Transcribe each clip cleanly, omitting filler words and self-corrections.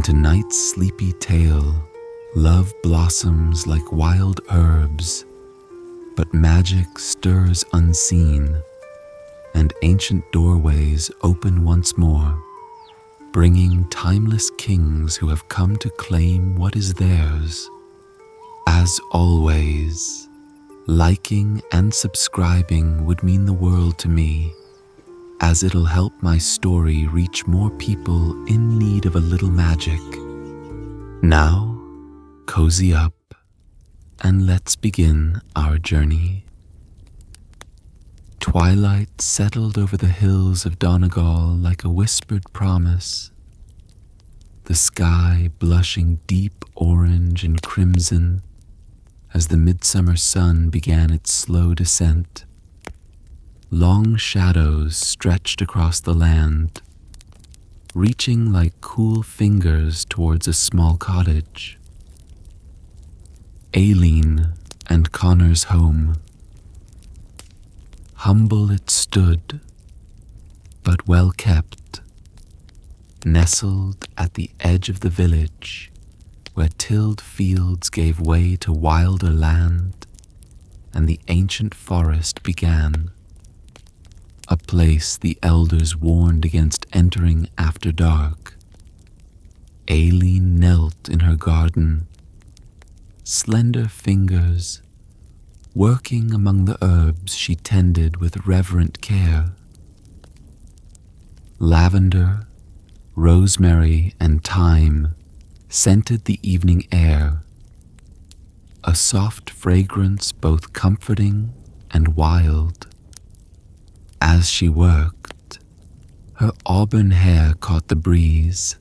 And to night's sleepy tale, love blossoms like wild herbs, but magic stirs unseen, and ancient doorways open once more, bringing timeless kings who have come to claim what is theirs. As always, liking and subscribing would mean the world to me, as it'll help my story reach more people in need of a little magic. Now, cozy up and let's begin our journey. Twilight settled over the hills of Donegal like a whispered promise, the sky blushing deep orange and crimson as the midsummer sun began its slow descent. Long shadows stretched across the land, reaching like cool fingers towards a small cottage. Aileen and Conor's home. Humble it stood, but well kept, nestled at the edge of the village, where tilled fields gave way to wilder land, and the ancient forest began, a place the elders warned against entering after dark. Aileen knelt in her garden, slender fingers working among the herbs she tended with reverent care. Lavender, rosemary, and thyme scented the evening air, a soft fragrance both comforting and wild. As she worked, her auburn hair caught the breeze,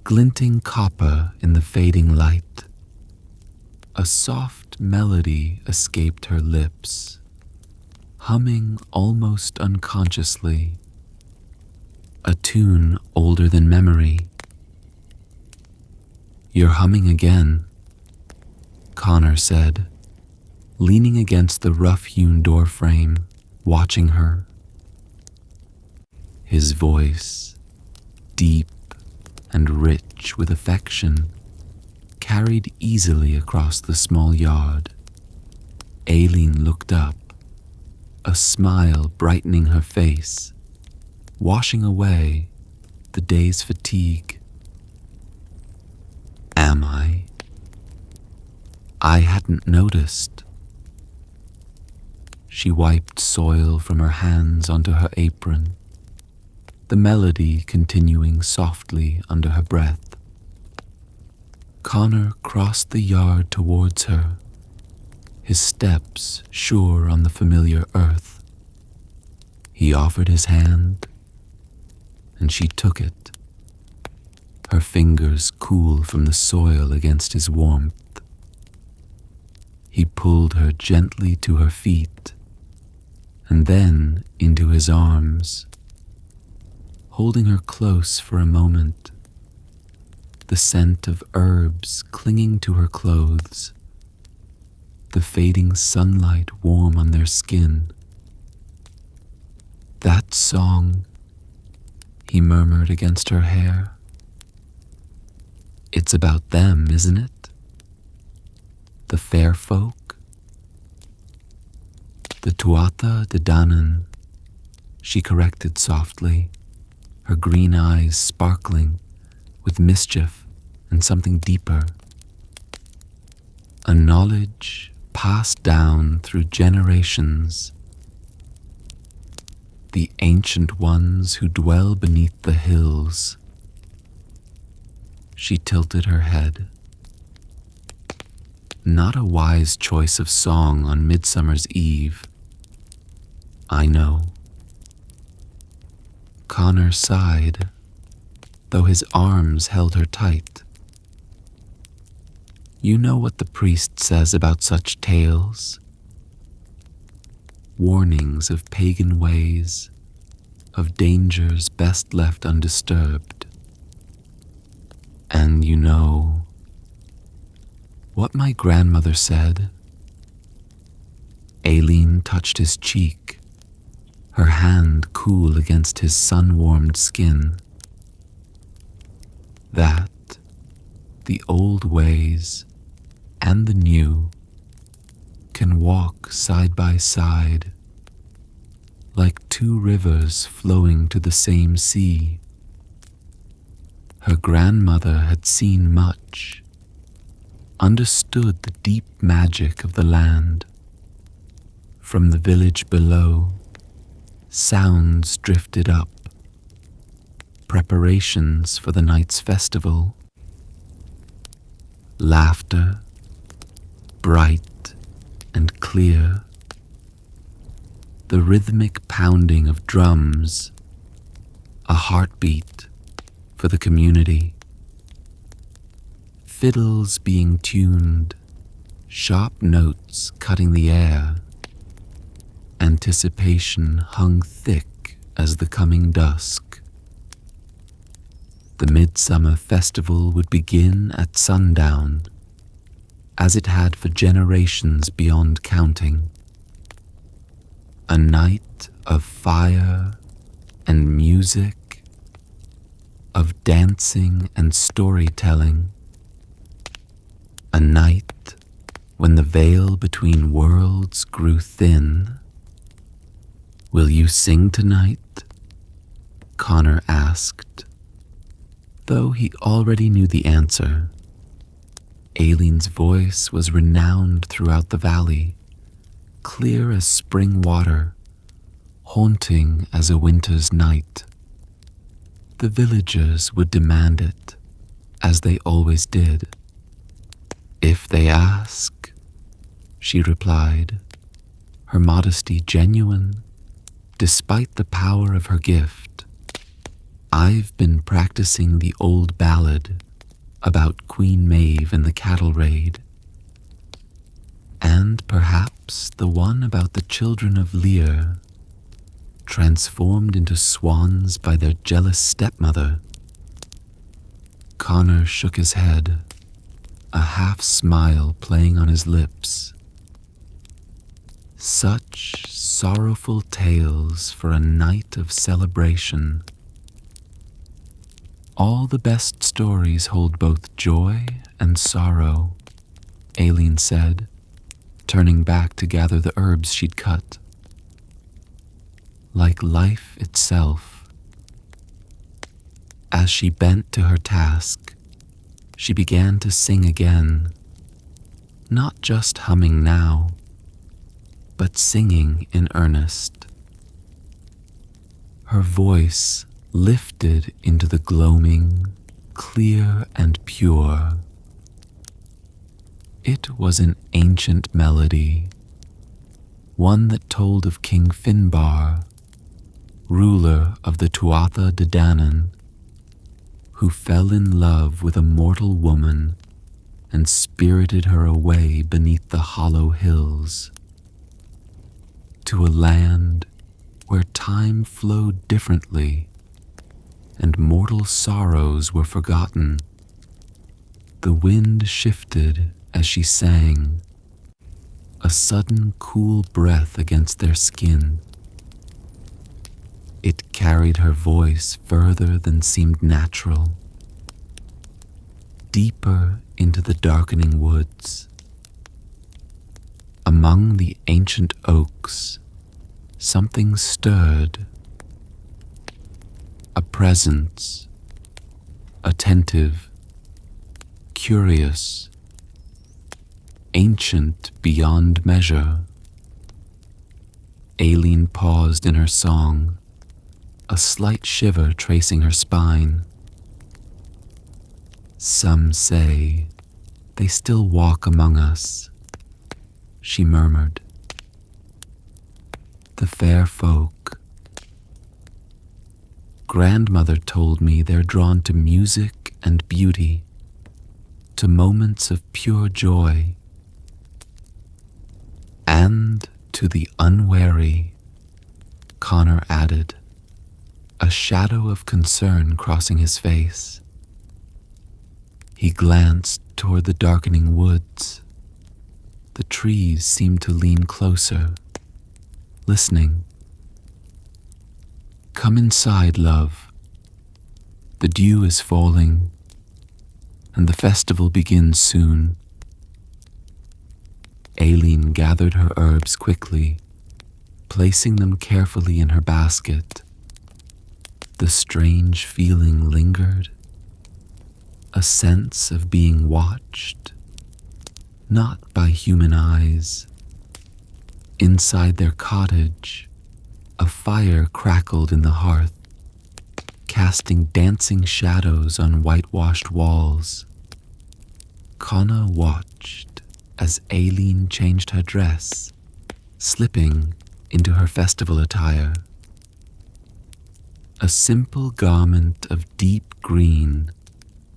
glinting copper in the fading light. A soft melody escaped her lips, humming almost unconsciously, a tune older than memory. "You're humming again," Conor said, leaning against the rough-hewn doorframe, watching her. His voice, deep and rich with affection, carried easily across the small yard. Aileen looked up, a smile brightening her face, washing away the day's fatigue. "Am I? I hadn't noticed." She wiped soil from her hands onto her apron, the melody continuing softly under her breath. Conor crossed the yard towards her, his steps sure on the familiar earth. He offered his hand, and she took it, her fingers cool from the soil against his warmth. He pulled her gently to her feet, and then into his arms, holding her close for a moment, the scent of herbs clinging to her clothes, the fading sunlight warm on their skin. "That song," he murmured against her hair. "It's about them, isn't it? The fair folk?" "The Tuatha De Dannan," she corrected softly, her green eyes sparkling with mischief and something deeper. "A knowledge passed down through generations. The ancient ones who dwell beneath the hills." She tilted her head. "Not a wise choice of song on Midsummer's Eve. I know." Conor sighed, though his arms held her tight. "You know what the priest says about such tales? Warnings of pagan ways, of dangers best left undisturbed. And you know what my grandmother said." Aileen touched his cheek, her hand cool against his sun-warmed skin. "That the old ways and the new can walk side by side, like two rivers flowing to the same sea. Her grandmother had seen much, understood the deep magic of the land. From the village below, sounds drifted up, preparations for the night's festival. Laughter, bright and clear, the rhythmic pounding of drums, a heartbeat for the community. Fiddles being tuned, sharp notes cutting the air. Anticipation hung thick as the coming dusk. The Midsummer festival would begin at sundown, as it had for generations beyond counting. A night of fire and music, of dancing and storytelling. A night when the veil between worlds grew thin. "Will you sing tonight?" Conor asked, though he already knew the answer. Aileen's voice was renowned throughout the valley, clear as spring water, haunting as a winter's night. The villagers would demand it, as they always did. "If they ask," she replied, her modesty genuine, despite the power of her gift. "I've been practicing the old ballad about Queen Maeve and the cattle raid, and perhaps the one about the children of Lear, transformed into swans by their jealous stepmother." Conor shook his head, a half-smile playing on his lips. Such sorrowful tales for a night of celebration. "All the best stories hold both joy and sorrow," Aileen said, turning back to gather the herbs she'd cut. "Like life itself." As she bent to her task, she began to sing again, not just humming now, but singing in earnest. Her voice lifted into the gloaming, clear and pure. It was an ancient melody, one that told of King Finnbhear, ruler of the Tuatha De Dannan, who fell in love with a mortal woman and spirited her away beneath the hollow hills, to a land where time flowed differently and mortal sorrows were forgotten. The wind shifted as she sang, a sudden cool breath against their skin. It carried her voice further than seemed natural, deeper into the darkening woods. Among the ancient oaks, something stirred. A presence, attentive, curious, ancient beyond measure. Aileen paused in her song, a slight shiver tracing her spine. "Some say they still walk among us," she murmured. "The fair folk. Grandmother told me they're drawn to music and beauty, to moments of pure joy, and to the unwary," Conor added, a shadow of concern crossing his face. He glanced toward the darkening woods. The trees seemed to lean closer, listening. "Come inside, love. The dew is falling, and the festival begins soon. Aileen gathered her herbs quickly, placing them carefully in her basket. The strange feeling lingered, a sense of being watched, not by human eyes. Inside their cottage, a fire crackled in the hearth, casting dancing shadows on whitewashed walls. Conor watched as Aileen changed her dress, slipping into her festival attire. A simple garment of deep green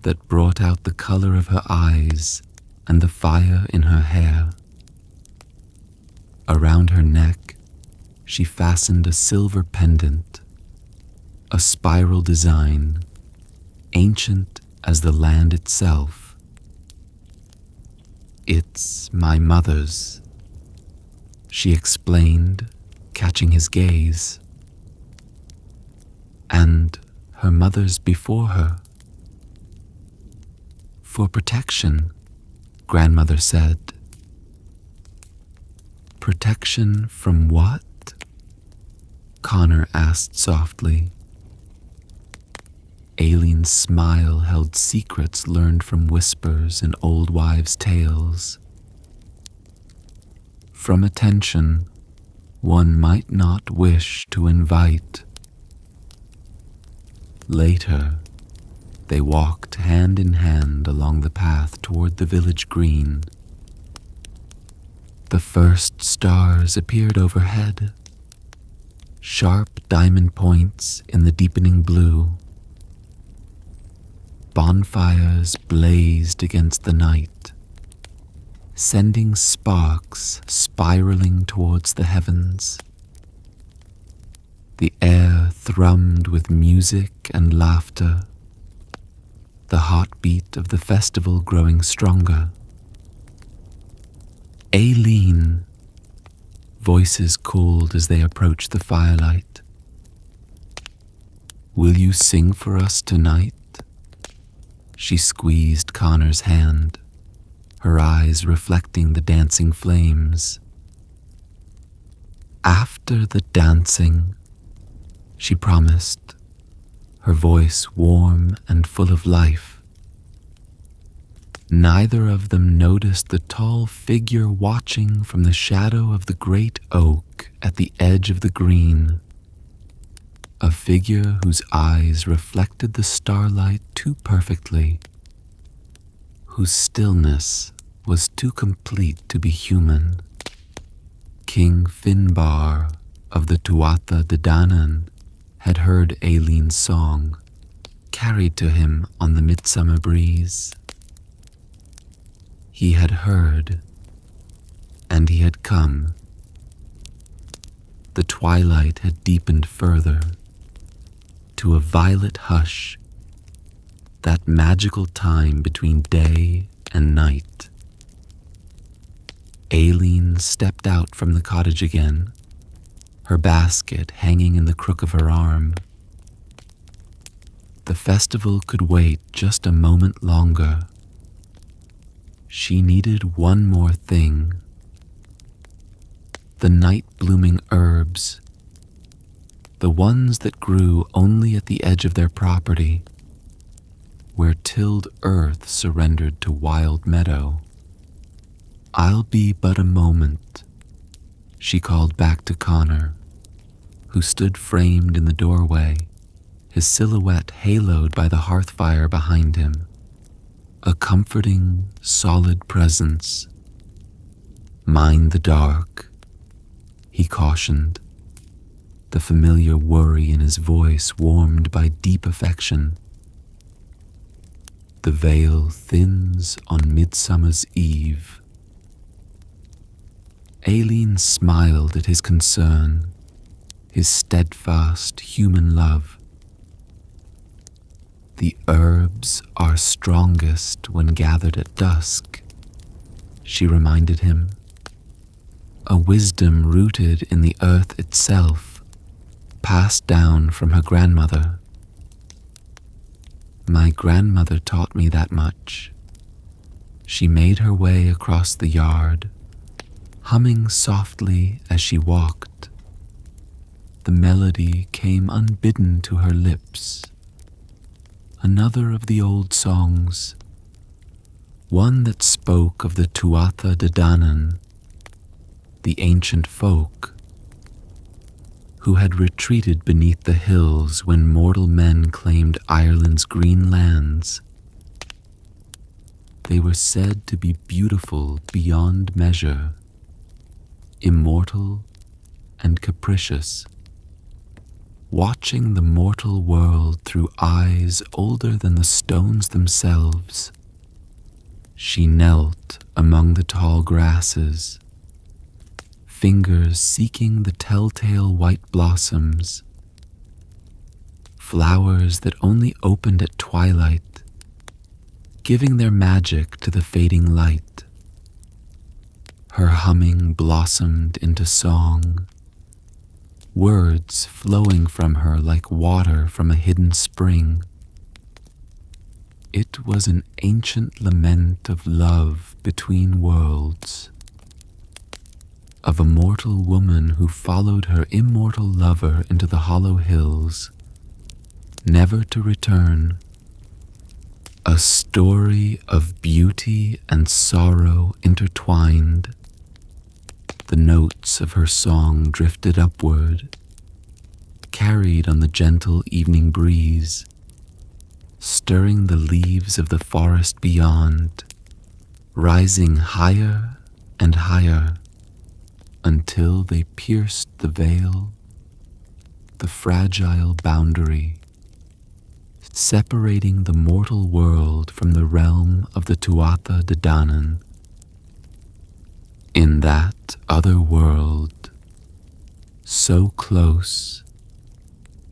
that brought out the color of her eyes and the fire in her hair. Around her neck, she fastened a silver pendant, a spiral design, ancient as the land itself. "It's my mother's," she explained, catching his gaze. "And her mother's before her." "For protection," Grandmother said. "Protection from what?" Conor asked softly. Aileen's smile held secrets learned from whispers and old wives' tales. From attention one might not wish to invite. Later, they walked hand in hand along the path toward the village green. The first stars appeared overhead, sharp diamond points in the deepening blue. Bonfires blazed against the night, sending sparks spiraling towards the heavens. The air thrummed with music and laughter, the heartbeat of the festival growing stronger. "Aileen," voices called as they approached the firelight. "Will you sing for us tonight?" She squeezed Conor's hand, her eyes reflecting the dancing flames. "After the dancing," she promised, her voice warm and full of life. Neither of them noticed the tall figure watching from the shadow of the great oak at the edge of the green. A figure whose eyes reflected the starlight too perfectly, whose stillness was too complete to be human. King Finnbhear of the Tuatha De Dannan had heard Aileen's song, carried to him on the midsummer breeze. He had heard, and he had come. The twilight had deepened further, to a violet hush, that magical time between day and night. Aileen stepped out from the cottage again, her basket hanging in the crook of her arm. The festival could wait just a moment longer. She needed one more thing: the night-blooming herbs, the ones that grew only at the edge of their property, where tilled earth surrendered to wild meadow. "I'll be but a moment," she called back to Conor, who stood framed in the doorway, his silhouette haloed by the hearth fire behind him, a comforting, solid presence. "Mind the dark," he cautioned, the familiar worry in his voice warmed by deep affection. "The veil thins on Midsummer's eve." Aileen smiled at his concern, his steadfast human love. "The herbs are strongest when gathered at dusk," she reminded him, a wisdom rooted in the earth itself, passed down from her grandmother. My grandmother taught me that much. She made her way across the yard, humming softly as she walked. The melody came unbidden to her lips. Another of the old songs, one that spoke of the Tuatha De Dannan, the ancient folk who had retreated beneath the hills when mortal men claimed Ireland's green lands. They were said to be beautiful beyond measure, immortal and capricious, watching the mortal world through eyes older than the stones themselves. She knelt among the tall grasses, fingers seeking the telltale white blossoms, flowers that only opened at twilight, giving their magic to the fading light. Her humming blossomed into song, words flowing from her like water from a hidden spring. It was an ancient lament of love between worlds, of a mortal woman who followed her immortal lover into the hollow hills, never to return. A story of beauty and sorrow intertwined. The notes of her song drifted upward, carried on the gentle evening breeze, stirring the leaves of the forest beyond, rising higher and higher until they pierced the veil, the fragile boundary, separating the mortal world from the realm of the Tuatha De Dannan. In that other world, so close,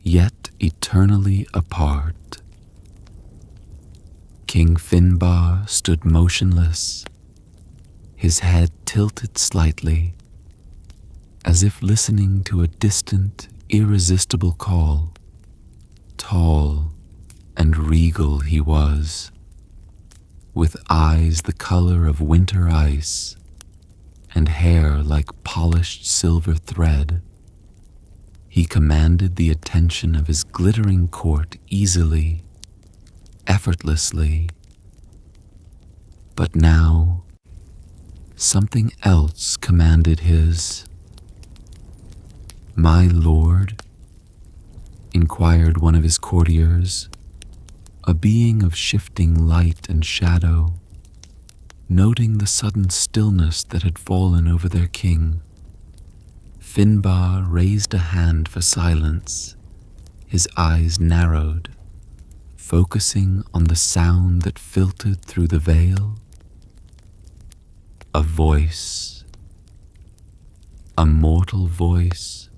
yet eternally apart, King Finnbhear stood motionless, his head tilted slightly, as if listening to a distant, irresistible call. Tall and regal he was, with eyes the color of winter ice and hair like polished silver thread. He commanded the attention of his glittering court easily, effortlessly. But now, something else commanded his. "My lord?" inquired one of his courtiers, a being of shifting light and shadow, noting the sudden stillness that had fallen over their king. Finnbhear raised a hand for silence, his eyes narrowed, focusing on the sound that filtered through the veil. A voice, a mortal voice,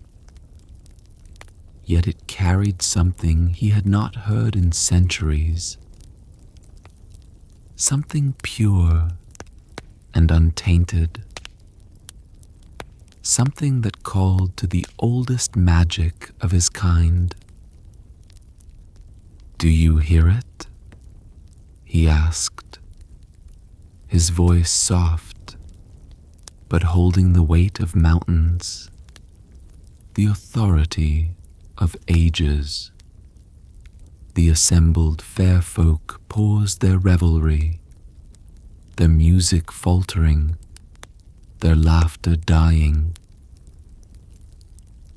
yet it carried something he had not heard in centuries, something pure and untainted, something that called to the oldest magic of his kind. "Do you hear it?" he asked, his voice soft, but holding the weight of mountains, the authority of ages. The assembled fair folk paused their revelry, their music faltering, their laughter dying.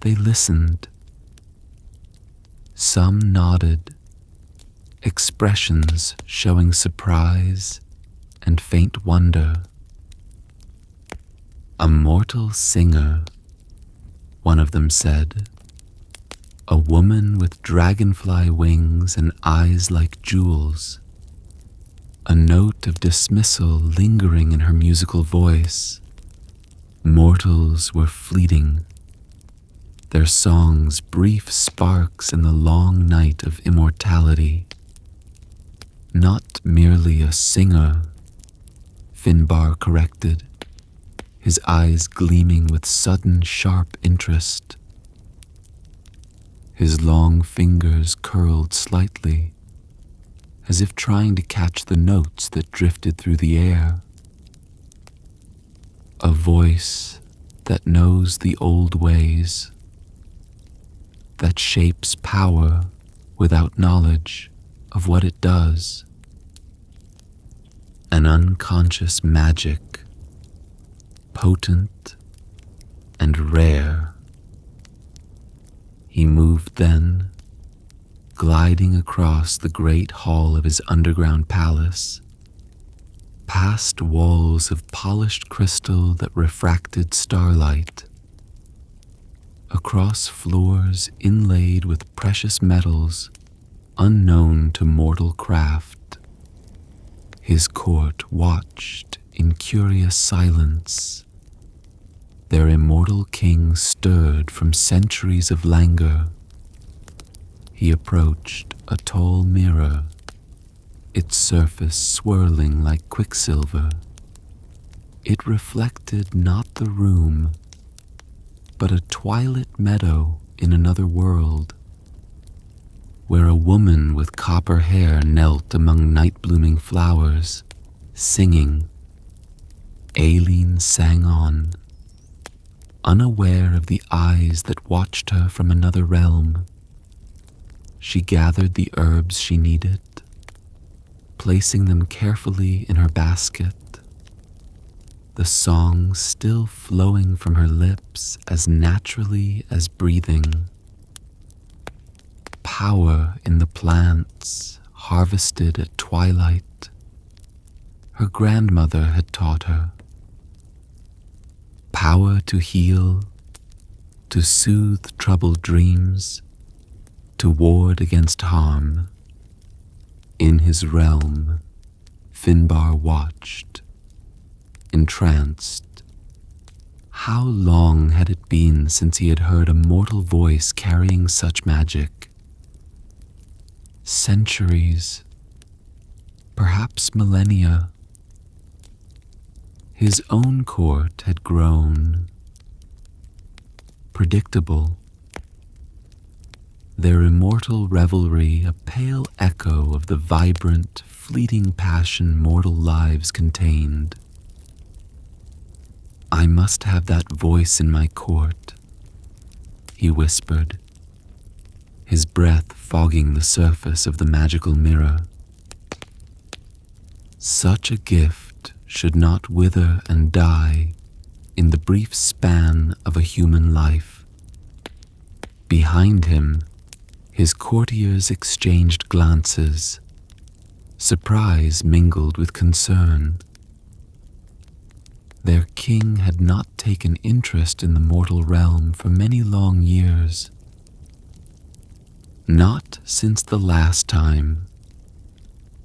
They listened. Some nodded, expressions showing surprise and faint wonder. "A mortal singer," one of them said. "A woman with dragonfly wings and eyes like jewels. A note of dismissal lingering in her musical voice. Mortals were fleeting, their songs brief sparks in the long night of immortality. Not merely a singer," Finnbhear corrected, his eyes gleaming with sudden sharp interest. His long fingers curled slightly, as if trying to catch the notes that drifted through the air. A voice that knows the old ways, that shapes power without knowledge of what it does. An unconscious magic, potent and rare. He moved then, gliding across the great hall of his underground palace, past walls of polished crystal that refracted starlight, across floors inlaid with precious metals unknown to mortal craft. His court watched in curious silence. Their immortal king stirred from centuries of languor. He approached a tall mirror, its surface swirling like quicksilver. It reflected not the room, but a twilit meadow in another world, where a woman with copper hair knelt among night-blooming flowers, singing. Aileen sang on, unaware of the eyes that watched her from another realm. She gathered the herbs she needed, placing them carefully in her basket, the song still flowing from her lips as naturally as breathing. Power in the plants harvested at twilight, her grandmother had taught her. Power to heal, to soothe troubled dreams, to ward against harm. In his realm, Finnbhear watched, entranced. How long had it been since he had heard a mortal voice carrying such magic? Centuries, perhaps millennia. His own court had grown predictable, their immortal revelry a pale echo of the vibrant, fleeting passion mortal lives contained. I must have that voice in my court, he whispered, his breath fogging the surface of the magical mirror. Such a gift should not wither and die in the brief span of a human life. Behind him, his courtiers exchanged glances, surprise mingled with concern. Their king had not taken interest in the mortal realm for many long years. Not since the last time,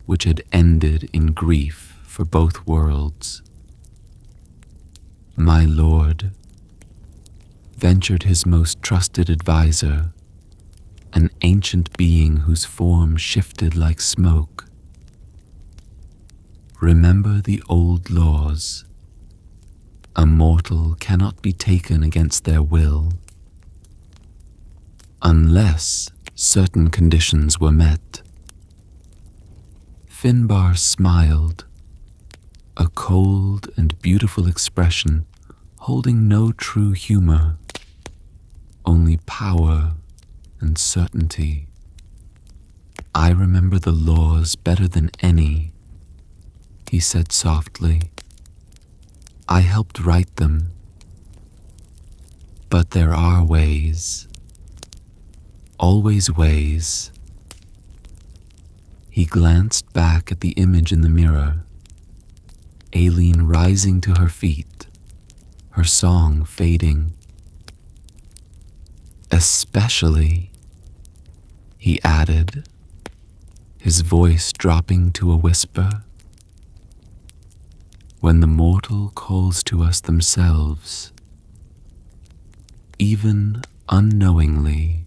which had ended in grief for both worlds. My lord, ventured his most trusted advisor, an ancient being whose form shifted like smoke. Remember the old laws. A mortal cannot be taken against their will, unless certain conditions were met. Finnbhear smiled, a cold and beautiful expression holding no true humor, only power and certainty. I remember the laws better than any, he said softly. I helped write them, but there are ways, always ways. He glanced back at the image in the mirror, Aileen rising to her feet, her song fading. Especially, he added, his voice dropping to a whisper, when the mortal calls to us themselves, even unknowingly.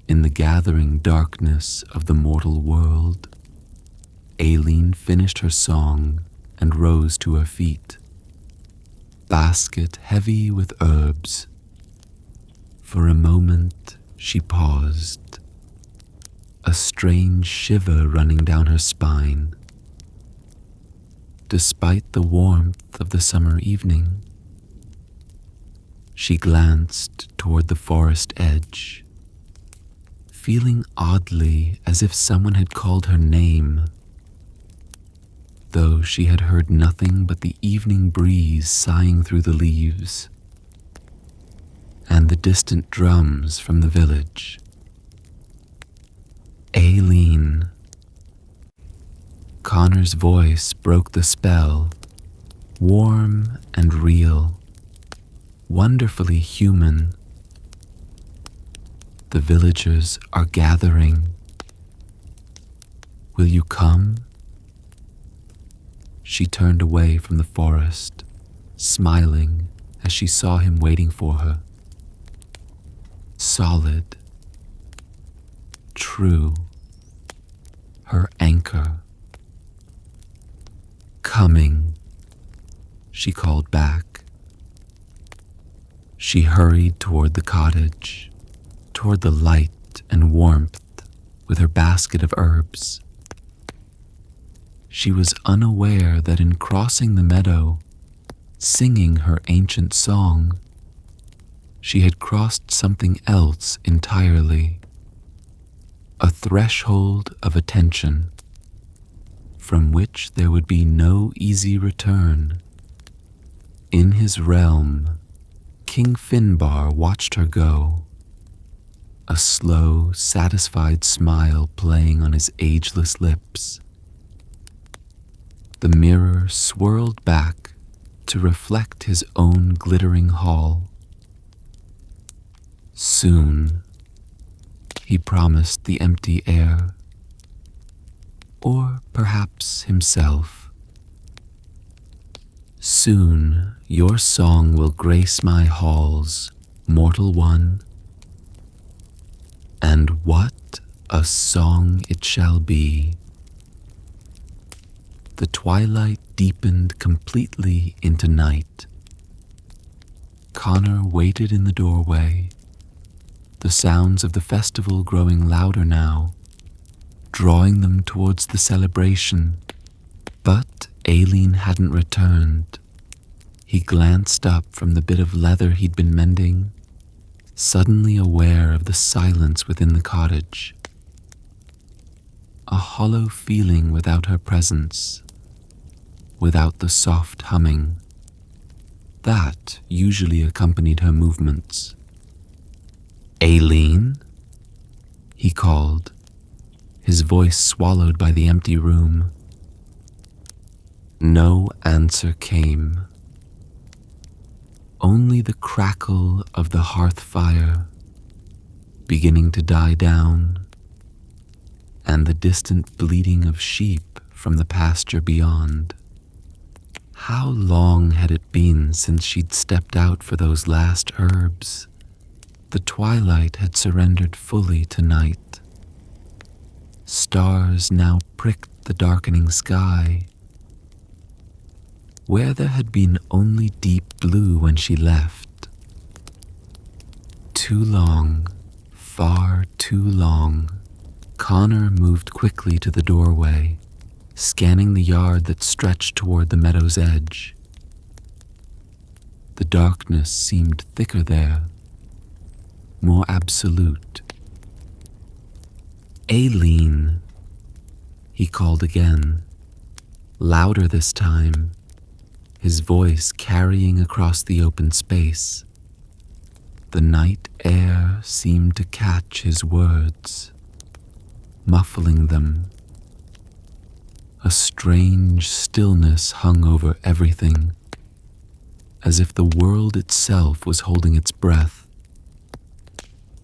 In the gathering darkness of the mortal world, Aileen finished her song and rose to her feet, basket heavy with herbs. For a moment she paused, a strange shiver running down her spine. Despite the warmth of the summer evening, she glanced toward the forest edge, feeling oddly as if someone had called her name, though she had heard nothing but the evening breeze sighing through the leaves and the distant drums from the village. Aileen. Conor's voice broke the spell, warm and real, wonderfully human. The villagers are gathering. Will you come? She turned away from the forest, smiling as she saw him waiting for her. Solid, true, her anchor. Coming, she called back. She hurried toward the cottage, toward the light and warmth with her basket of herbs. She was unaware that in crossing the meadow, singing her ancient song, she had crossed something else entirely, a threshold of attention from which there would be no easy return. In his realm, King Finnbhear watched her go, a slow, satisfied smile playing on his ageless lips. The mirror swirled back to reflect his own glittering hall. Soon, he promised the empty air, or perhaps himself. Soon your song will grace my halls, mortal one. And what a song it shall be. The twilight deepened completely into night. Conor waited in the doorway, the sounds of the festival growing louder now, drawing them towards the celebration. But Aileen hadn't returned. He glanced up from the bit of leather he'd been mending, suddenly aware of the silence within the cottage. A hollow feeling without her presence, without the soft humming that usually accompanied her movements. Aileen? He called, his voice swallowed by the empty room. No answer came. Only the crackle of the hearth fire beginning to die down, and the distant bleating of sheep from the pasture beyond. How long had it been since she'd stepped out for those last herbs? The twilight had surrendered fully to night. Stars now pricked the darkening sky. Where there had been only deep blue when she left. Too long, far too long. Conor moved quickly to the doorway, scanning the yard that stretched toward the meadow's edge. The darkness seemed thicker there, more absolute. Aileen, he called again, louder this time, his voice carrying across the open space. The night air seemed to catch his words, muffling them. A strange stillness hung over everything, as if the world itself was holding its breath,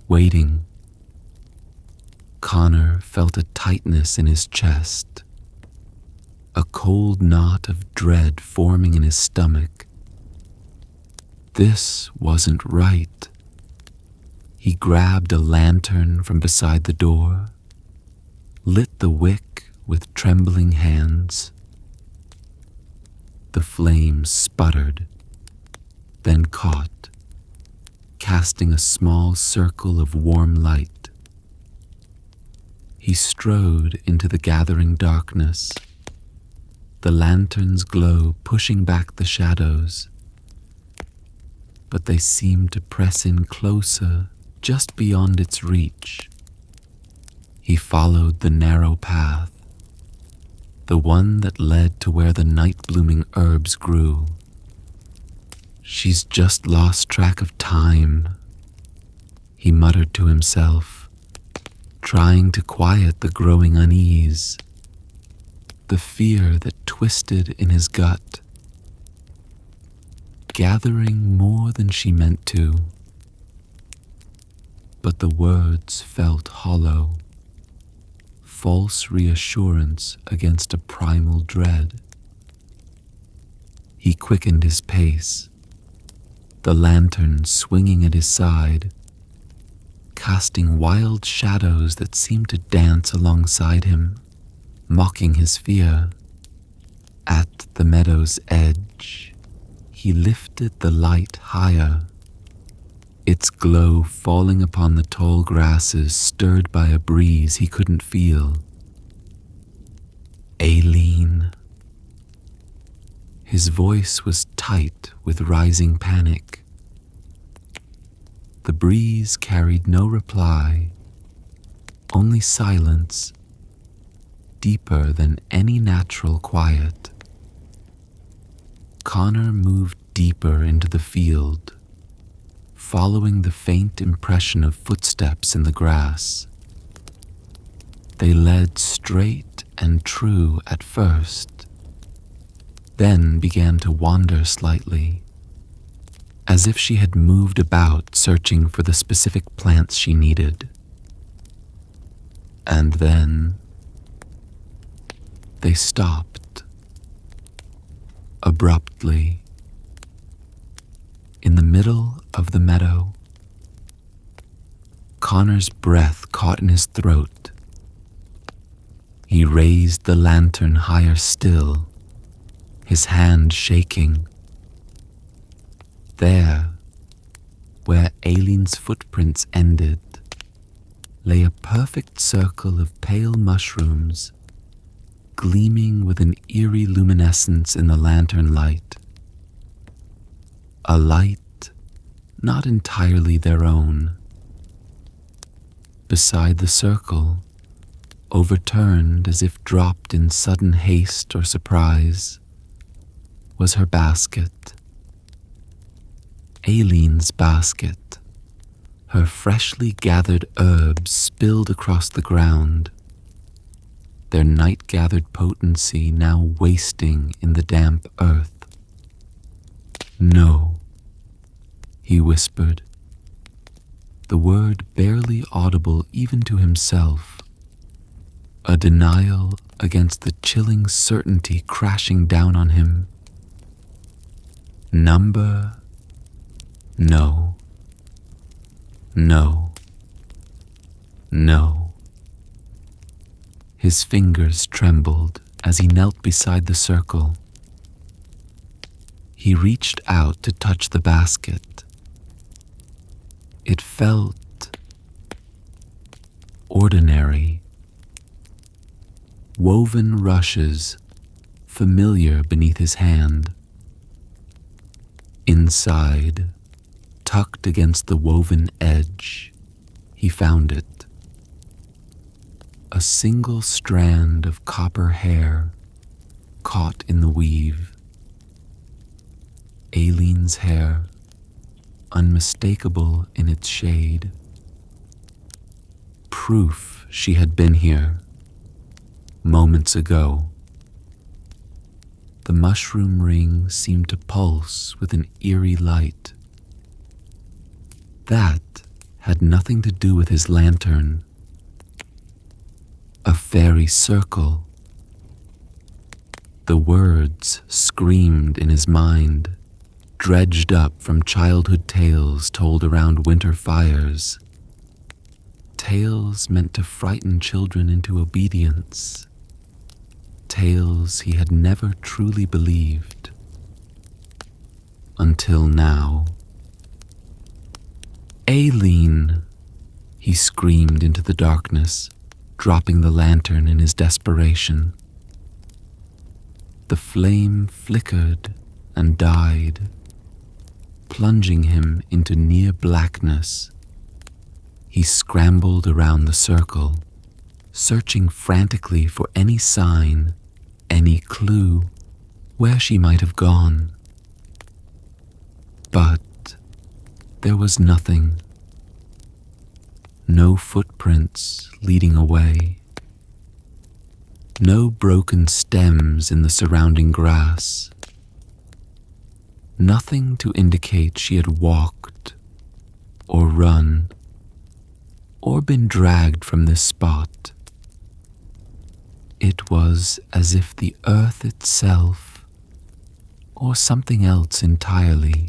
waiting. Conor felt a tightness in his chest, a cold knot of dread forming in his stomach. This wasn't right. He grabbed a lantern from beside the door, lit the wick with trembling hands. The flame sputtered, then caught, casting a small circle of warm light. He strode into the gathering darkness, the lantern's glow pushing back the shadows, but they seemed to press in closer, just beyond its reach. He followed the narrow path, the one that led to where the night-blooming herbs grew. "She's just lost track of time," he muttered to himself, trying to quiet the growing unease, the fear that twisted in his gut, gathering more than she meant to. But the words felt hollow, false reassurance against a primal dread. He quickened his pace, the lantern swinging at his side, casting wild shadows that seemed to dance alongside him, mocking his fear. At the meadow's edge, he lifted the light higher, its glow falling upon the tall grasses stirred by a breeze he couldn't feel. "Aileen." His voice was tight with rising panic. The breeze carried no reply, only silence, deeper than any natural quiet. Conor moved deeper into the field, following the faint impression of footsteps in the grass. They led straight and true at first, then began to wander slightly, as if she had moved about searching for the specific plants she needed. And then they stopped, abruptly, in the middle of the meadow. Conor's breath caught in his throat. He raised the lantern higher still, his hand shaking. There, where Aileen's footprints ended, lay a perfect circle of pale mushrooms, gleaming with an eerie luminescence in the lantern light. A light not entirely their own. Beside the circle, overturned as if dropped in sudden haste or surprise, was her basket. Aileen's basket, her freshly gathered herbs spilled across the ground, their night-gathered potency now wasting in the damp earth. "No," he whispered, the word barely audible even to himself, a denial against the chilling certainty crashing down on him. "Number? No. No. No." His fingers trembled as he knelt beside the circle. He reached out to touch the basket. It felt ordinary. Woven rushes, familiar beneath his hand. Inside, tucked against the woven edge, he found it. A single strand of copper hair caught in the weave. Aileen's hair, unmistakable in its shade. Proof she had been here, moments ago. The mushroom ring seemed to pulse with an eerie light. That had nothing to do with his lantern. A fairy circle. The words screamed in his mind, dredged up from childhood tales told around winter fires. Tales meant to frighten children into obedience. Tales he had never truly believed. Until now. "Aileen!" he screamed into the darkness, dropping the lantern in his desperation. The flame flickered and died, plunging him into near blackness. He scrambled around the circle, searching frantically for any sign, any clue where she might have gone. But there was nothing. No footprints leading away. No broken stems in the surrounding grass. Nothing to indicate she had walked, or run, or been dragged from this spot. It was as if the earth itself, or something else entirely,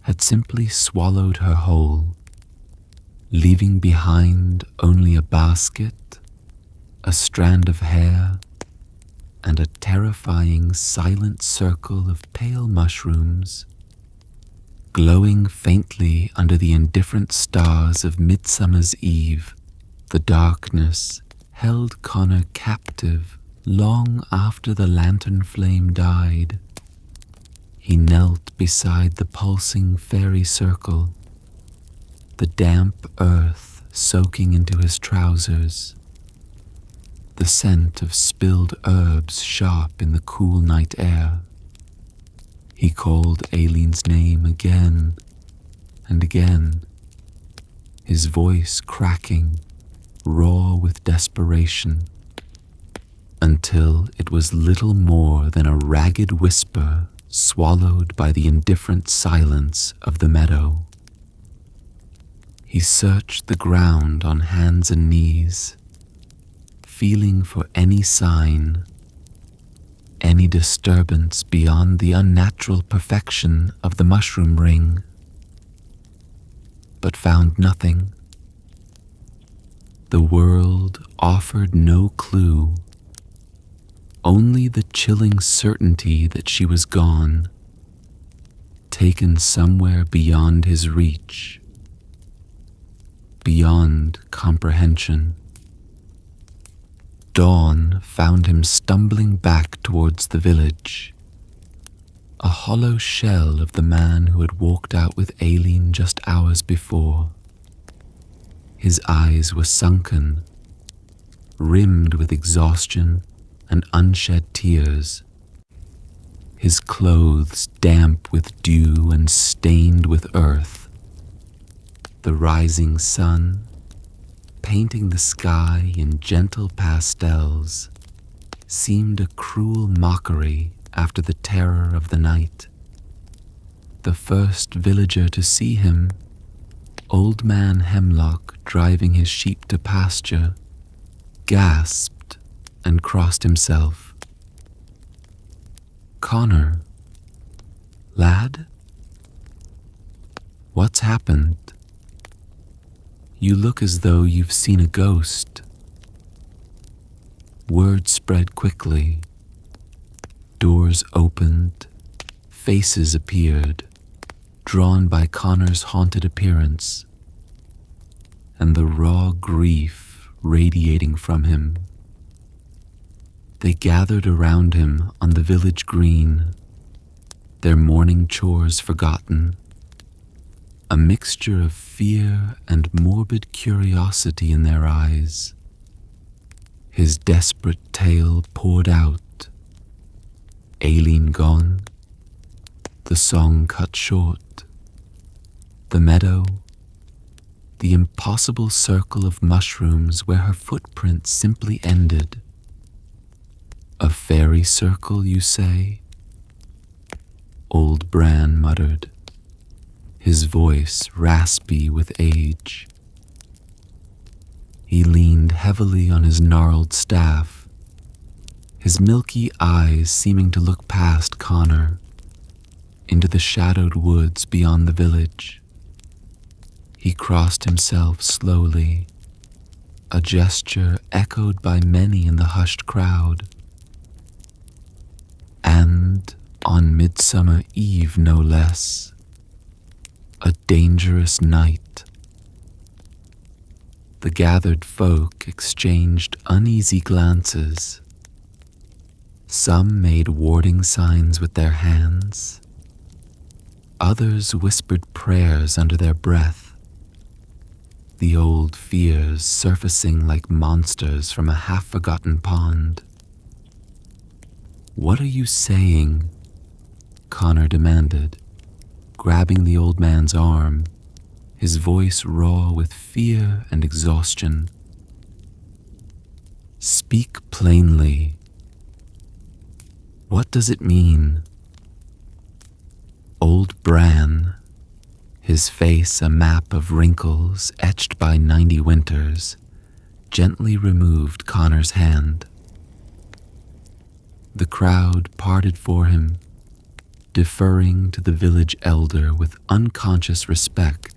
had simply swallowed her whole, leaving behind only a basket, a strand of hair, and a terrifying silent circle of pale mushrooms, glowing faintly under the indifferent stars of Midsummer's Eve. The darkness held Conor captive long after the lantern flame died. He knelt beside the pulsing fairy circle, the damp earth soaking into his trousers, the scent of spilled herbs sharp in the cool night air. He called Aileen's name again and again, his voice cracking, raw with desperation, until it was little more than a ragged whisper swallowed by the indifferent silence of the meadow. He searched the ground on hands and knees, feeling for any sign, any disturbance beyond the unnatural perfection of the mushroom ring, but found nothing. The world offered no clue, only the chilling certainty that she was gone, taken somewhere beyond his reach, beyond comprehension. Dawn found him stumbling back towards the village, a hollow shell of the man who had walked out with Aileen just hours before. His eyes were sunken, rimmed with exhaustion and unshed tears, his clothes damp with dew and stained with earth. The rising sun, painting the sky in gentle pastels, seemed a cruel mockery after the terror of the night. The first villager to see him, Old Man Hemlock driving his sheep to pasture, gasped and crossed himself. "Conor, lad? What's happened? You look as though you've seen a ghost." Word spread quickly. Doors opened, faces appeared, drawn by Conor's haunted appearance, and the raw grief radiating from him. They gathered around him on the village green, their morning chores forgotten, a mixture of fear and morbid curiosity in their eyes. His desperate tale poured out. Aileen gone, the song cut short, the meadow, the impossible circle of mushrooms where her footprints simply ended. "A fairy circle, you say?" Old Bran muttered, his voice raspy with age. He leaned heavily on his gnarled staff, his milky eyes seeming to look past Conor, into the shadowed woods beyond the village. He crossed himself slowly, a gesture echoed by many in the hushed crowd. And on Midsummer Eve, no less, a dangerous night. The gathered folk exchanged uneasy glances. Some made warding signs with their hands. Others whispered prayers under their breath, the old fears surfacing like monsters from a half-forgotten pond. "What are you saying?" Conor demanded, grabbing the old man's arm, his voice raw with fear and exhaustion. "Speak plainly. What does it mean?" Old Bran, his face a map of wrinkles etched by 90 winters, gently removed Conor's hand. The crowd parted for him, deferring to the village elder with unconscious respect.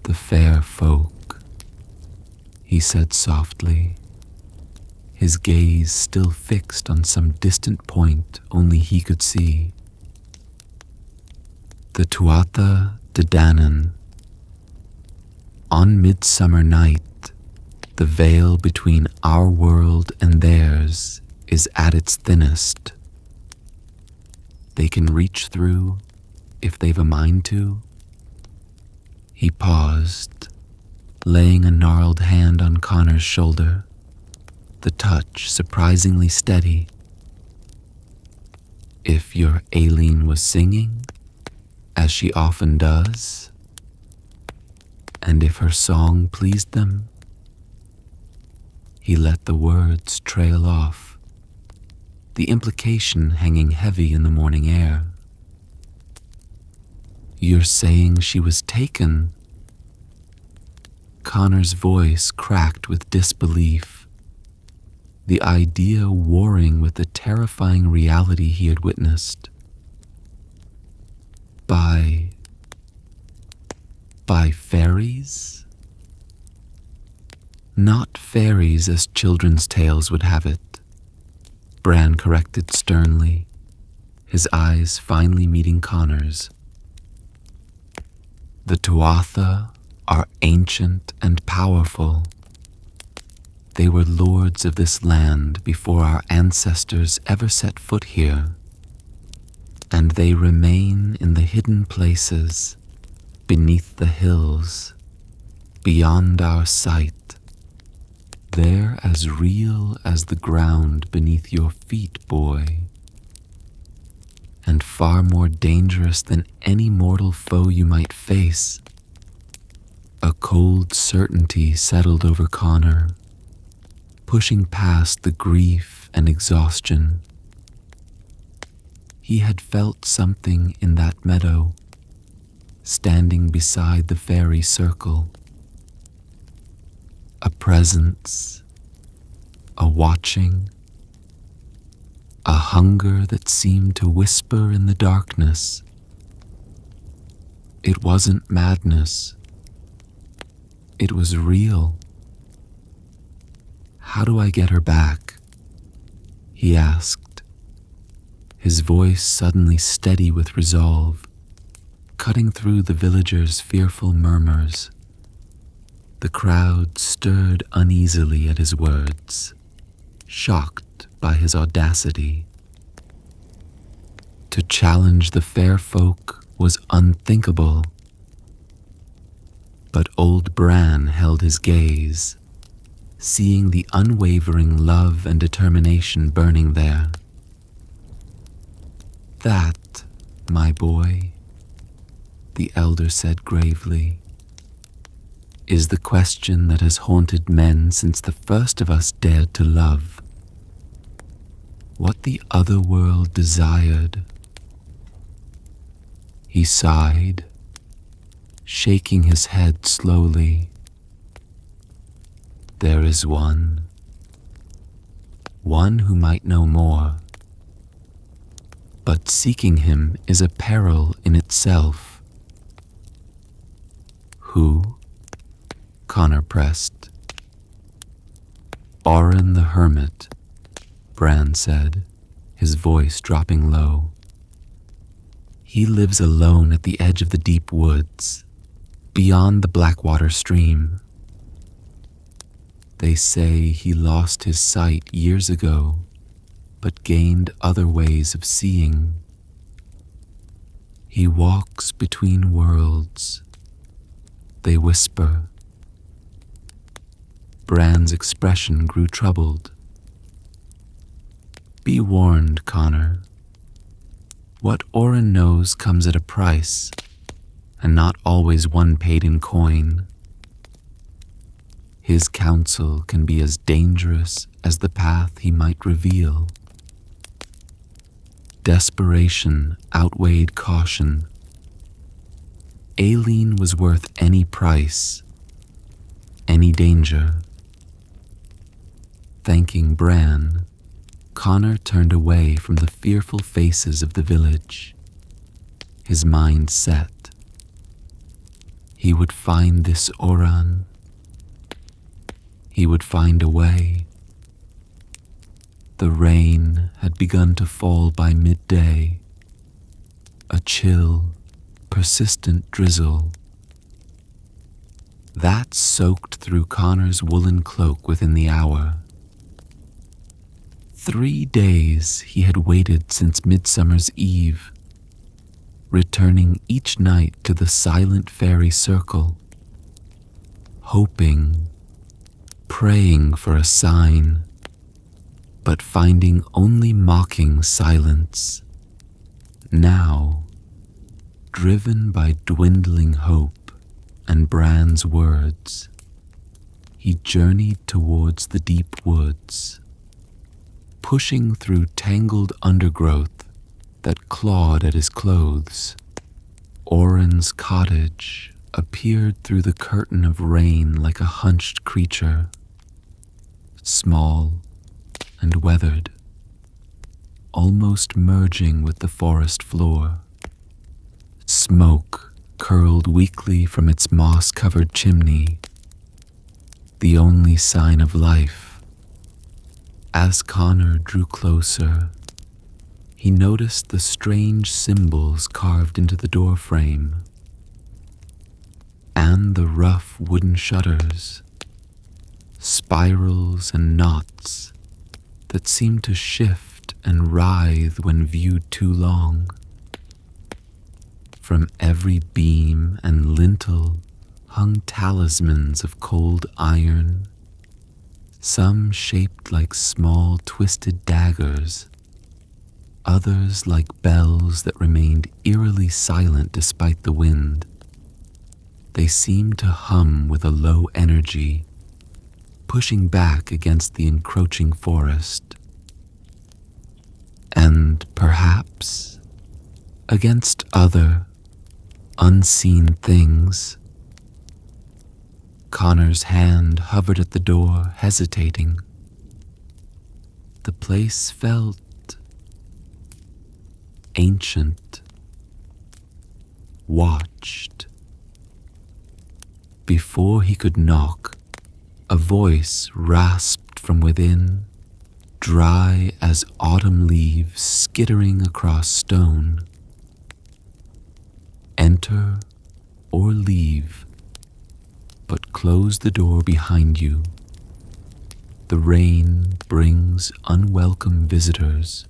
"The fair folk," he said softly, his gaze still fixed on some distant point only he could see. "The Tuatha De Dannan. On Midsummer night, the veil between our world and theirs is at its thinnest. They can reach through if they've a mind to." He paused, laying a gnarled hand on Conor's shoulder, the touch surprisingly steady. "If your Aileen was singing, as she often does, and if her song pleased them." He let the words trail off, the implication hanging heavy in the morning air. "You're saying she was taken?" Conor's voice cracked with disbelief, the idea warring with the terrifying reality he had witnessed. By fairies? "Not fairies as children's tales would have it," Bran corrected sternly, his eyes finally meeting Conor's. "The Tuatha are ancient and powerful. They were lords of this land before our ancestors ever set foot here, and they remain in the hidden places, beneath the hills, beyond our sight. They're as real as the ground beneath your feet, boy, and far more dangerous than any mortal foe you might face." A cold certainty settled over Conor, pushing past the grief and exhaustion. He had felt something in that meadow, standing beside the fairy circle. A presence, a watching, a hunger that seemed to whisper in the darkness. It wasn't madness. It was real. "How do I get her back?" he asked, his voice suddenly steady with resolve, cutting through the villagers' fearful murmurs. The crowd stirred uneasily at his words, shocked by his audacity. To challenge the fair folk was unthinkable. But old Bran held his gaze, seeing the unwavering love and determination burning there. "That, my boy," the elder said gravely, "is the question that has haunted men since the first of us dared to love. What the Otherworld desired." He sighed, shaking his head slowly. "There is one who might know more. But seeking him is a peril in itself." "Who?" Conor pressed. "Oren the hermit," Bran said, his voice dropping low. "He lives alone at the edge of the deep woods, beyond the Blackwater stream. They say he lost his sight years ago, but gained other ways of seeing. He walks between worlds, they whisper. Bran's expression grew troubled. Be warned, Conor. What Oren knows comes at a price, and not always one paid in coin. His counsel can be as dangerous as the path he might reveal. Desperation outweighed caution. Aileen was worth any price, any danger. Thanking Bran, Conor turned away from the fearful faces of the village. His mind set. He would find this Oran. He would find a way. The rain had begun to fall by midday, a chill, persistent drizzle. That soaked through Conor's woolen cloak within the hour. 3 days he had waited since Midsummer's Eve, returning each night to the silent fairy circle, hoping, praying for a sign, but finding only mocking silence. Now, driven by dwindling hope and Bran's words, he journeyed towards the deep woods, pushing through tangled undergrowth that clawed at his clothes. Oren's cottage appeared through the curtain of rain like a hunched creature, small and weathered, almost merging with the forest floor. Smoke curled weakly from its moss-covered chimney, the only sign of life. As Conor drew closer, he noticed the strange symbols carved into the doorframe and the rough wooden shutters, spirals and knots that seemed to shift and writhe when viewed too long. From every beam and lintel hung talismans of cold iron, some shaped like small twisted daggers, others like bells that remained eerily silent despite the wind. They seemed to hum with a low energy, pushing back against the encroaching forest. And perhaps against other, unseen things. Conor's hand hovered at the door, hesitating. The place felt ancient, watched. Before he could knock, a voice rasped from within, dry as autumn leaves skittering across stone. Enter or leave, but close the door behind you. The rain brings unwelcome visitors.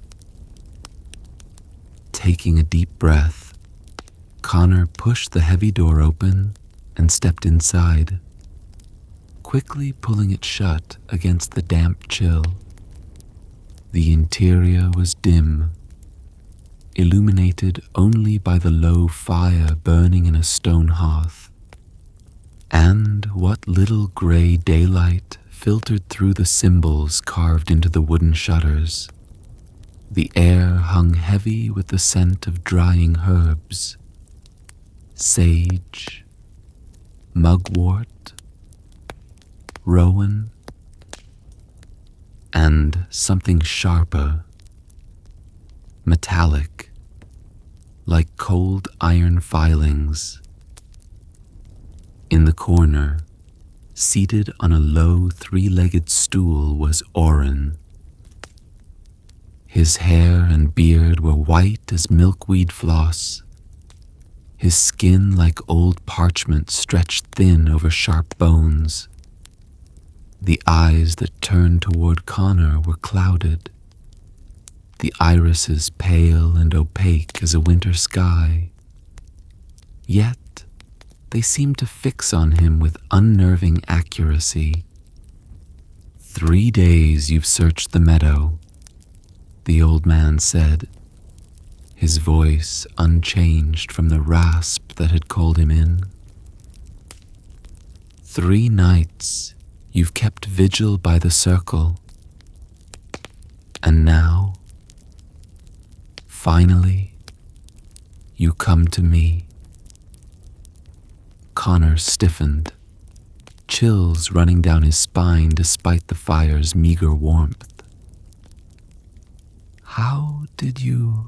Taking a deep breath, Conor pushed the heavy door open and stepped inside, quickly pulling it shut against the damp chill. The interior was dim, illuminated only by the low fire burning in a stone hearth, and what little gray daylight filtered through the symbols carved into the wooden shutters. The air hung heavy with the scent of drying herbs, sage, mugwort, rowan, and something sharper, metallic, like cold iron filings. In the corner, seated on a low three-legged stool, was Oren. His hair and beard were white as milkweed floss. his skin like old parchment stretched thin over sharp bones. The eyes that turned toward Conor were clouded, the irises pale and opaque as a winter sky. Yet they seemed to fix on him with unnerving accuracy. 3 days you've searched the meadow, the old man said, his voice unchanged from the rasp that had called him in. 3 nights you've kept vigil by the circle, and now, finally, you come to me. Conor stiffened, chills running down his spine despite the fire's meager warmth. How did you...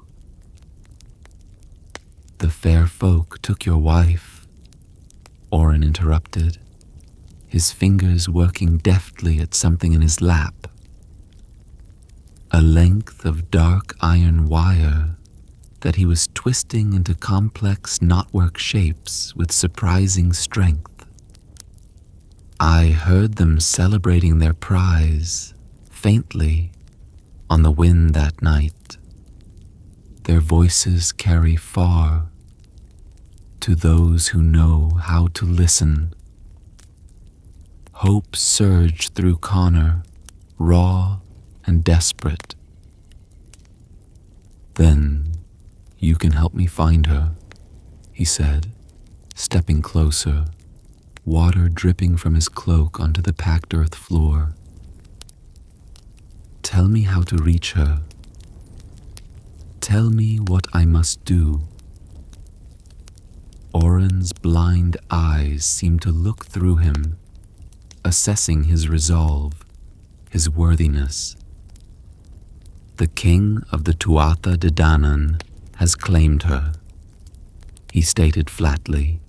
The fair folk took your wife, Oren interrupted, his fingers working deftly at something in his lap. A length of dark iron wire that he was twisting into complex knotwork shapes with surprising strength. I heard them celebrating their prize, faintly, on the wind that night. Their voices carry far to those who know how to listen. Hope surged through Conor, raw and desperate. Then you can help me find her, he said, stepping closer, water dripping from his cloak onto the packed earth floor. Tell me how to reach her. Tell me what I must do. Oren's blind eyes seemed to look through him, assessing his resolve, his worthiness. The king of the Tuatha De Dannan has claimed her, he stated flatly.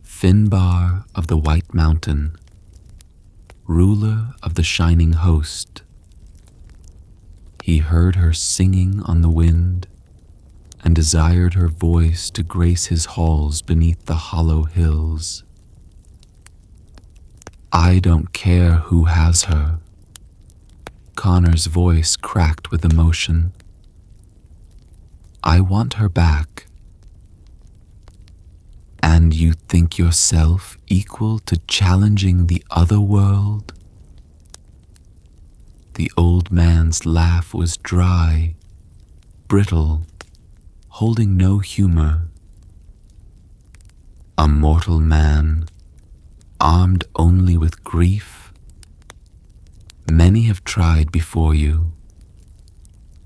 Finnbhear of the White Mountain, ruler of the shining host. He heard her singing on the wind and desired her voice to grace his halls beneath the hollow hills. I don't care who has her. Conor's voice cracked with emotion. I want her back. And you think yourself equal to challenging the Otherworld? The old man's laugh was dry, brittle, holding no humor. A mortal man, armed only with grief? Many have tried before you.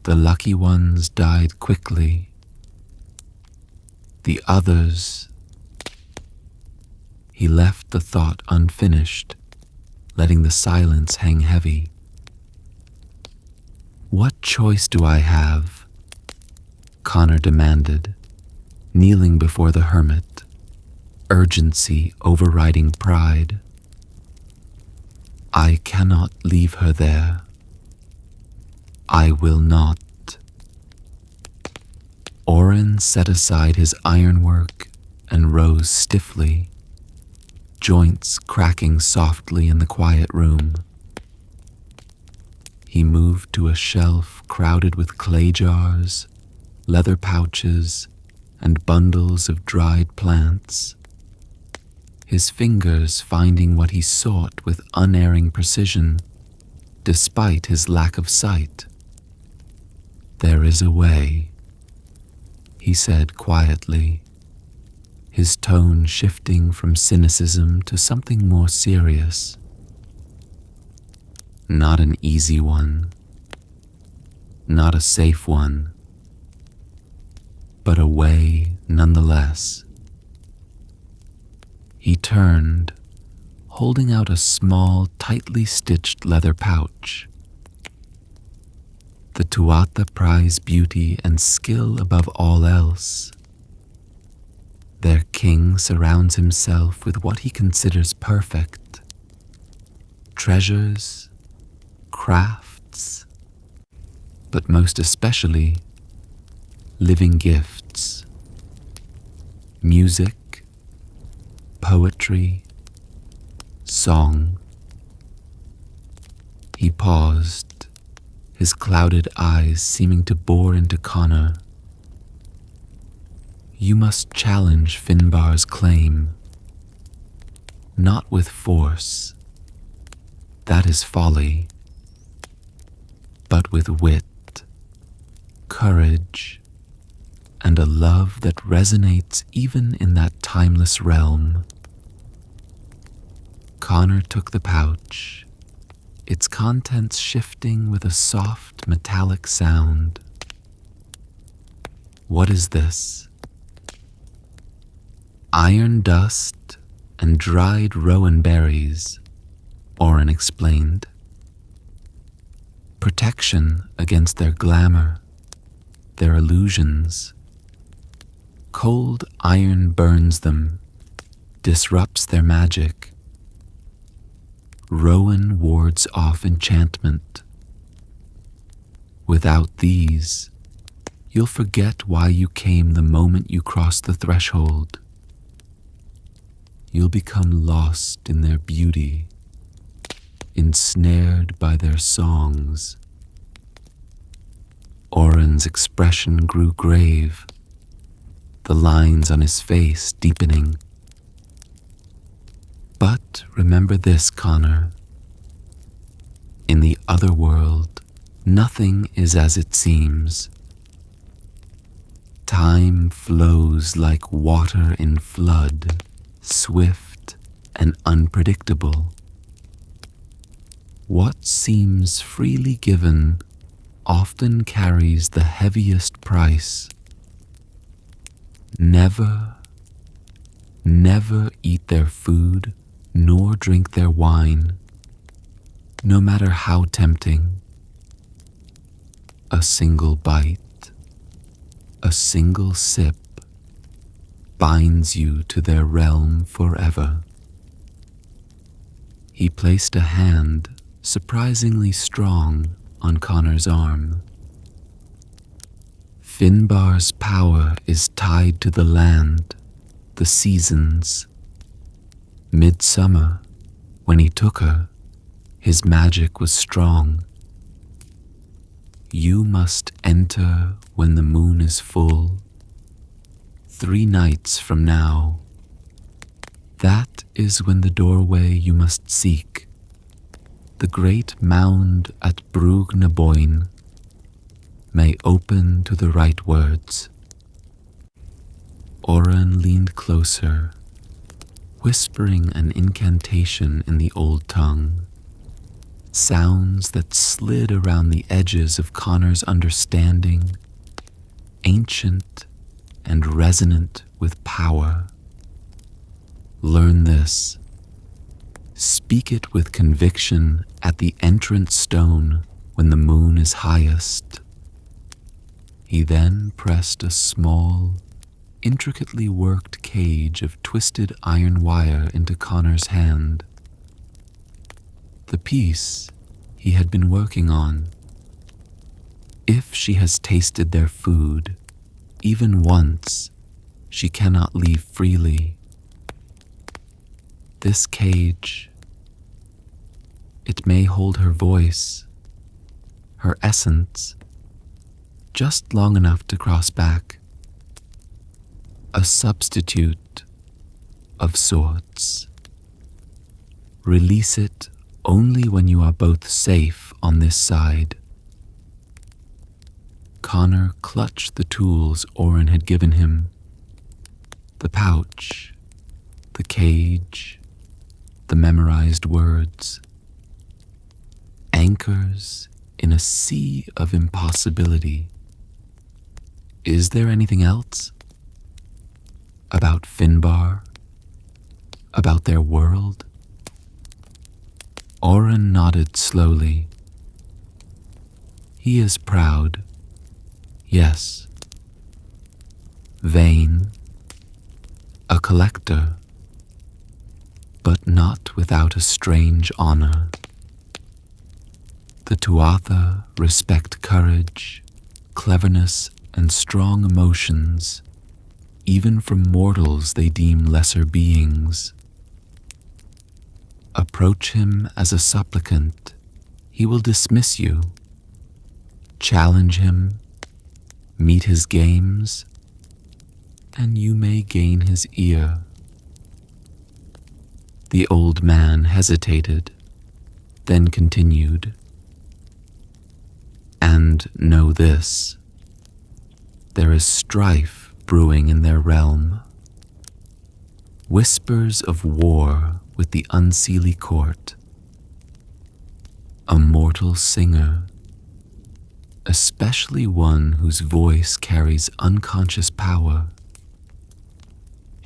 The lucky ones died quickly. The others... He left the thought unfinished, letting the silence hang heavy. What choice do I have? Conor demanded, kneeling before the hermit, urgency overriding pride. I cannot leave her there. I will not. Oren set aside his ironwork and rose stiffly, joints cracking softly in the quiet room. He moved to a shelf crowded with clay jars, leather pouches, and bundles of dried plants, his fingers finding what he sought with unerring precision, despite his lack of sight. There is a way, he said quietly, his tone shifting from cynicism to something more serious. Not an easy one, not a safe one, but a way nonetheless. He turned, holding out a small, tightly stitched leather pouch. The Tuatha prize beauty and skill above all else. Their king surrounds himself with what he considers perfect. Treasures, crafts, but most especially, living gifts. music, poetry, song. He paused, his clouded eyes seeming to bore into Conor. You must challenge Finnbhear's claim, not with force, that is folly, but with wit, courage, and a love that resonates even in that timeless realm. Conor took the pouch, its contents shifting with a soft metallic sound. What is this? Iron dust and dried rowan berries, Oren explained. Protection against their glamour, their illusions. Cold iron burns them, disrupts their magic. Rowan wards off enchantment. Without these, you'll forget why you came the moment you cross the threshold. You'll become lost in their beauty, ensnared by their songs. Oren's expression grew grave, the lines on his face deepening. But remember this, Conor. In the Otherworld, nothing is as it seems. Time flows like water in flood, swift and unpredictable. What seems freely given often carries the heaviest price. Never, never eat their food nor drink their wine, no matter how tempting. A single bite, a single sip binds you to their realm forever. He placed a hand, surprisingly strong, on Conor's arm. Finnbhear's power is tied to the land, the seasons. Midsummer, when he took her, his magic was strong. You must enter when the moon is full, 3 nights from now. That is when the doorway you must seek, the great mound at Brug na Boyne, may open to the right words. Oren leaned closer, whispering an incantation in the old tongue, sounds that slid around the edges of Conor's understanding, ancient and resonant with power. Learn this. Speak it with conviction at the entrance stone when the moon is highest. He then pressed a small, intricately worked cage of twisted iron wire into Conor's hand. The piece he had been working on. If she has tasted their food, even once, she cannot leave freely. This cage, it may hold her voice, her essence, just long enough to cross back. A substitute of sorts. Release it only when you are both safe on this side. Conor clutched the tools Oren had given him. The pouch, the cage, the memorized words. Anchors in a sea of impossibility. Is there anything else? About Finnbhear? About their world? Oren nodded slowly. He is proud, yes. Vain, a collector, but not without a strange honor. The Tuatha respect courage, cleverness, and strong emotions, even from mortals they deem lesser beings. Approach him as a supplicant, he will dismiss you. Challenge him, meet his games, and you may gain his ear. The old man hesitated, then continued, "And know this, there is strife brewing in their realm. Whispers of war with the unseelie court. A mortal singer, especially one whose voice carries unconscious power.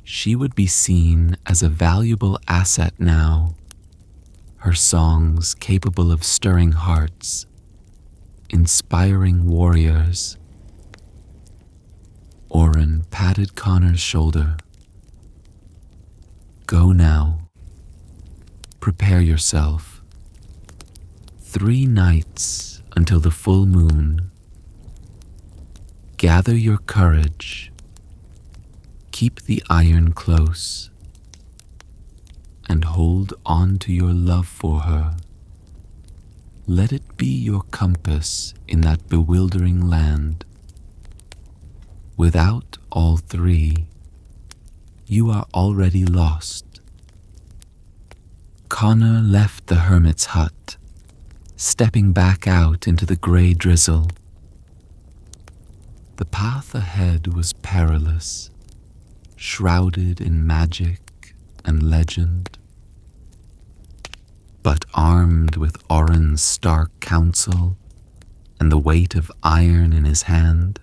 She would be seen as a valuable asset now, her songs capable of stirring hearts, inspiring warriors." Oren patted Conor's shoulder. "Go now. Prepare yourself. 3 nights until the full moon. Gather your courage. Keep the iron close. And hold on to your love for her. Let it be your compass in that bewildering land. Without all 3, you are already lost." Conor left the hermit's hut, stepping back out into the grey drizzle. The path ahead was perilous, shrouded in magic and legend. But armed with Oren's stark counsel and the weight of iron in his hand,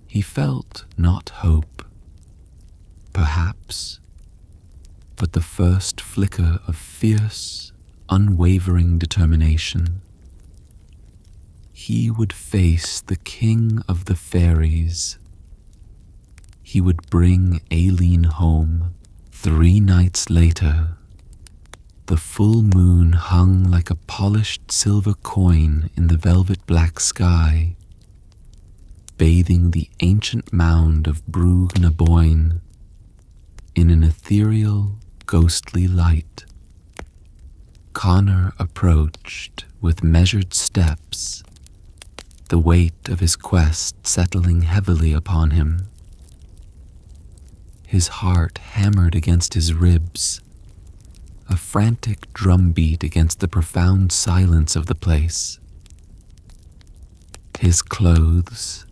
he felt not hope, perhaps, but the first flicker of fierce, unwavering determination. He would face the king of the fairies. He would bring Aileen home 3 nights later. The full moon hung like a polished silver coin in the velvet black sky, bathing the ancient mound of Brug na Boyne in an ethereal, ghostly light. Conor approached with measured steps, the weight of his quest settling heavily upon him. His heart hammered against his ribs, a frantic drumbeat against the profound silence of the place. His clothes,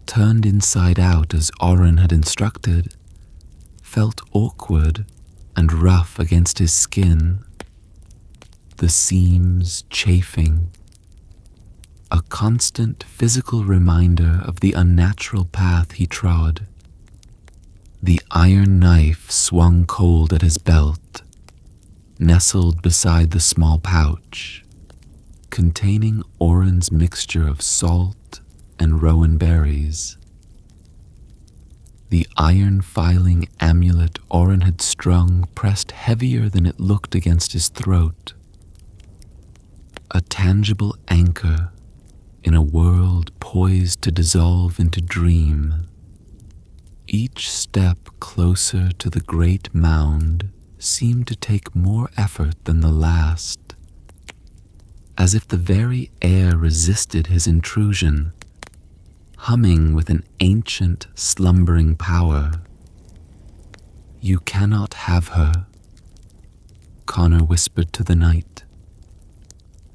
turned inside out as Oren had instructed, felt awkward and rough against his skin, the seams chafing, a constant physical reminder of the unnatural path he trod. The iron knife swung cold at his belt, nestled beside the small pouch, containing Oren's mixture of salt and rowan berries. The iron filing amulet Oren had strung pressed heavier than it looked against his throat. A tangible anchor in a world poised to dissolve into dream. Each step closer to the great mound seemed to take more effort than the last, as if the very air resisted his intrusion, humming with an ancient, slumbering power. "You cannot have her," Conor whispered to the night,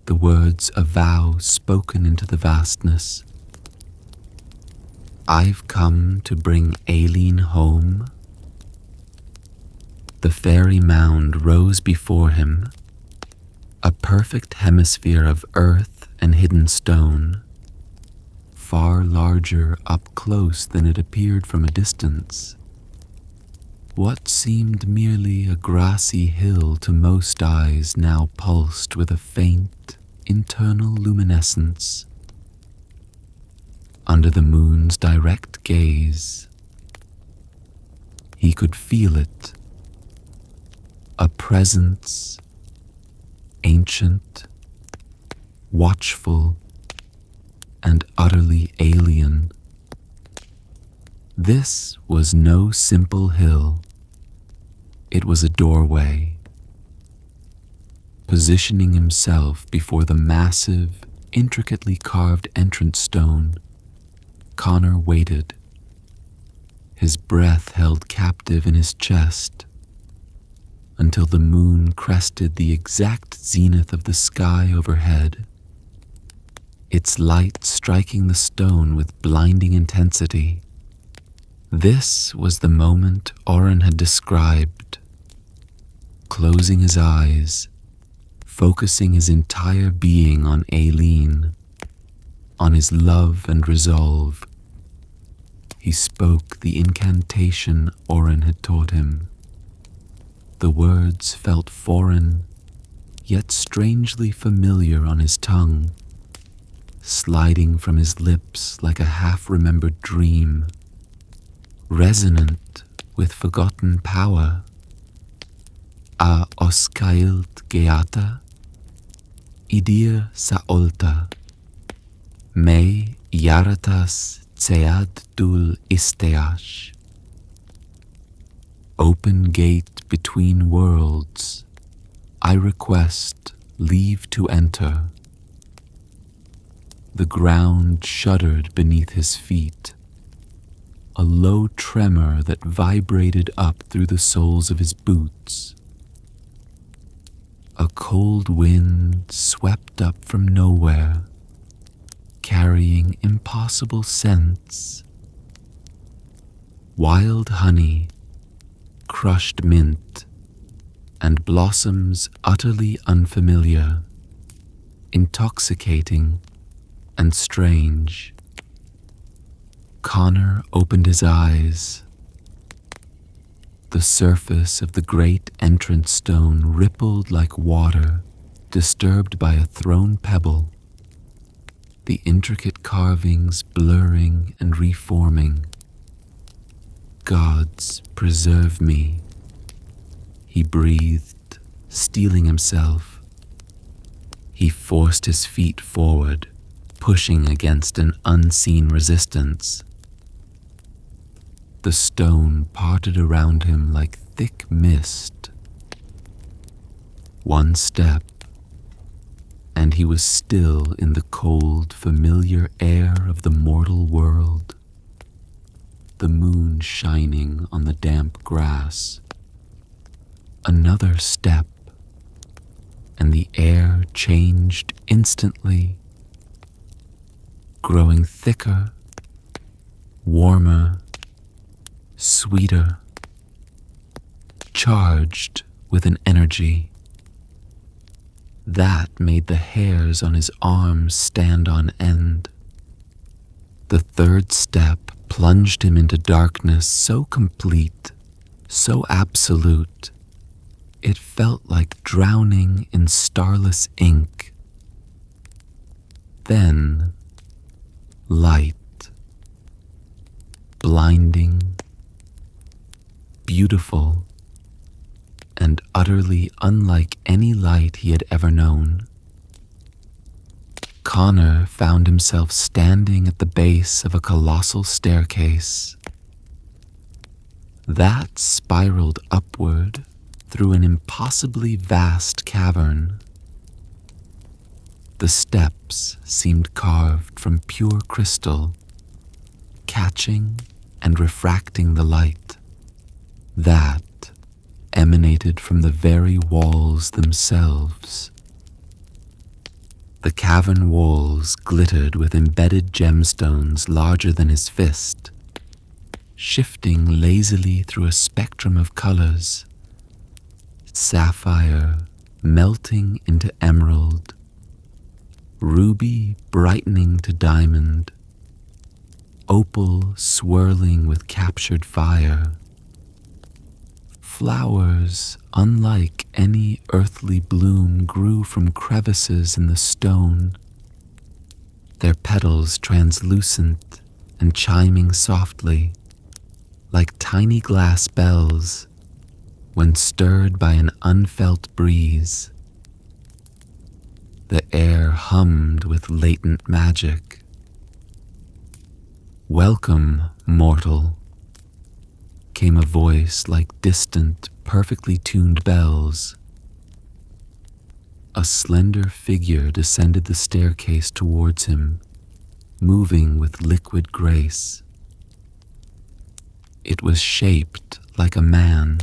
the words a vow spoken into the vastness. "I've come to bring Aileen home." The fairy mound rose before him, a perfect hemisphere of earth and hidden stone, far larger up close than it appeared from a distance. What seemed merely a grassy hill to most eyes now pulsed with a faint, internal luminescence. Under the moon's direct gaze, he could feel it, a presence, ancient, watchful, and utterly alien. This was no simple hill. It was a doorway. Positioning himself before the massive, intricately carved entrance stone, Conor waited, his breath held captive in his chest, until the moon crested the exact zenith of the sky overhead, its light striking the stone with blinding intensity. This was the moment Oren had described. Closing his eyes, focusing his entire being on Aileen, on his love and resolve, he spoke the incantation Oren had taught him. The words felt foreign, yet strangely familiar on his tongue, sliding from his lips like a half-remembered dream, resonant with forgotten power. A oskailt geata, idir saolta, me yaratas tsead dul isteash. Open gate between worlds, I request leave to enter. The ground shuddered beneath his feet, a low tremor that vibrated up through the soles of his boots. A cold wind swept up from nowhere, carrying impossible scents. Wild honey, crushed mint, and blossoms utterly unfamiliar, intoxicating and strange. Conor opened his eyes. The surface of the great entrance stone rippled like water disturbed by a thrown pebble, the intricate carvings blurring and reforming. Gods, preserve me, he breathed, steeling himself. He forced his feet forward, pushing against an unseen resistance. The stone parted around him like thick mist. One step, and he was still in the cold, familiar air of the mortal world, the moon shining on the damp grass. Another step, and the air changed instantly, growing thicker, warmer, sweeter, charged with an energy that made the hairs on his arms stand on end. The third step plunged him into darkness so complete, so absolute, it felt like drowning in starless ink. Then, light, blinding, beautiful, and utterly unlike any light he had ever known. Conor found himself standing at the base of a colossal staircase. That spiraled upward through an impossibly vast cavern. The steps seemed carved from pure crystal, catching and refracting the light that emanated from the very walls themselves. The cavern walls glittered with embedded gemstones larger than his fist, shifting lazily through a spectrum of colors: sapphire melting into emerald, ruby brightening to diamond, opal swirling with captured fire. Flowers unlike any earthly bloom grew from crevices in the stone, their petals translucent and chiming softly, like tiny glass bells when stirred by an unfelt breeze. The air hummed with latent magic. "Welcome, mortal," came a voice like distant, perfectly tuned bells. A slender figure descended the staircase towards him, moving with liquid grace. It was shaped like a man,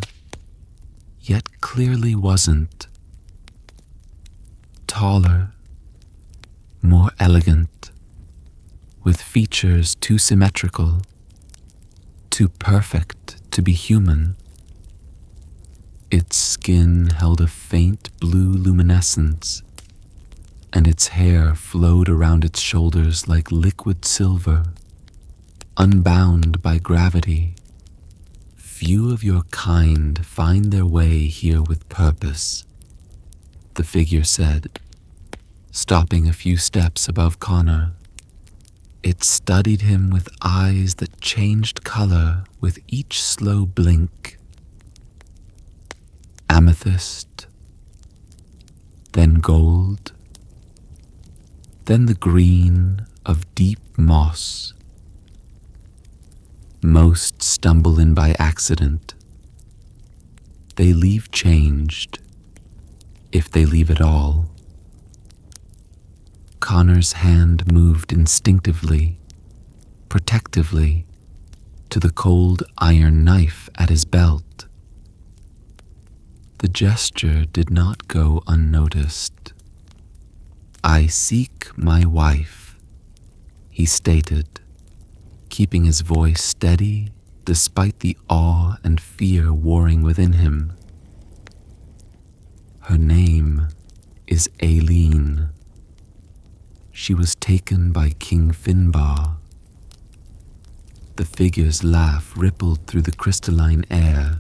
yet clearly wasn't. Taller, more elegant, with features too symmetrical, too perfect to be human. Its skin held a faint blue luminescence, and its hair flowed around its shoulders like liquid silver, unbound by gravity. Few of your kind find their way here with purpose, the figure said, stopping a few steps above Conor. It studied him with eyes that changed color with each slow blink. Amethyst, then gold, then the green of deep moss. Most stumble in by accident. They leave changed, if they leave at all. Conor's hand moved instinctively, protectively, to the cold iron knife at his belt. The gesture did not go unnoticed. "I seek my wife," he stated, keeping his voice steady despite the awe and fear warring within him. "Her name is Aileen. She was taken by King Finnbhear." The figure's laugh rippled through the crystalline air,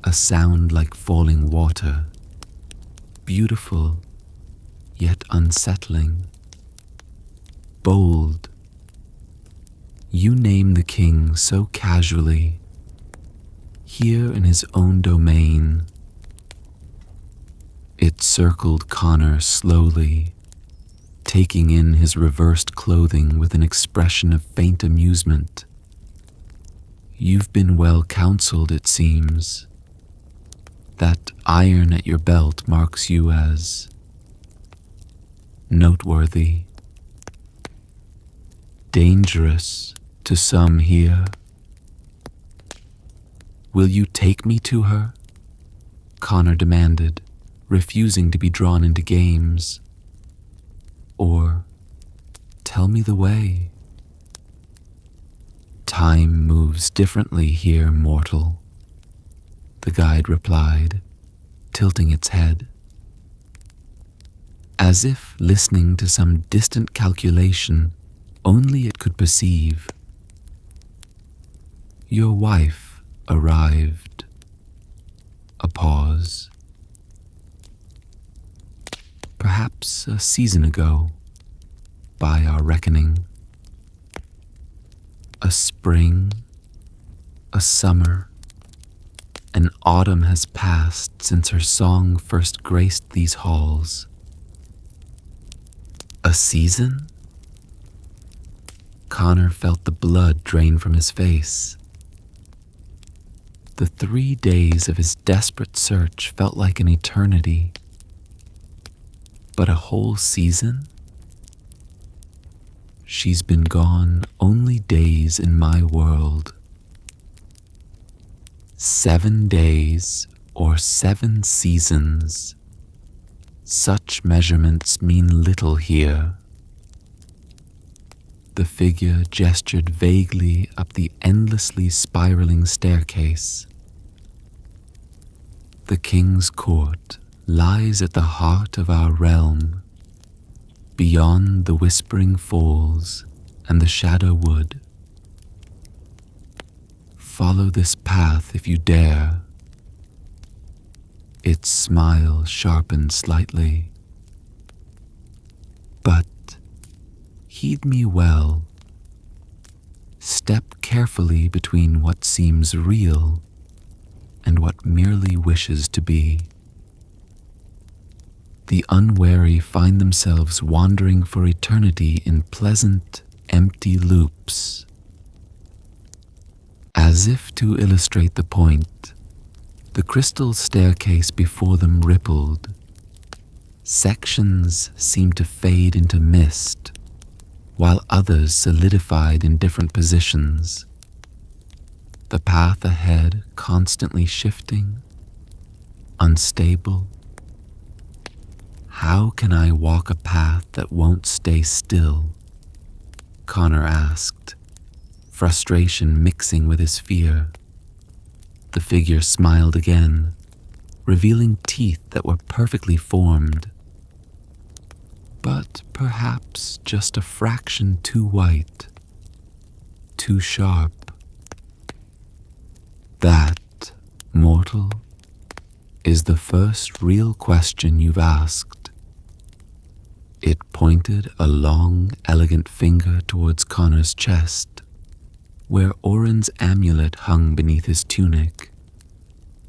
a sound like falling water, beautiful yet unsettling. "Bold. You name the king so casually, here in his own domain." It circled Conor slowly, taking in his reversed clothing with an expression of faint amusement. "You've been well counseled, it seems. That iron at your belt marks you as noteworthy. Dangerous to some here. Will you take me to her?" Conor demanded, refusing to be drawn into games. "Or tell me the way." "Time moves differently here, mortal," the guide replied, tilting its head, as if listening to some distant calculation only it could perceive. "Your wife arrived." A pause. "Perhaps a season ago, by our reckoning. A spring, a summer, an autumn has passed since her song first graced these halls." "A season?" Conor felt the blood drain from his face. The 3 days of his desperate search felt like an eternity. But a whole season? "She's been gone only days in my world." 7 days or 7 seasons. Such measurements mean little here. The figure gestured vaguely up the endlessly spiraling staircase. "The king's court lies at the heart of our realm, beyond the whispering falls and the shadow wood. Follow this path if you dare." Its smile sharpened slightly. "But heed me well. Step carefully between what seems real and what merely wishes to be. The unwary find themselves wandering for eternity in pleasant, empty loops. As if to illustrate the point, the crystal staircase before them rippled. Sections seemed to fade into mist, while others solidified in different positions. The path ahead constantly shifting, unstable. How can I walk a path that won't stay still? Conor asked, frustration mixing with his fear. The figure smiled again, revealing teeth that were perfectly formed, but perhaps just a fraction too white, too sharp. That, mortal, is the first real question you've asked. It pointed a long, elegant finger towards Conor's chest, where Orin's amulet hung beneath his tunic.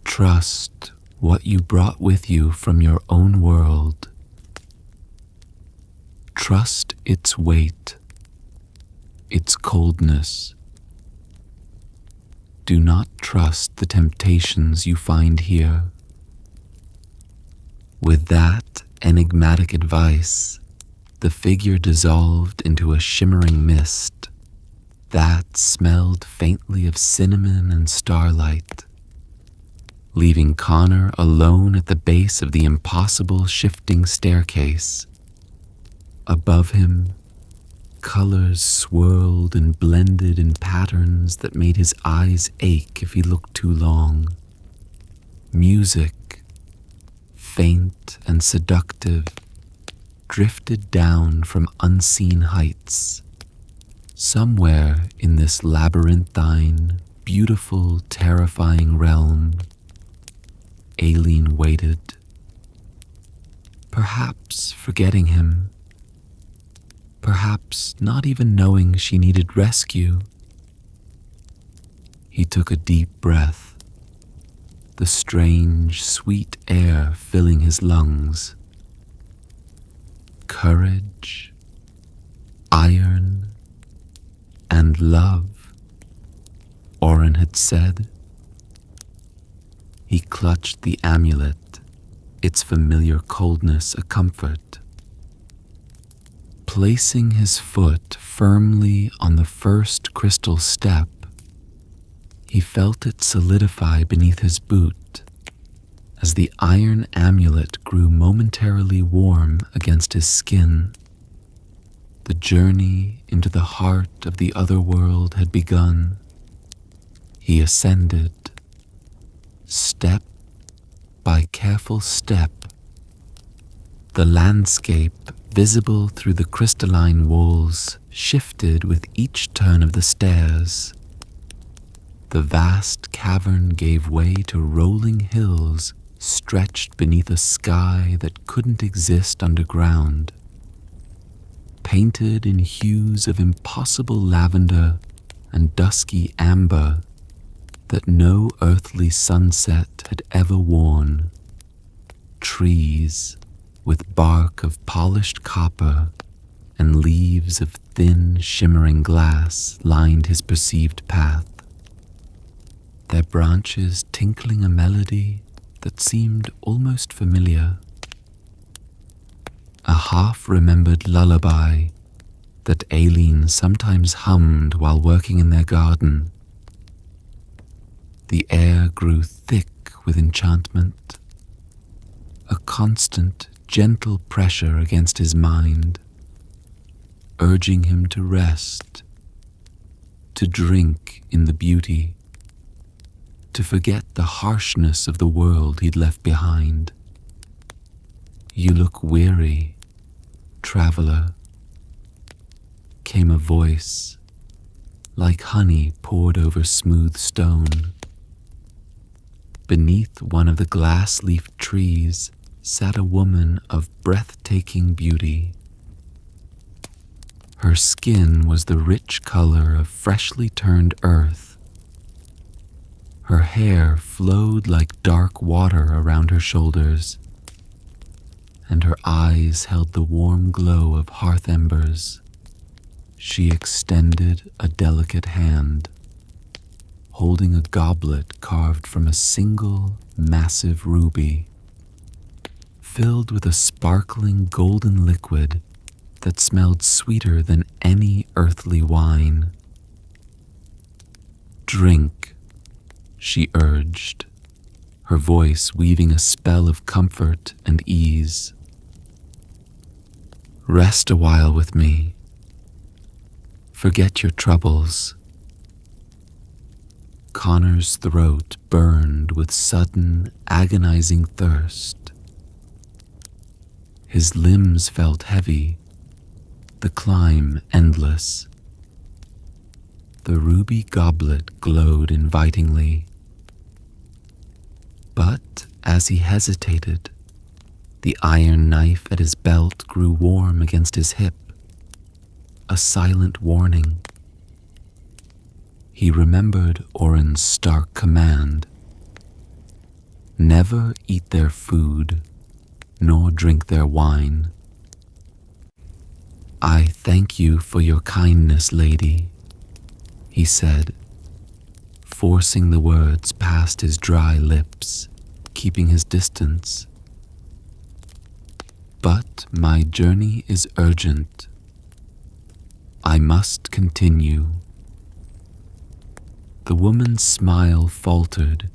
Trust what you brought with you from your own world. Trust its weight, its coldness. Do not trust the temptations you find here. With that enigmatic advice, the figure dissolved into a shimmering mist that smelled faintly of cinnamon and starlight, leaving Conor alone at the base of the impossible shifting staircase. Above him, colors swirled and blended in patterns that made his eyes ache if he looked too long. Music, faint and seductive, drifted down from unseen heights. Somewhere in this labyrinthine, beautiful, terrifying realm, Aileen waited, perhaps forgetting him, perhaps not even knowing she needed rescue. He took a deep breath, the strange, sweet air filling his lungs. Courage, iron, and love, Orin had said. He clutched the amulet, its familiar coldness a comfort. Placing his foot firmly on the first crystal step, he felt it solidify beneath his boot as the iron amulet grew momentarily warm against his skin. The journey into the heart of the Otherworld had begun. He ascended, step by careful step. The landscape, visible through the crystalline walls, shifted with each turn of the stairs. The vast cavern gave way to rolling hills stretched beneath a sky that couldn't exist underground. Painted in hues of impossible lavender and dusky amber that no earthly sunset had ever worn. Trees with bark of polished copper and leaves of thin, shimmering glass lined his perceived path, their branches tinkling a melody that seemed almost familiar. A half-remembered lullaby that Aileen sometimes hummed while working in their garden. The air grew thick with enchantment, a constant, gentle pressure against his mind, urging him to rest, to drink in the beauty, to forget the harshness of the world he'd left behind. You look weary, traveler, came a voice, like honey poured over smooth stone. Beneath one of the glass-leafed trees sat a woman of breathtaking beauty. Her skin was the rich color of freshly turned earth. Her hair flowed like dark water around her shoulders, and her eyes held the warm glow of hearth embers. She extended a delicate hand, holding a goblet carved from a single massive ruby, filled with a sparkling golden liquid that smelled sweeter than any earthly wine. "Drink," she urged, her voice weaving a spell of comfort and ease. "Rest a while with me. Forget your troubles." Conor's throat burned with sudden, agonizing thirst. His limbs felt heavy, the climb endless. The ruby goblet glowed invitingly. But as he hesitated, the iron knife at his belt grew warm against his hip, a silent warning. He remembered Oren's stark command: never eat their food, nor drink their wine. "I thank you for your kindness, lady," he said, forcing the words past his dry lips, keeping his distance. "But my journey is urgent. I must continue." The woman's smile faltered,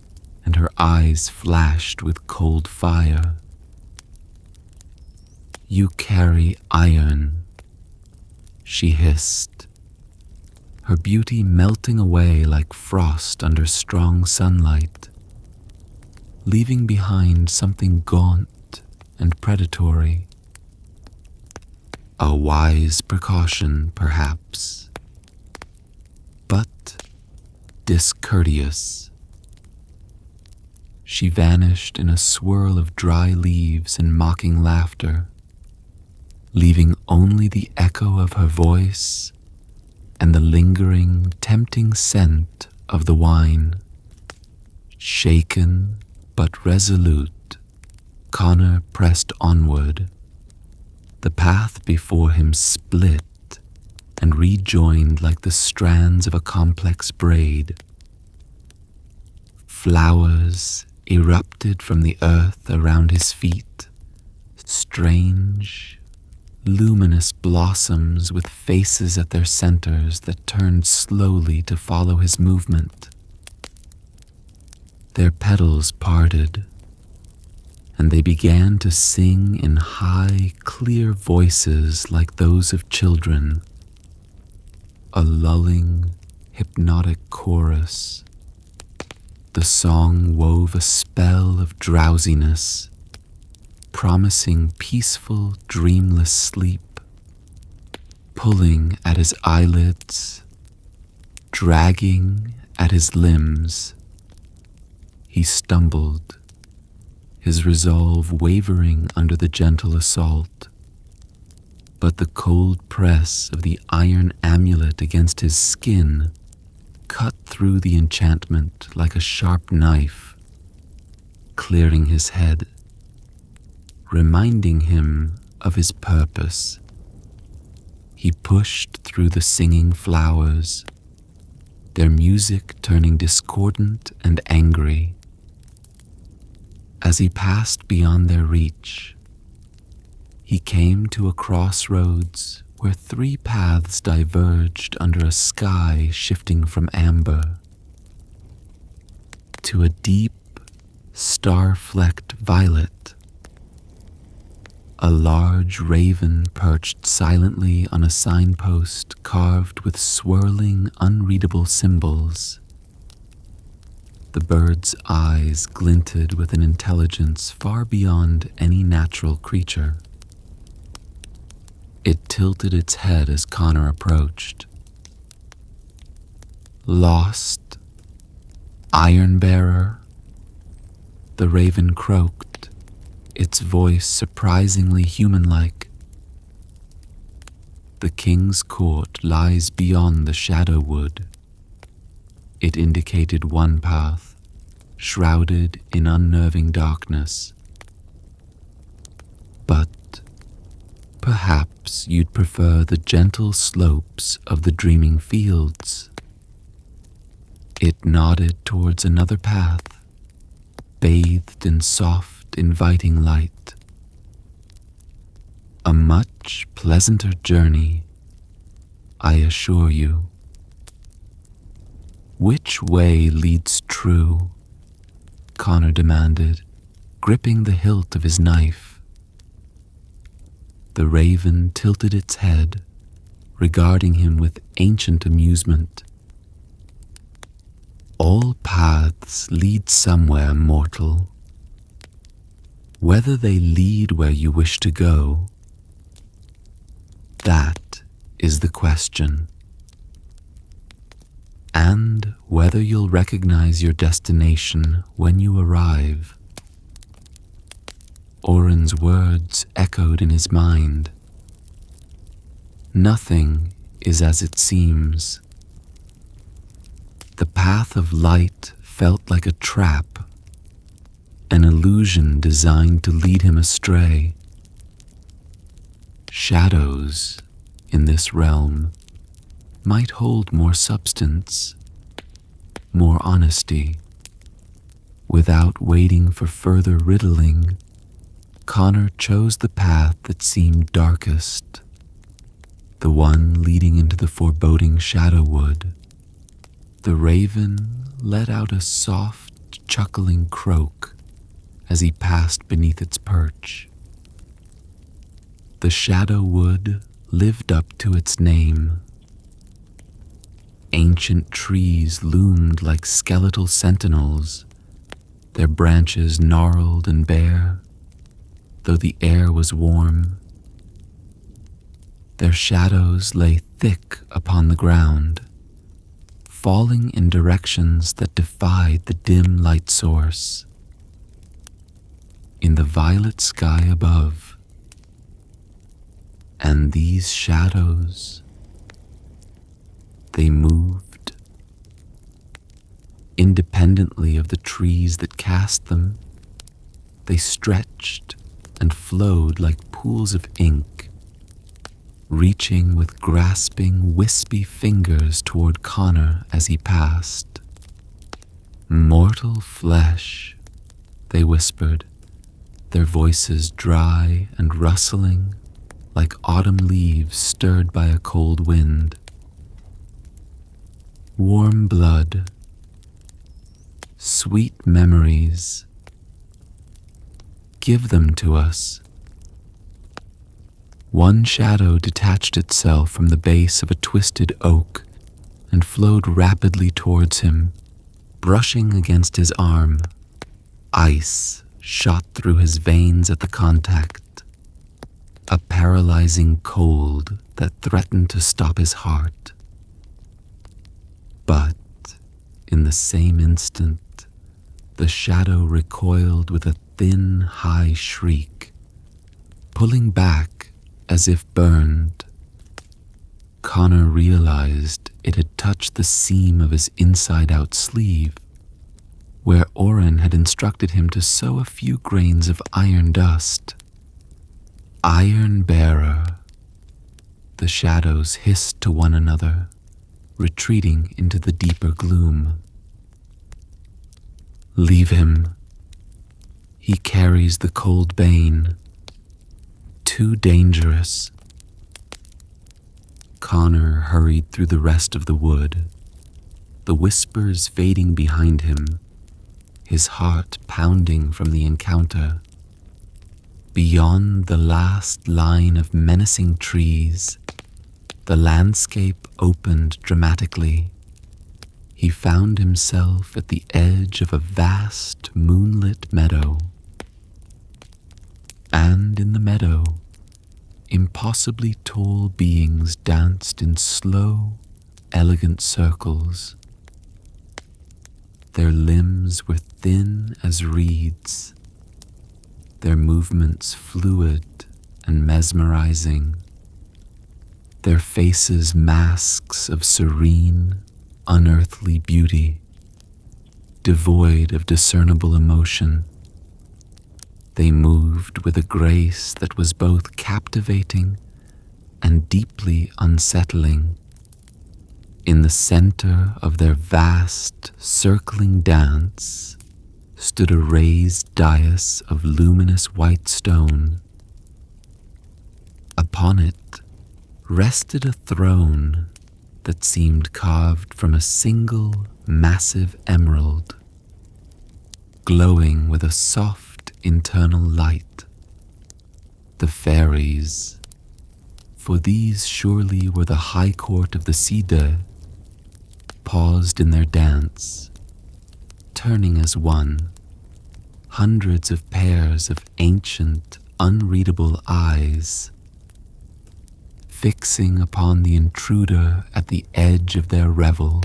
and her eyes flashed with cold fire. "You carry iron," she hissed, her beauty melting away like frost under strong sunlight, leaving behind something gaunt and predatory. A wise precaution, perhaps, but discourteous. She vanished in a swirl of dry leaves and mocking laughter, leaving only the echo of her voice and the lingering, tempting scent of the wine. Shaken but resolute, Conor pressed onward. The path before him split and rejoined like the strands of a complex braid. Flowers erupted from the earth around his feet, strange, luminous blossoms with faces at their centers that turned slowly to follow his movement. Their petals parted, and they began to sing in high, clear voices like those of children, a lulling, hypnotic chorus. The song wove a spell of drowsiness, promising peaceful, dreamless sleep, pulling at his eyelids, dragging at his limbs. He stumbled, his resolve wavering under the gentle assault. But the cold press of the iron amulet against his skin cut through the enchantment like a sharp knife, clearing his head, reminding him of his purpose. He pushed through the singing flowers, their music turning discordant and angry. As he passed beyond their reach, he came to a crossroads where three paths diverged under a sky shifting from amber to a deep, star-flecked violet. A large raven perched silently on a signpost carved with swirling, unreadable symbols. The bird's eyes glinted with an intelligence far beyond any natural creature. It tilted its head as Conor approached. "Lost, Iron Bearer?" The raven croaked, its voice surprisingly human-like. "The king's court lies beyond the shadow wood." It indicated one path, shrouded in unnerving darkness. "But perhaps you'd prefer the gentle slopes of the dreaming fields." It nodded towards another path, bathed in soft, inviting light. A much pleasanter journey, I assure you. Which way leads true? Conor demanded, gripping the hilt of his knife. The raven tilted its head, regarding him with ancient amusement. All paths lead somewhere, mortal. Whether they lead where you wish to go, that is the question. And whether you'll recognize your destination when you arrive. Oren's words echoed in his mind. Nothing is as it seems. The path of light felt like a trap, an illusion designed to lead him astray. Shadows in this realm might hold more substance, more honesty. Without waiting for further riddling, Conor chose the path that seemed darkest, the one leading into the foreboding Shadowwood. The raven let out a soft, chuckling croak as he passed beneath its perch. The Shadowwood lived up to its name. Ancient trees loomed like skeletal sentinels, their branches gnarled and bare, though the air was warm. Their shadows lay thick upon the ground, falling in directions that defied the dim light source. In the violet sky above, and these shadows, they moved independently of the trees that cast them. They stretched and flowed like pools of ink, reaching with grasping, wispy fingers toward Conor as he passed. Mortal flesh, they whispered, their voices dry and rustling like autumn leaves stirred by a cold wind. Warm blood, sweet memories, give them to us. One shadow detached itself from the base of a twisted oak and flowed rapidly towards him, brushing against his arm. Ice shot through his veins at the contact, a paralyzing cold that threatened to stop his heart. But in the same instant, the shadow recoiled with a thin, high shriek, pulling back as if burned. Conor realized it had touched the seam of his inside-out sleeve, where Oren had instructed him to sow a few grains of iron dust. Iron bearer, the shadows hissed to one another, retreating into the deeper gloom. Leave him. He carries the cold bane. Too dangerous. Conor hurried through the rest of the wood, the whispers fading behind him, his heart pounding from the encounter. Beyond the last line of menacing trees, the landscape opened dramatically. He found himself at the edge of a vast moonlit meadow. And in the meadow, impossibly tall beings danced in slow, elegant circles. Their limbs were thin as reeds, their movements fluid and mesmerizing, their faces masks of serene, unearthly beauty, devoid of discernible emotion. They moved with a grace that was both captivating and deeply unsettling. In the center of their vast, circling dance stood a raised dais of luminous white stone. Upon it rested a throne that seemed carved from a single massive emerald, glowing with a soft internal light. The fairies, for these surely were the high court of the Sida, paused in their dance, turning as one, hundreds of pairs of ancient, unreadable eyes, fixing upon the intruder at the edge of their revel.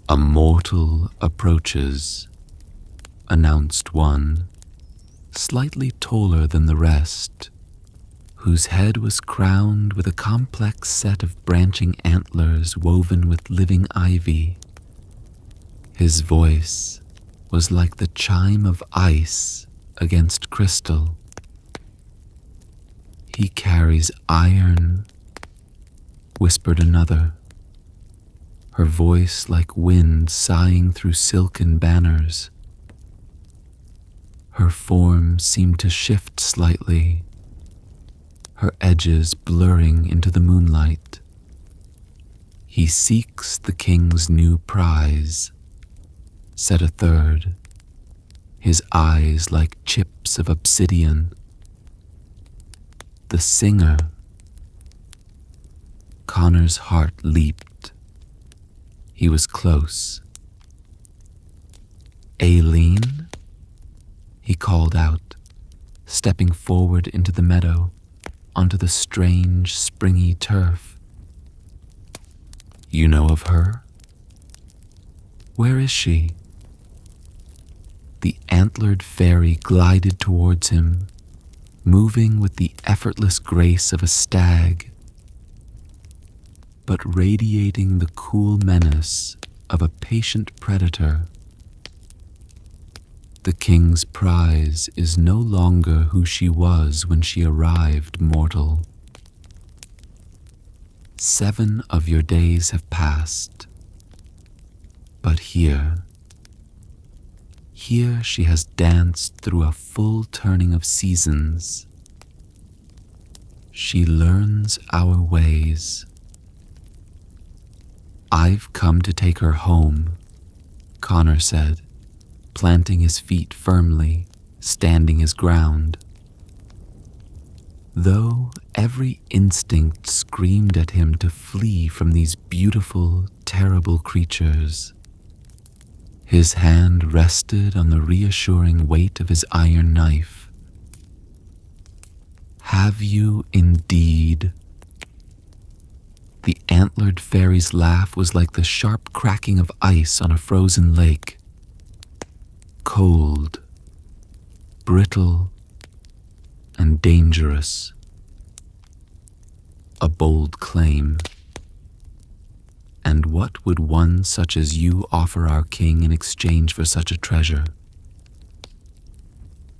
"A mortal approaches," announced one, slightly taller than the rest, whose head was crowned with a complex set of branching antlers woven with living ivy. His voice was like the chime of ice against crystal. "He carries iron," whispered another, her voice like wind sighing through silken banners. Her form seemed to shift slightly, her edges blurring into the moonlight. "He seeks the king's new prize," said a third, his eyes like chips of obsidian. "The singer." Conor's heart leaped. He was close. "Aileen?" he called out, stepping forward into the meadow, onto the strange, springy turf. "You know of her? Where is she?" The antlered fairy glided towards him, moving with the effortless grace of a stag, but radiating the cool menace of a patient predator. "The king's prize is no longer who she was when she arrived, mortal. 7 of your days have passed, but here she has danced through a full turning of seasons. She learns our ways. I've come to take her home," Conor said, planting his feet firmly, standing his ground. Though every instinct screamed at him to flee from these beautiful, terrible creatures, his hand rested on the reassuring weight of his iron knife. "Have you indeed?" The antlered fairy's laugh was like the sharp cracking of ice on a frozen lake. Cold, brittle, and dangerous. A bold claim. "And what would one such as you offer our king in exchange for such a treasure?"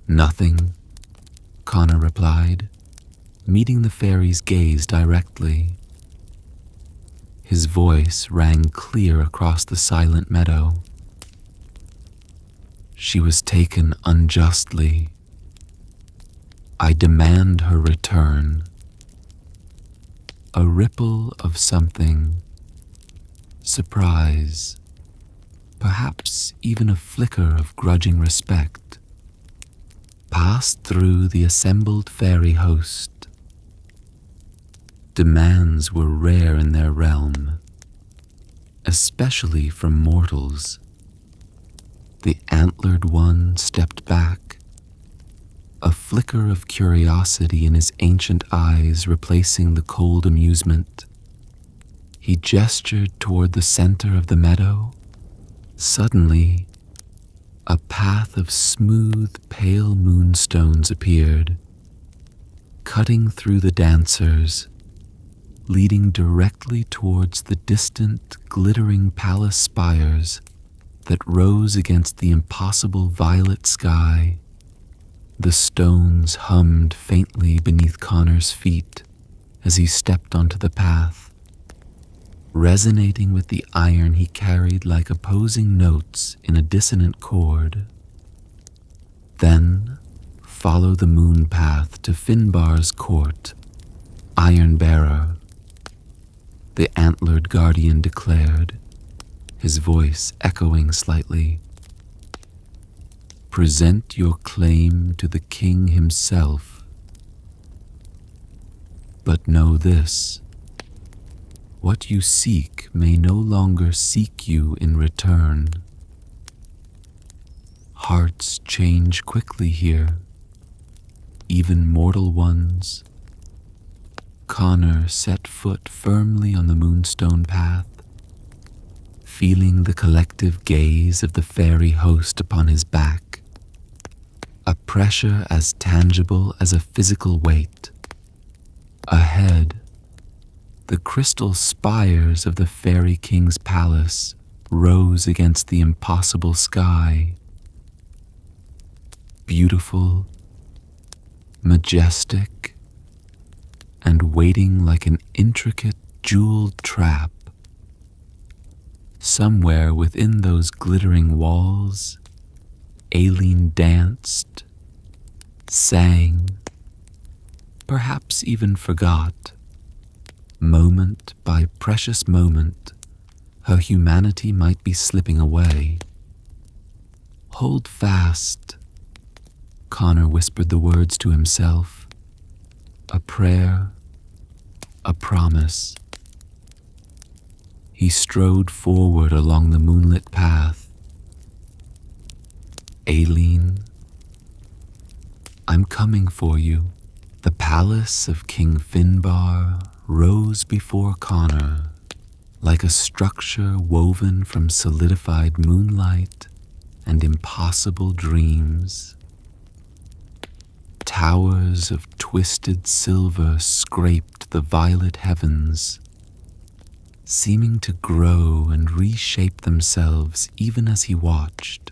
"Nothing," Conor replied, meeting the fairy's gaze directly. His voice rang clear across the silent meadow. "She was taken unjustly. I demand her return." A ripple of something, surprise, perhaps even a flicker of grudging respect, passed through the assembled fairy host. Demands were rare in their realm, especially from mortals. The antlered one stepped back, a flicker of curiosity in his ancient eyes replacing the cold amusement. He gestured toward the center of the meadow. Suddenly, a path of smooth, pale moonstones appeared, cutting through the dancers, leading directly towards the distant, glittering palace spires that rose against the impossible violet sky. The stones hummed faintly beneath Conor's feet as he stepped onto the path. resonating with the iron he carried like opposing notes in a dissonant chord. Then follow the moon path to Finnbhear's court, Iron Bearer, the antlered guardian declared, his voice echoing slightly. Present your claim to the king himself. But know this, what you seek may no longer seek you in return. Hearts change quickly here, even mortal ones. Conor set foot firmly on the moonstone path, feeling the collective gaze of the fairy host upon his back, a pressure as tangible as a physical weight. Ahead, the crystal spires of the fairy king's palace rose against the impossible sky. Beautiful, majestic, and waiting like an intricate jeweled trap. Somewhere within those glittering walls, Aileen danced, sang, perhaps even forgot. Moment by precious moment, her humanity might be slipping away. Hold fast, Conor whispered the words to himself. A prayer, a promise. He strode forward along the moonlit path. Aileen, I'm coming for you. The palace of King Finnbhear rose before Conor, like a structure woven from solidified moonlight and impossible dreams. Towers of twisted silver scraped the violet heavens, seeming to grow and reshape themselves even as he watched.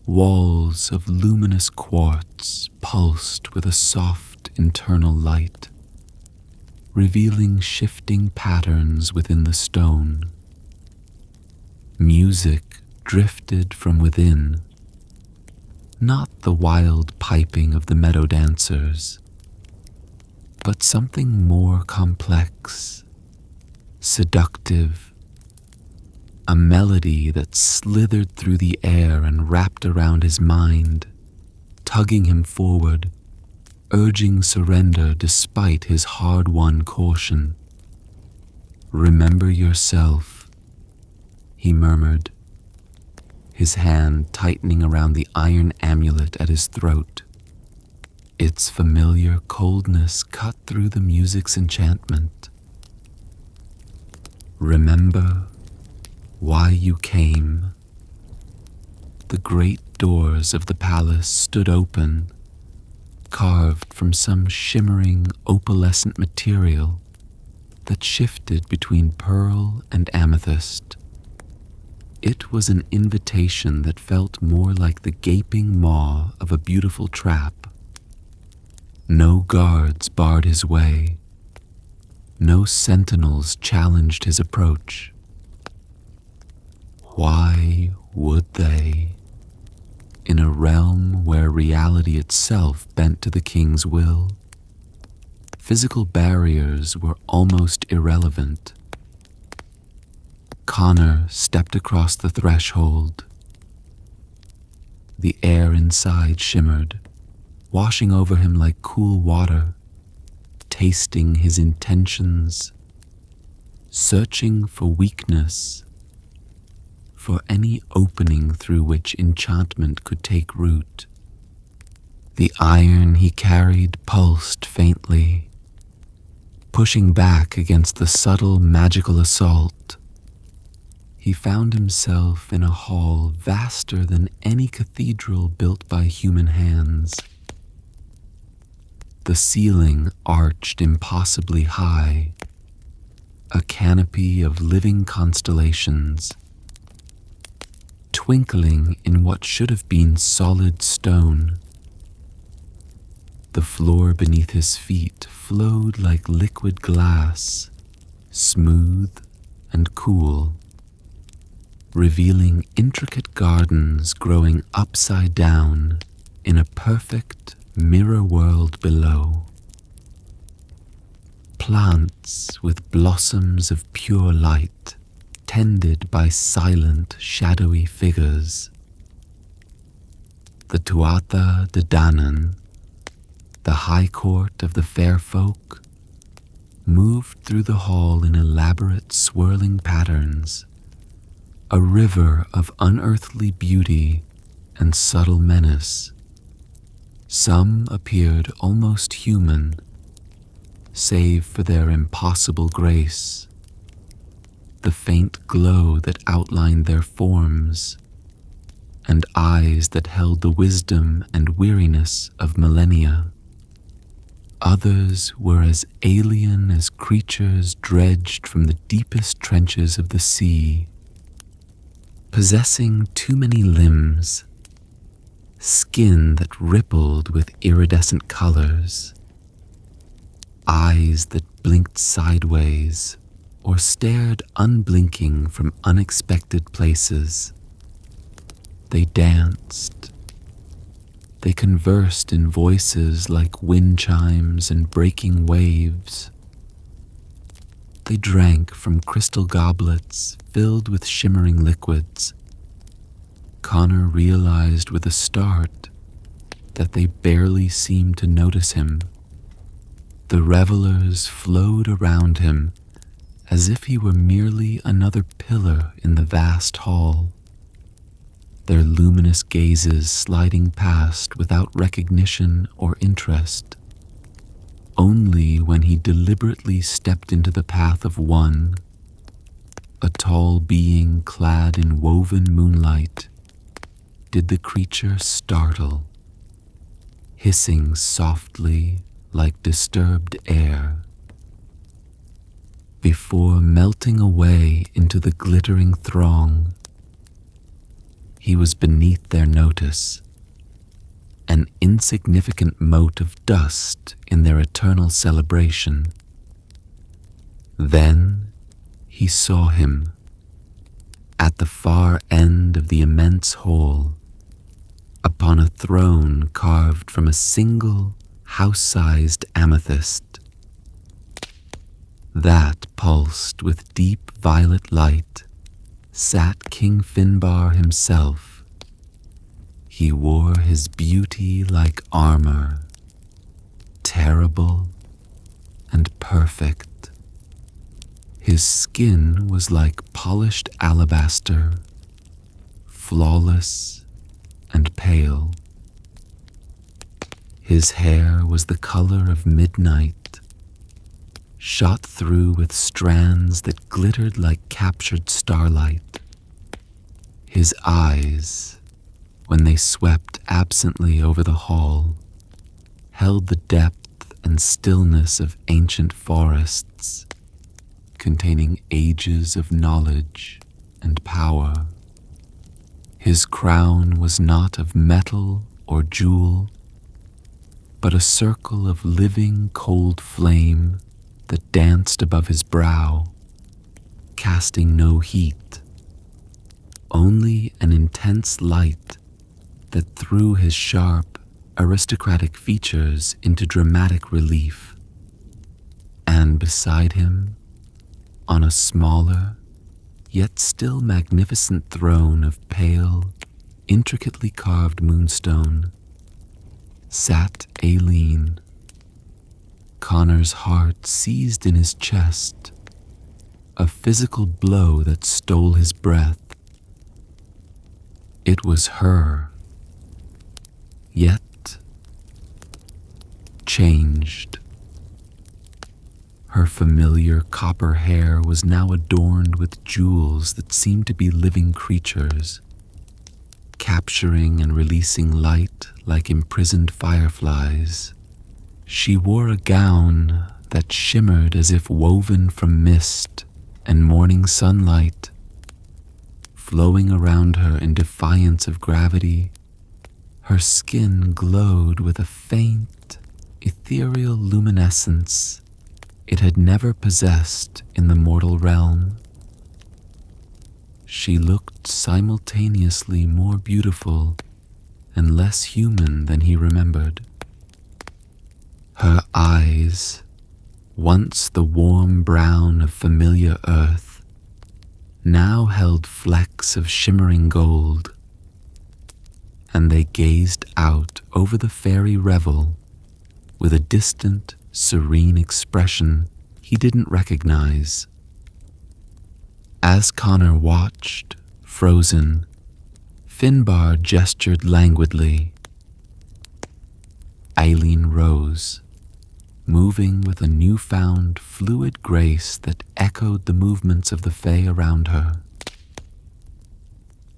Walls of luminous quartz pulsed with a soft internal light, revealing shifting patterns within the stone. Music drifted from within, not the wild piping of the meadow dancers, but something more complex, seductive, a melody that slithered through the air and wrapped around his mind, tugging him forward, urging surrender despite his hard-won caution. Remember yourself, he murmured, his hand tightening around the iron amulet at his throat. Its familiar coldness cut through the music's enchantment. Remember why you came. The great doors of the palace stood open, carved from some shimmering opalescent material that shifted between pearl and amethyst. It was an invitation that felt more like the gaping maw of a beautiful trap. No guards barred his way. No sentinels challenged his approach. Why would they? In a realm where reality itself bent to the king's will, physical barriers were almost irrelevant. Conor stepped across the threshold. The air inside shimmered, washing over him like cool water, tasting his intentions, searching for weakness, for any opening through which enchantment could take root. The iron he carried pulsed faintly, pushing back against the subtle magical assault. He found himself in a hall vaster than any cathedral built by human hands. The ceiling arched impossibly high, a canopy of living constellations, twinkling in what should have been solid stone. The floor beneath his feet flowed like liquid glass, smooth, and cool, revealing intricate gardens growing upside down in a perfect mirror world below. Plants with blossoms of pure light, tended by silent, shadowy figures. The Tuatha De Dannan, the high court of the fair folk, moved through the hall in elaborate swirling patterns, a river of unearthly beauty and subtle menace. Some appeared almost human, save for their impossible grace, the faint glow that outlined their forms, and eyes that held the wisdom and weariness of millennia. Others were as alien as creatures dredged from the deepest trenches of the sea, possessing too many limbs, skin that rippled with iridescent colors, eyes that blinked sideways or stared unblinking from unexpected places. They danced. They conversed in voices like wind chimes and breaking waves. They drank from crystal goblets filled with shimmering liquids. Conor realized with a start that they barely seemed to notice him. The revelers flowed around him as if he were merely another pillar in the vast hall, their luminous gazes sliding past without recognition or interest. Only when he deliberately stepped into the path of one, a tall being clad in woven moonlight, did the creature startle, hissing softly like disturbed air, before melting away into the glittering throng. He was beneath their notice, an insignificant mote of dust in their eternal celebration. Then he saw him, at the far end of the immense hall, upon a throne carved from a single house-sized amethyst. That pulsed with deep violet light sat King Finnbhear himself. He wore his beauty like armor, terrible and perfect. His skin was like polished alabaster, flawless and pale. His hair was the color of midnight, shot through with strands that glittered like captured starlight. His eyes, when they swept absently over the hall, held the depth and stillness of ancient forests, containing ages of knowledge and power. His crown was not of metal or jewel, but a circle of living cold flame that danced above his brow, casting no heat, only an intense light that threw his sharp, aristocratic features into dramatic relief. And beside him, on a smaller, yet still magnificent throne of pale, intricately carved moonstone, sat Aileen. Conor's heart seized in his chest, a physical blow that stole his breath. It was her, yet changed. Her familiar copper hair was now adorned with jewels that seemed to be living creatures, capturing and releasing light like imprisoned fireflies. She wore a gown that shimmered as if woven from mist and morning sunlight. Flowing around her in defiance of gravity, her skin glowed with a faint, ethereal luminescence it had never possessed in the mortal realm. she looked simultaneously more beautiful and less human than he remembered. Her eyes, once the warm brown of familiar earth, now held flecks of shimmering gold, and they gazed out over the fairy revel with a distant, serene expression he didn't recognize. As Conor watched, frozen, Finnbhear gestured languidly. Aileen rose, moving with a newfound fluid grace that echoed the movements of the Fae around her.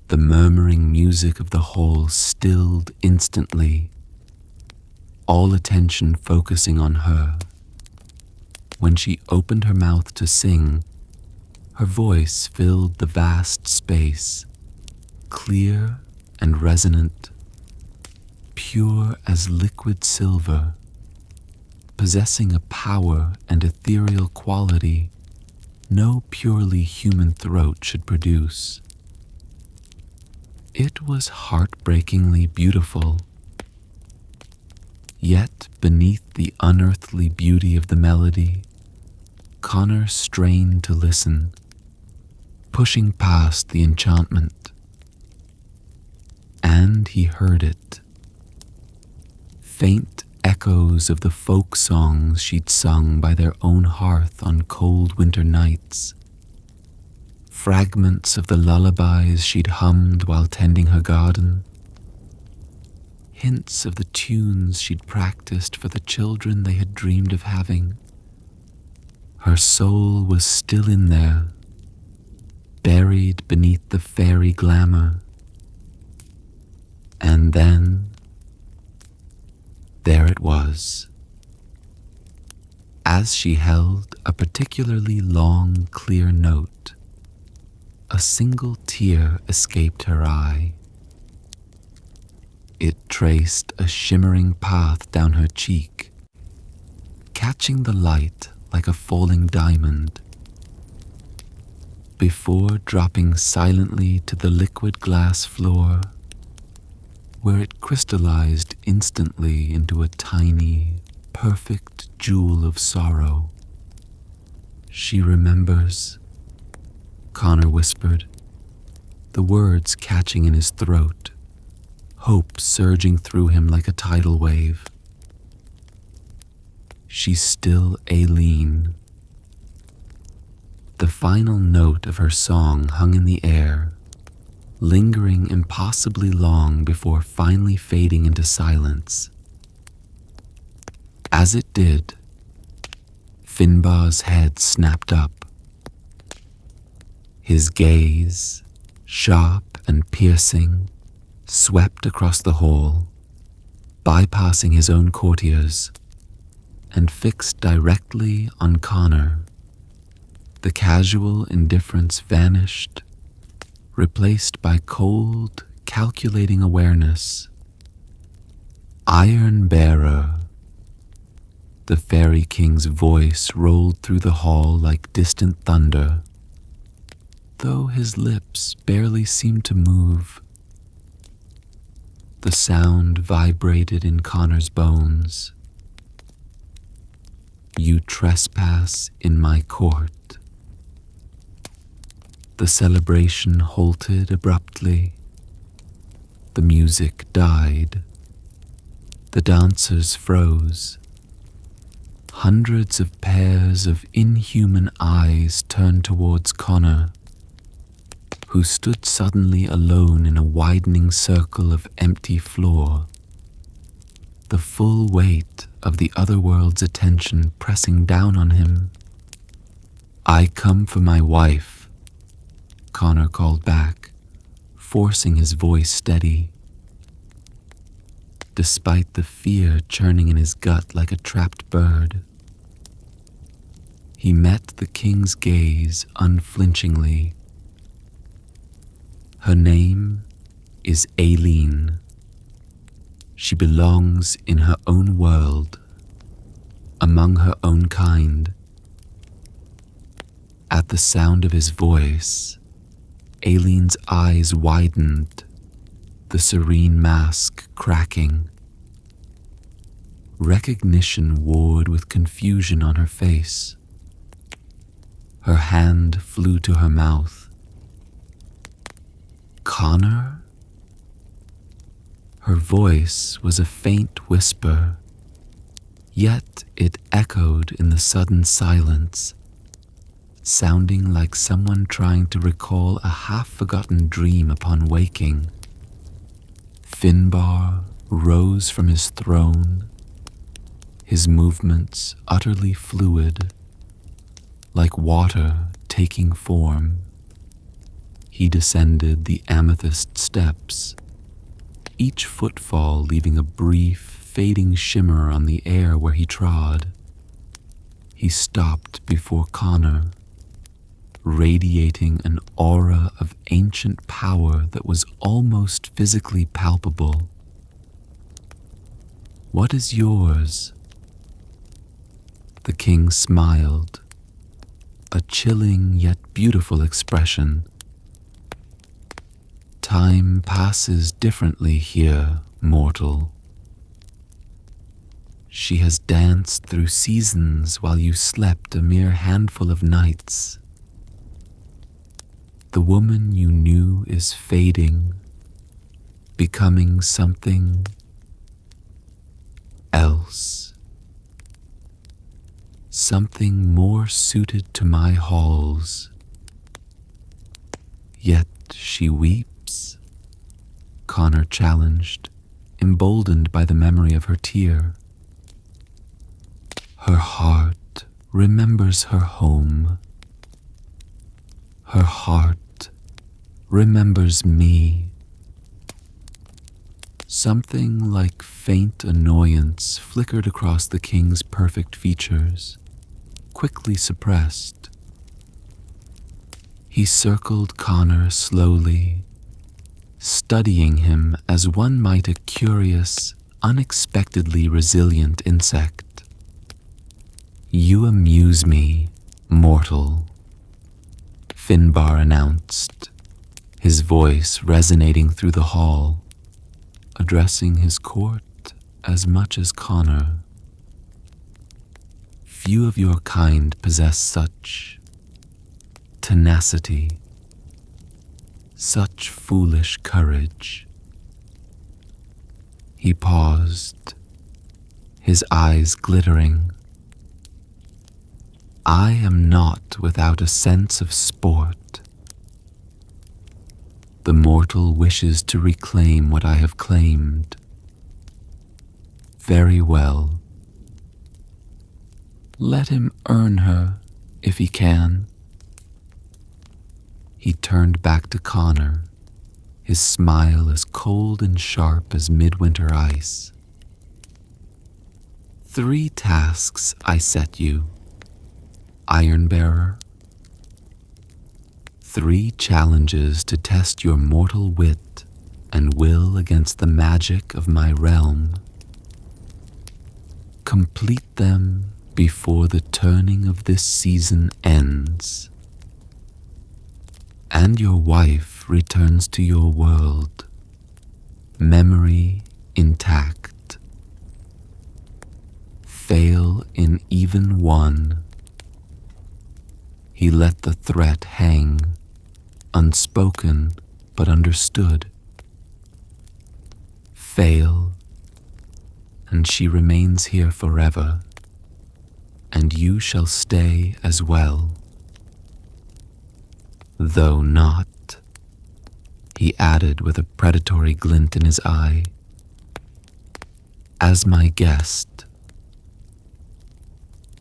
The murmuring music of the hall stilled instantly, all attention focusing on her. When she opened her mouth to sing, her voice filled the vast space, clear and resonant, pure as liquid silver, possessing a power and ethereal quality no purely human throat should produce. It was heartbreakingly beautiful. Yet beneath the unearthly beauty of the melody, Conor strained to listen, pushing past the enchantment. And he heard it. Faint echoes of the folk songs she'd sung by their own hearth on cold winter nights. Fragments of the lullabies she'd hummed while tending her garden. Hints of the tunes she'd practiced for the children they had dreamed of having. Her soul was still in there, buried beneath the fairy glamour. And then, there it was. As she held a particularly long, clear note, a single tear escaped her eye. It traced a shimmering path down her cheek, catching the light like a falling diamond, before dropping silently to the liquid glass floor, where it crystallized instantly into a tiny, perfect jewel of sorrow. "She remembers," Conor whispered, the words catching in his throat, hope surging through him like a tidal wave. "She's still Aileen." The final note of her song hung in the air, lingering impossibly long before finally fading into silence. As it did, Finnbhear's head snapped up. His gaze, sharp and piercing, swept across the hall, bypassing his own courtiers, and fixed directly on Conor. The casual indifference vanished, replaced by cold, calculating awareness. "Iron Bearer." The Fairy King's voice rolled through the hall like distant thunder, though his lips barely seemed to move. The sound vibrated in Conor's bones. "You trespass in my court." The celebration halted abruptly. The music died. The dancers froze. Hundreds of pairs of inhuman eyes turned towards Conor, who stood suddenly alone in a widening circle of empty floor, the full weight of the Otherworld's attention pressing down on him. "I come for my wife," Conor called back, forcing his voice steady. Despite the fear churning in his gut like a trapped bird, he met the king's gaze unflinchingly. "Her name is Aileen. She belongs in her own world, among her own kind." At the sound of his voice, Aileen's eyes widened, the serene mask cracking. Recognition warred with confusion on her face. Her hand flew to her mouth. Conor? Her voice was a faint whisper, yet it echoed in the sudden silence, sounding like someone trying to recall a half-forgotten dream upon waking. Finnbhear rose from his throne, his movements utterly fluid, like water taking form. He descended the amethyst steps, each footfall leaving a brief, fading shimmer on the air where he trod. He stopped before Conor, radiating an aura of ancient power that was almost physically palpable. "What is yours?" The king smiled, a chilling yet beautiful expression. "Time passes differently here, mortal. She has danced through seasons while you slept a mere handful of nights. The woman you knew is fading, becoming something else. Something more suited to my halls. Yet she weeps," Conor challenged, emboldened by the memory of her tear. "Her heart remembers her home. Her heart remembers me." Something like faint annoyance flickered across the king's perfect features, quickly suppressed. He circled Conor slowly, studying him as one might a curious, unexpectedly resilient insect. "You amuse me, mortal," Finnbhear announced, his voice resonating through the hall, addressing his court as much as Conor. "Few of your kind possess such tenacity, such foolish courage." He paused, his eyes glittering. "I am not without a sense of sport. The mortal wishes to reclaim what I have claimed. Very well. Let him earn her, if he can." He turned back to Conor, his smile as cold and sharp as midwinter ice. "3 tasks I set you, Ironbearer. 3 challenges to test your mortal wit and will against the magic of my realm. Complete them before the turning of this season ends, and your wife returns to your world, memory intact. Fail in even one." He let the threat hang, unspoken but understood. "Fail, and she remains here forever, and you shall stay as well. Though not," he added with a predatory glint in his eye, "as my guest."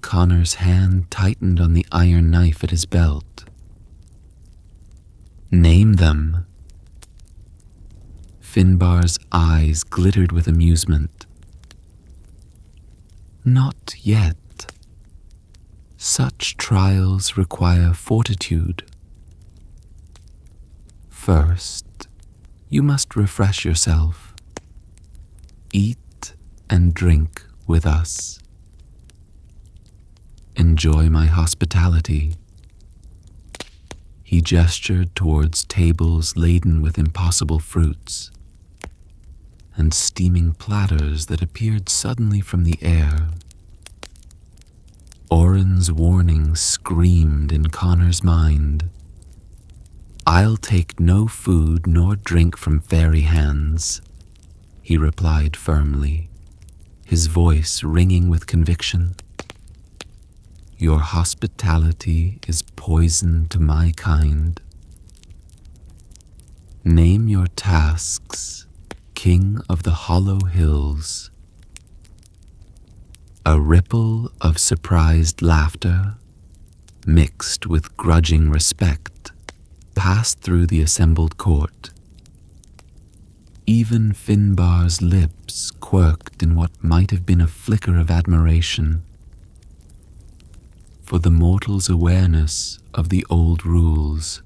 Conor's hand tightened on the iron knife at his belt. "Name them." Finnbhear's eyes glittered with amusement. "Not yet. Such trials require fortitude. First, you must refresh yourself. Eat and drink with us. Enjoy my hospitality." He gestured towards tables laden with impossible fruits and steaming platters that appeared suddenly from the air. Oren's warning screamed in Conor's mind. "I'll take no food nor drink from fairy hands," he replied firmly, his voice ringing with conviction. "Your hospitality is poison to my kind. Name your tasks, King of the Hollow Hills." A ripple of surprised laughter, mixed with grudging respect, passed through the assembled court. Even Finnbhear's lips quirked in what might have been a flicker of admiration for the mortal's awareness of the old rules.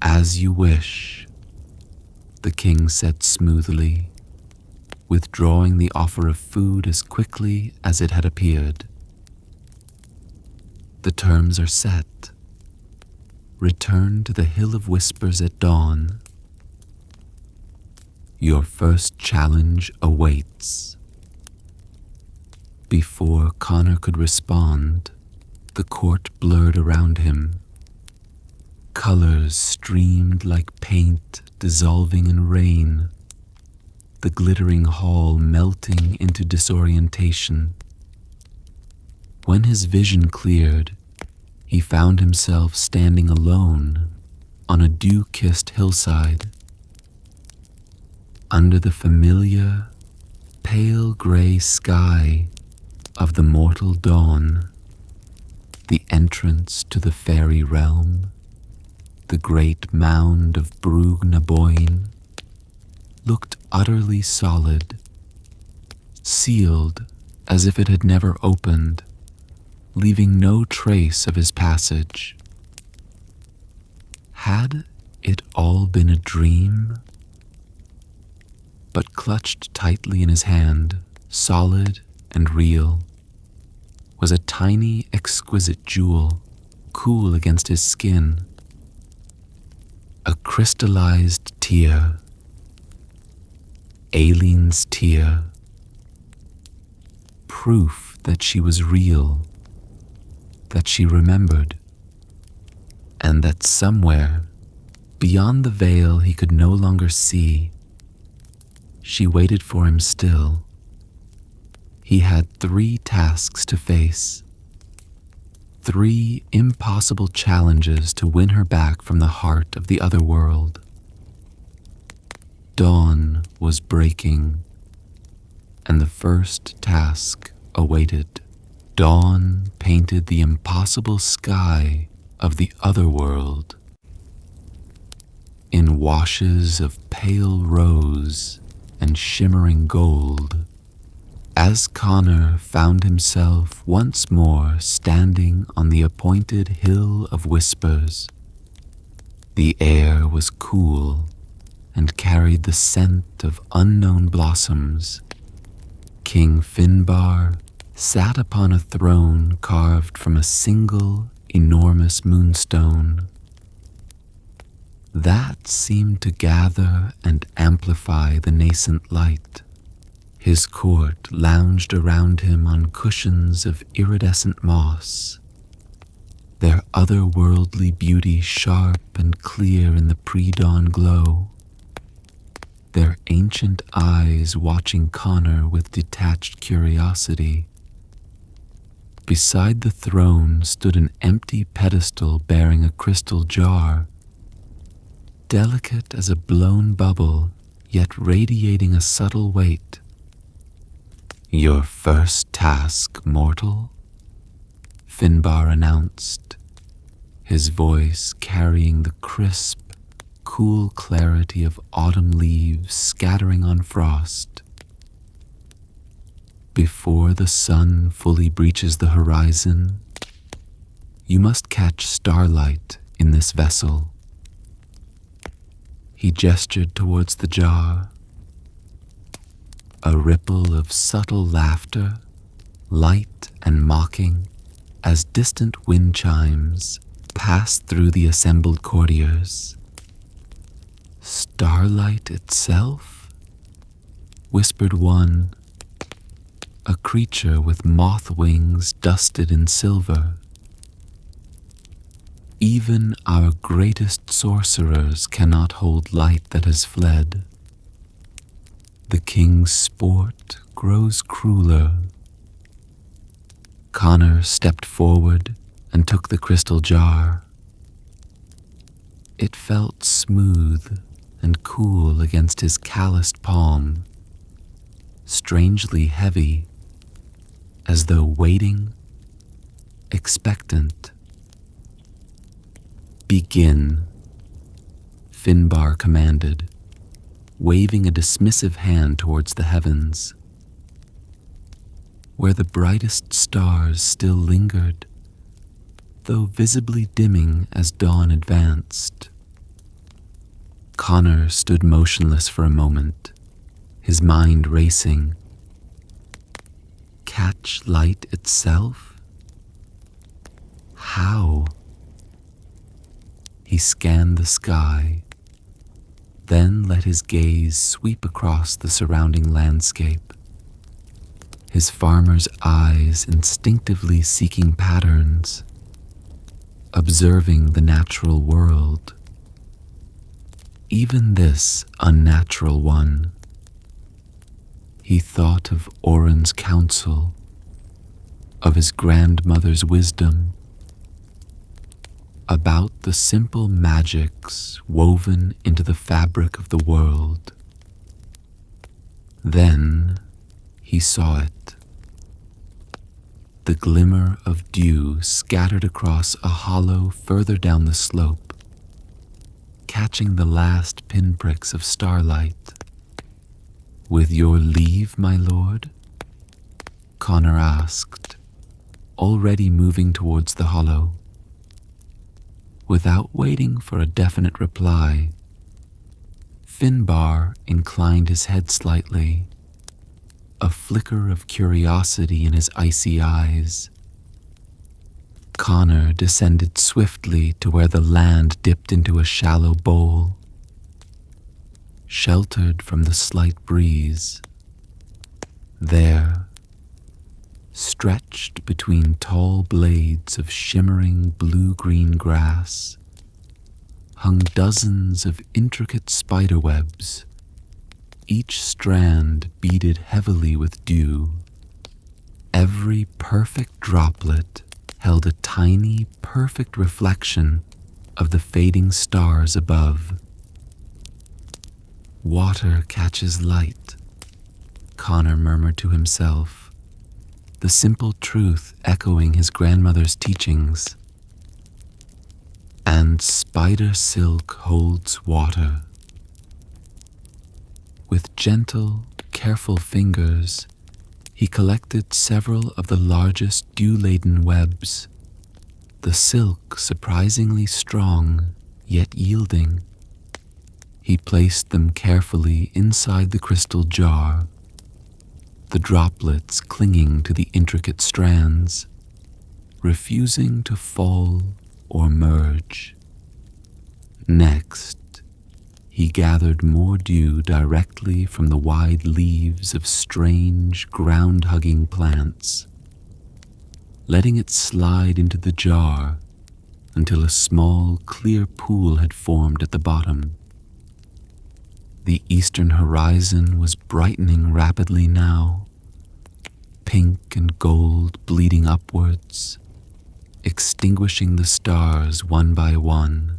"As you wish," the king said smoothly, withdrawing the offer of food as quickly as it had appeared. "The terms are set. Return to the Hill of Whispers at dawn. Your first challenge awaits." Before Conor could respond, the court blurred around him. Colors streamed like paint dissolving in rain, the glittering hall melting into disorientation. When his vision cleared, he found himself standing alone on a dew-kissed hillside. Under the familiar, pale gray sky of the mortal dawn, the entrance to the fairy realm, the great mound of Brug na Boin, looked utterly solid, sealed as if it had never opened, leaving no trace of his passage. Had it all been a dream? But clutched tightly in his hand, solid and real, was a tiny, exquisite jewel, cool against his skin. A crystallized tear. Aileen's tear. Proof that she was real, that she remembered, and that somewhere, beyond the veil he could no longer see, she waited for him still. He had 3 tasks to face, 3 impossible challenges to win her back from the heart of the Otherworld. Dawn was breaking, and the first task awaited. Dawn painted the impossible sky of the Otherworld in washes of pale rose and shimmering gold. As Conor found himself once more standing on the appointed Hill of Whispers, the air was cool and carried the scent of unknown blossoms. King Finnbhear sat upon a throne carved from a single enormous moonstone. That seemed to gather and amplify the nascent light. His court lounged around him on cushions of iridescent moss, their otherworldly beauty sharp and clear in the pre-dawn glow, their ancient eyes watching Conor with detached curiosity. Beside the throne stood an empty pedestal bearing a crystal jar, delicate as a blown bubble, yet radiating a subtle weight. "Your first task, mortal," Finnbhear announced, his voice carrying the crisp, cool clarity of autumn leaves scattering on frost. "Before the sun fully breaches the horizon, you must catch starlight in this vessel." He gestured towards the jar. A ripple of subtle laughter, light and mocking, as distant wind chimes passed through the assembled courtiers. "Starlight itself?" whispered one, a creature with moth wings dusted in silver. "Even our greatest sorcerers cannot hold light that has fled. The king's sport grows crueler." Conor stepped forward and took the crystal jar. It felt smooth and cool against his calloused palm, strangely heavy, as though waiting, expectant. "Begin," Finnbhear commanded, waving a dismissive hand towards the heavens. Where the brightest stars still lingered, though visibly dimming as dawn advanced. Conor stood motionless for a moment, his mind racing. Catch light itself? How? He scanned the sky, then let his gaze sweep across the surrounding landscape, his farmer's eyes instinctively seeking patterns, observing the natural world, even this unnatural one. He thought of Oren's counsel, of his grandmother's wisdom, about the simple magics woven into the fabric of the world. Then he saw it. The glimmer of dew scattered across a hollow further down the slope, catching the last pinpricks of starlight. "With your leave, my lord?" Conor asked, already moving towards the hollow. Without waiting for a definite reply, Finnbhear inclined his head slightly, a flicker of curiosity in his icy eyes. Conor descended swiftly to where the land dipped into a shallow bowl, sheltered from the slight breeze. There, stretched between tall blades of shimmering blue-green grass, hung dozens of intricate spiderwebs, each strand beaded heavily with dew. Every perfect droplet held a tiny, perfect reflection of the fading stars above. "Water catches light," Conor murmured to himself, the simple truth echoing his grandmother's teachings. "And spider silk holds water." With gentle, careful fingers, he collected several of the largest dew-laden webs, the silk surprisingly strong, yet yielding. He placed them carefully inside the crystal jar, the droplets clinging to the intricate strands, refusing to fall or merge. Next, he gathered more dew directly from the wide leaves of strange, ground-hugging plants, letting it slide into the jar until a small, clear pool had formed at the bottom. The eastern horizon was brightening rapidly now, pink and gold bleeding upwards, extinguishing the stars one by one.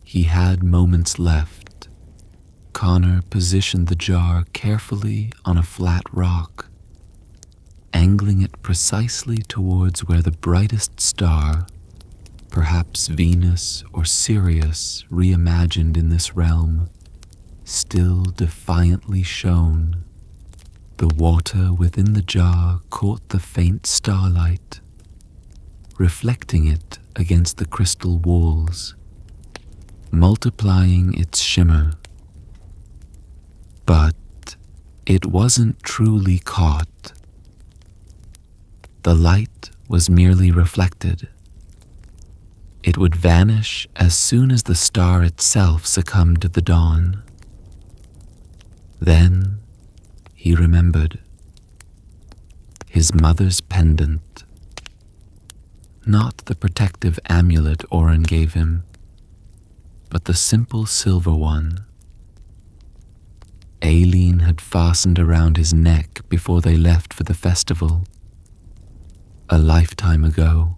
He had moments left. Conor positioned the jar carefully on a flat rock, angling it precisely towards where the brightest star, perhaps Venus or Sirius reimagined in this realm, still defiantly shone. The water within the jar caught the faint starlight, reflecting it against the crystal walls, multiplying its shimmer. But it wasn't truly caught. The light was merely reflected, It would vanish as soon as the star itself succumbed to the dawn. Then he remembered his mother's pendant, not the protective amulet Oren gave him, but the simple silver one Aileen had fastened around his neck before they left for the festival. A lifetime ago,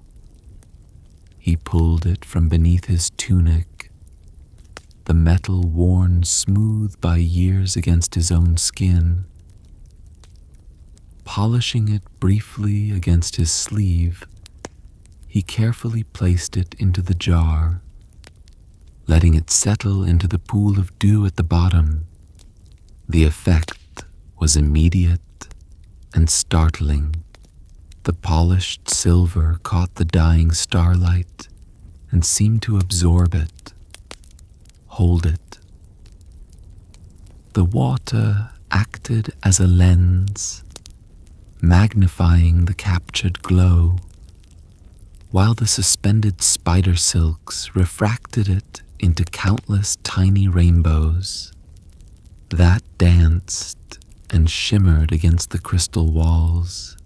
he pulled it from beneath his tunic, the metal worn smooth by years against his own skin. Polishing it briefly against his sleeve, he carefully placed it into the jar, letting it settle into the pool of dew at the bottom. The effect was immediate and startling. The polished silver caught the dying starlight and seemed to absorb it, hold it. The water acted as a lens, magnifying the captured glow, while the suspended spider silks refracted it into countless tiny rainbows that danced and shimmered against the crystal walls.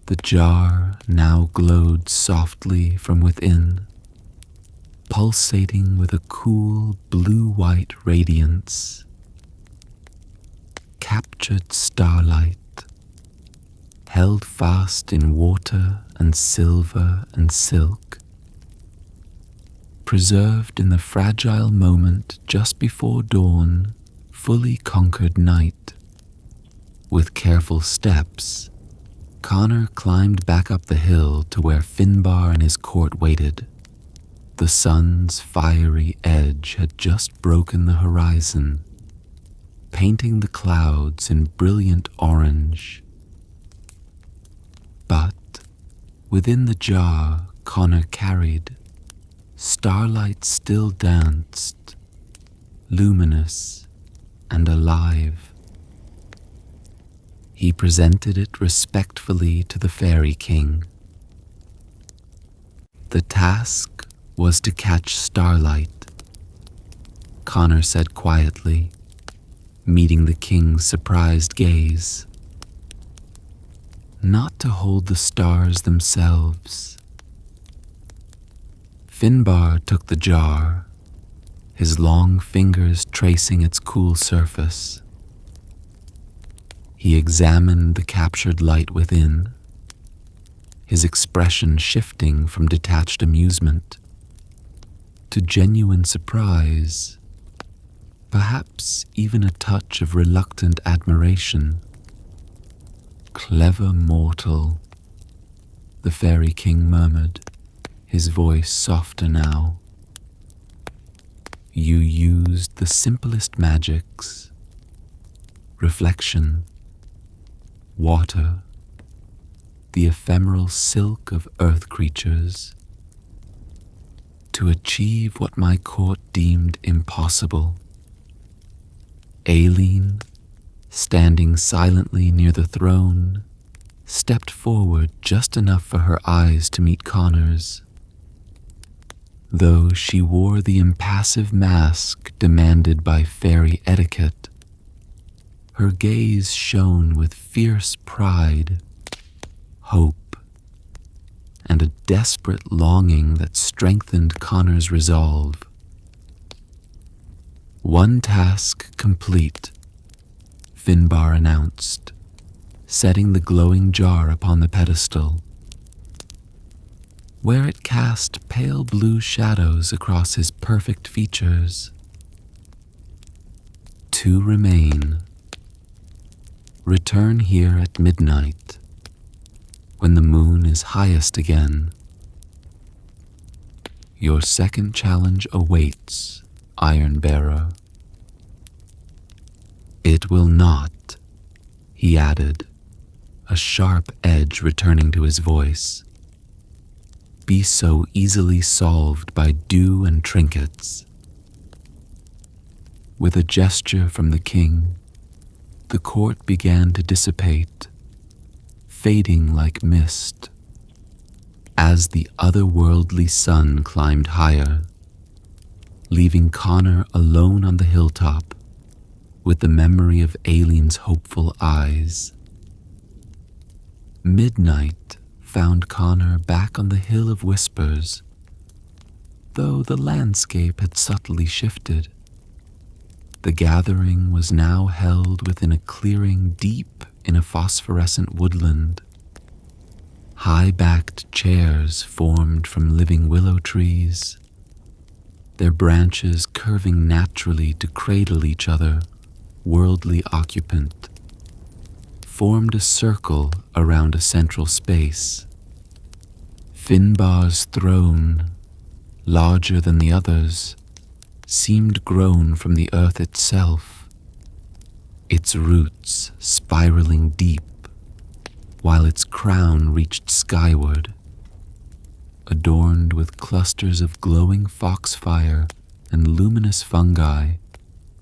The jar now glowed softly from within, pulsating with a cool blue-white radiance. Captured starlight, held fast in water and silver and silk, preserved in the fragile moment just before dawn, fully conquered night. With careful steps, Conor climbed back up the hill to where Finnbhear and his court waited. The sun's fiery edge had just broken the horizon, painting the clouds in brilliant orange. But within the jar Conor carried, starlight still danced, luminous and alive. He presented it respectfully to the Fairy King. The task was to catch starlight, Conor said quietly, meeting the king's surprised gaze. Not to hold the stars themselves. Finnbhear took the jar, his long fingers tracing its cool surface. He examined the captured light within, his expression shifting from detached amusement to genuine surprise, perhaps even a touch of reluctant admiration. "Clever mortal," the Fairy King murmured, his voice softer now. "You used the simplest magics, reflection, water, the ephemeral silk of earth creatures, to achieve what my court deemed impossible." Aileen, standing silently near the throne, stepped forward just enough for her eyes to meet Conor's. Though she wore the impassive mask demanded by fairy etiquette, her gaze shone with fierce pride, hope, and a desperate longing that strengthened Conor's resolve. "One task complete," Finnbhear announced, setting the glowing jar upon the pedestal, where it cast pale blue shadows across his perfect features. "Two remain. Return here at midnight, when the moon is highest again. Your second challenge awaits, Iron Bearer." "It will not," he added, a sharp edge returning to his voice, "be so easily solved by dew and trinkets." With a gesture from the king, the court began to dissipate, fading like mist. as the otherworldly sun climbed higher, leaving Conor alone on the hilltop with the memory of Aileen's hopeful eyes. Midnight found Conor back on the Hill of Whispers, though the landscape had subtly shifted. The gathering was now held within a clearing deep in a phosphorescent woodland. High-backed chairs formed from living willow trees, their branches curving naturally to cradle each other, worldly occupant, formed a circle around a central space. Finnbhear's throne, larger than the others, seemed grown from the earth itself, its roots spiraling deep, while its crown reached skyward, adorned with clusters of glowing foxfire and luminous fungi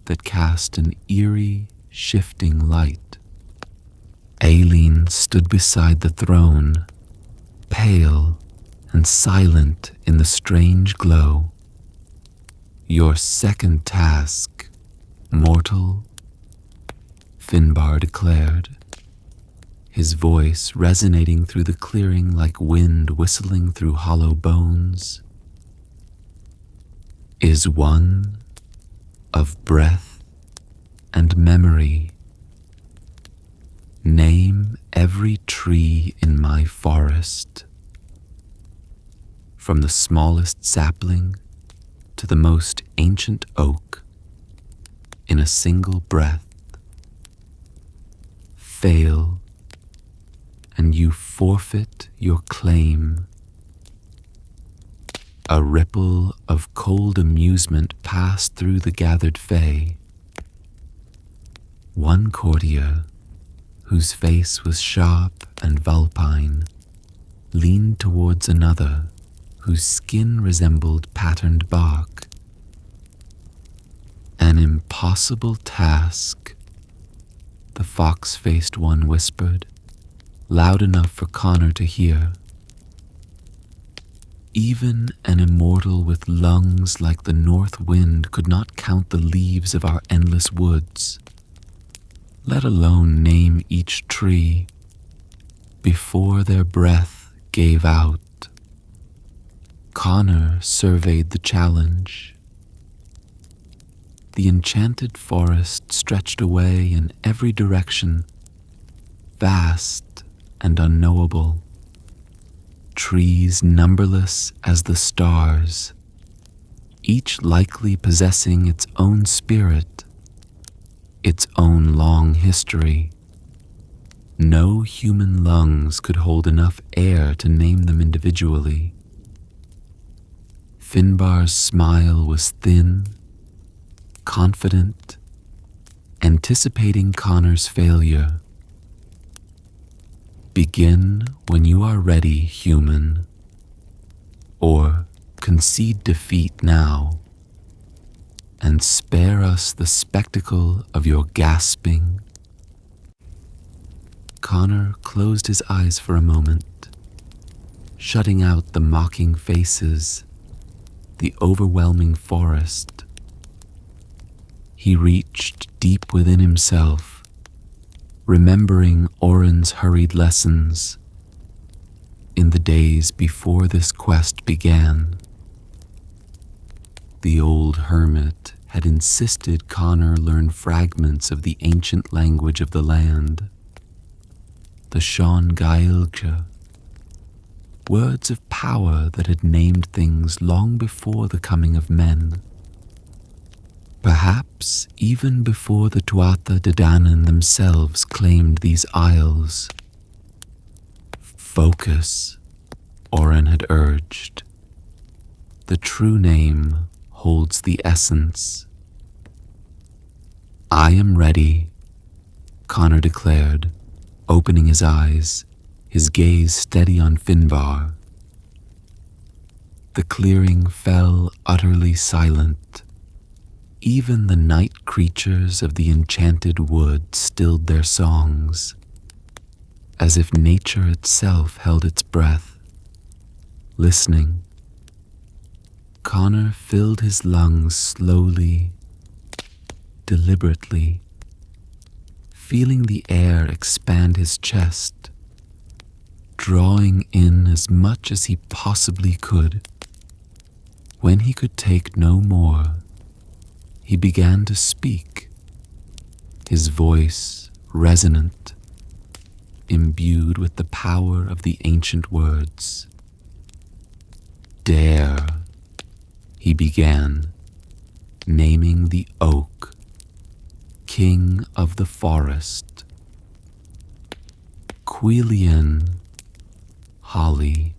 that cast an eerie, shifting light. Aileen stood beside the throne, pale and silent in the strange glow. "Your second task, mortal," Finnbhear declared, his voice resonating through the clearing like wind whistling through hollow bones, "is one of breath and memory. Name every tree in my forest, from the smallest sapling to the most ancient oak, in a single breath. Fail, and you forfeit your claim." A ripple of cold amusement passed through the gathered fae. One courtier, whose face was sharp and vulpine, leaned towards another, whose skin resembled patterned bark. "An impossible task," the fox-faced one whispered, loud enough for Conor to hear. "Even an immortal with lungs like the north wind could not count the leaves of our endless woods, let alone name each tree before their breath gave out." Conor surveyed the challenge. The enchanted forest stretched away in every direction, vast and unknowable. Trees numberless as the stars, each likely possessing its own spirit, its own long history. No human lungs could hold enough air to name them individually. Finnbhear's smile was thin, confident, anticipating Conor's failure. "Begin when you are ready, human, or concede defeat now, and spare us the spectacle of your gasping." Conor closed his eyes for a moment, shutting out the mocking faces, the overwhelming forest. He reached deep within himself, remembering Oren's hurried lessons in the days before this quest began. The old hermit had insisted Conor learn fragments of the ancient language of the land, the Sean Gaelge, words of power that had named things long before the coming of men. Perhaps even before the Tuatha De Dannan themselves claimed these isles. "Focus," Oren had urged. "The true name holds the essence." "I am ready," Conor declared, opening his eyes, his gaze steady on Finnbhear. The clearing fell utterly silent. Even the night creatures of the enchanted wood stilled their songs, as if nature itself held its breath. listening. Conor filled his lungs slowly, deliberately, feeling the air expand his chest, drawing in as much as he possibly could. When he could take no more, he began to speak, his voice resonant, imbued with the power of the ancient words. Dare, he began, naming the oak, king of the forest. Quillian, holly,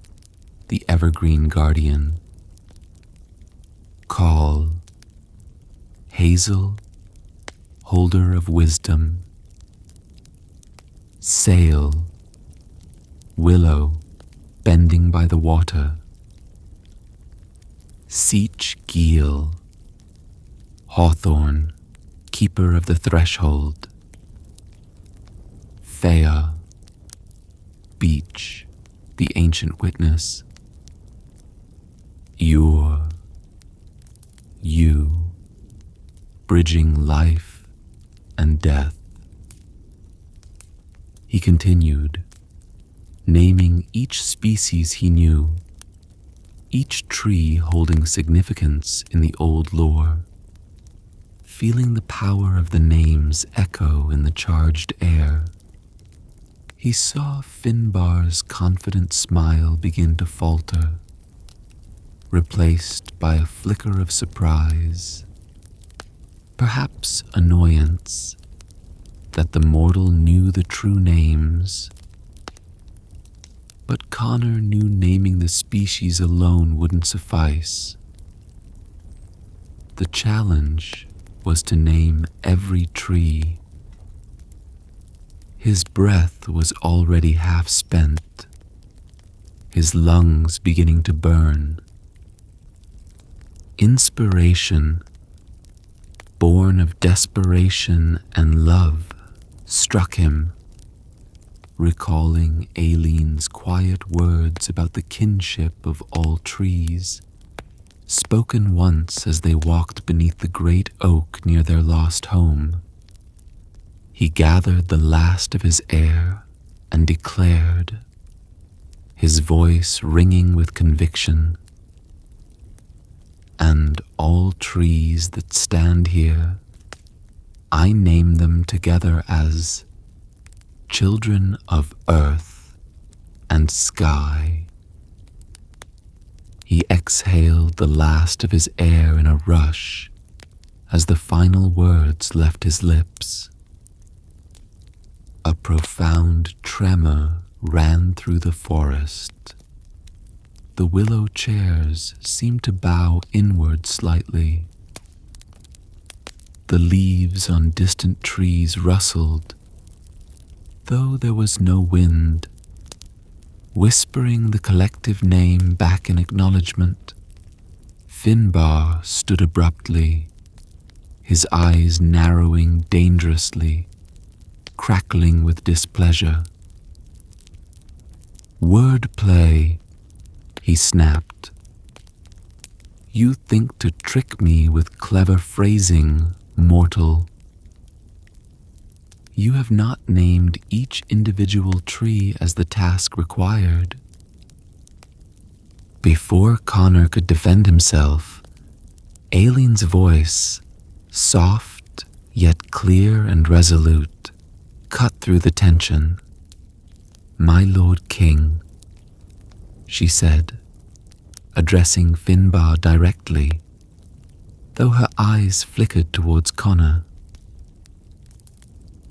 the evergreen guardian. Call, hazel, holder of wisdom. Sail, willow, bending by the water. Seech Geel, hawthorn, keeper of the threshold. Thea, beech, the ancient witness. Ur, you, bridging life and death. He continued, naming each species he knew, each tree holding significance in the old lore, feeling the power of the names echo in the charged air. He saw Finnbhear's confident smile begin to falter, replaced by a flicker of surprise, perhaps annoyance, that the mortal knew the true names. But Conor knew naming the species alone wouldn't suffice. The challenge was to name every tree. His breath was already half spent, his lungs beginning to burn. Inspiration, born of desperation and love, struck him, recalling Aileen's quiet words about the kinship of all trees, spoken once as they walked beneath the great oak near their lost home. He gathered the last of his air and declared, his voice ringing with conviction, "And all trees that stand here, I name them together as children of earth and sky." He exhaled the last of his air in a rush as the final words left his lips. A profound tremor ran through the forest. The willow chairs seemed to bow inward slightly. The leaves on distant trees rustled, though there was no wind, whispering the collective name back in acknowledgement. Finnbhear stood abruptly, his eyes narrowing dangerously, crackling with displeasure. "Wordplay," he snapped. "You think to trick me with clever phrasing, mortal. You have not named each individual tree as the task required." Before Conor could defend himself, Aileen's voice, soft yet clear and resolute, cut through the tension. "My Lord King," she said, addressing Finnbhear directly, though her eyes flickered towards Conor.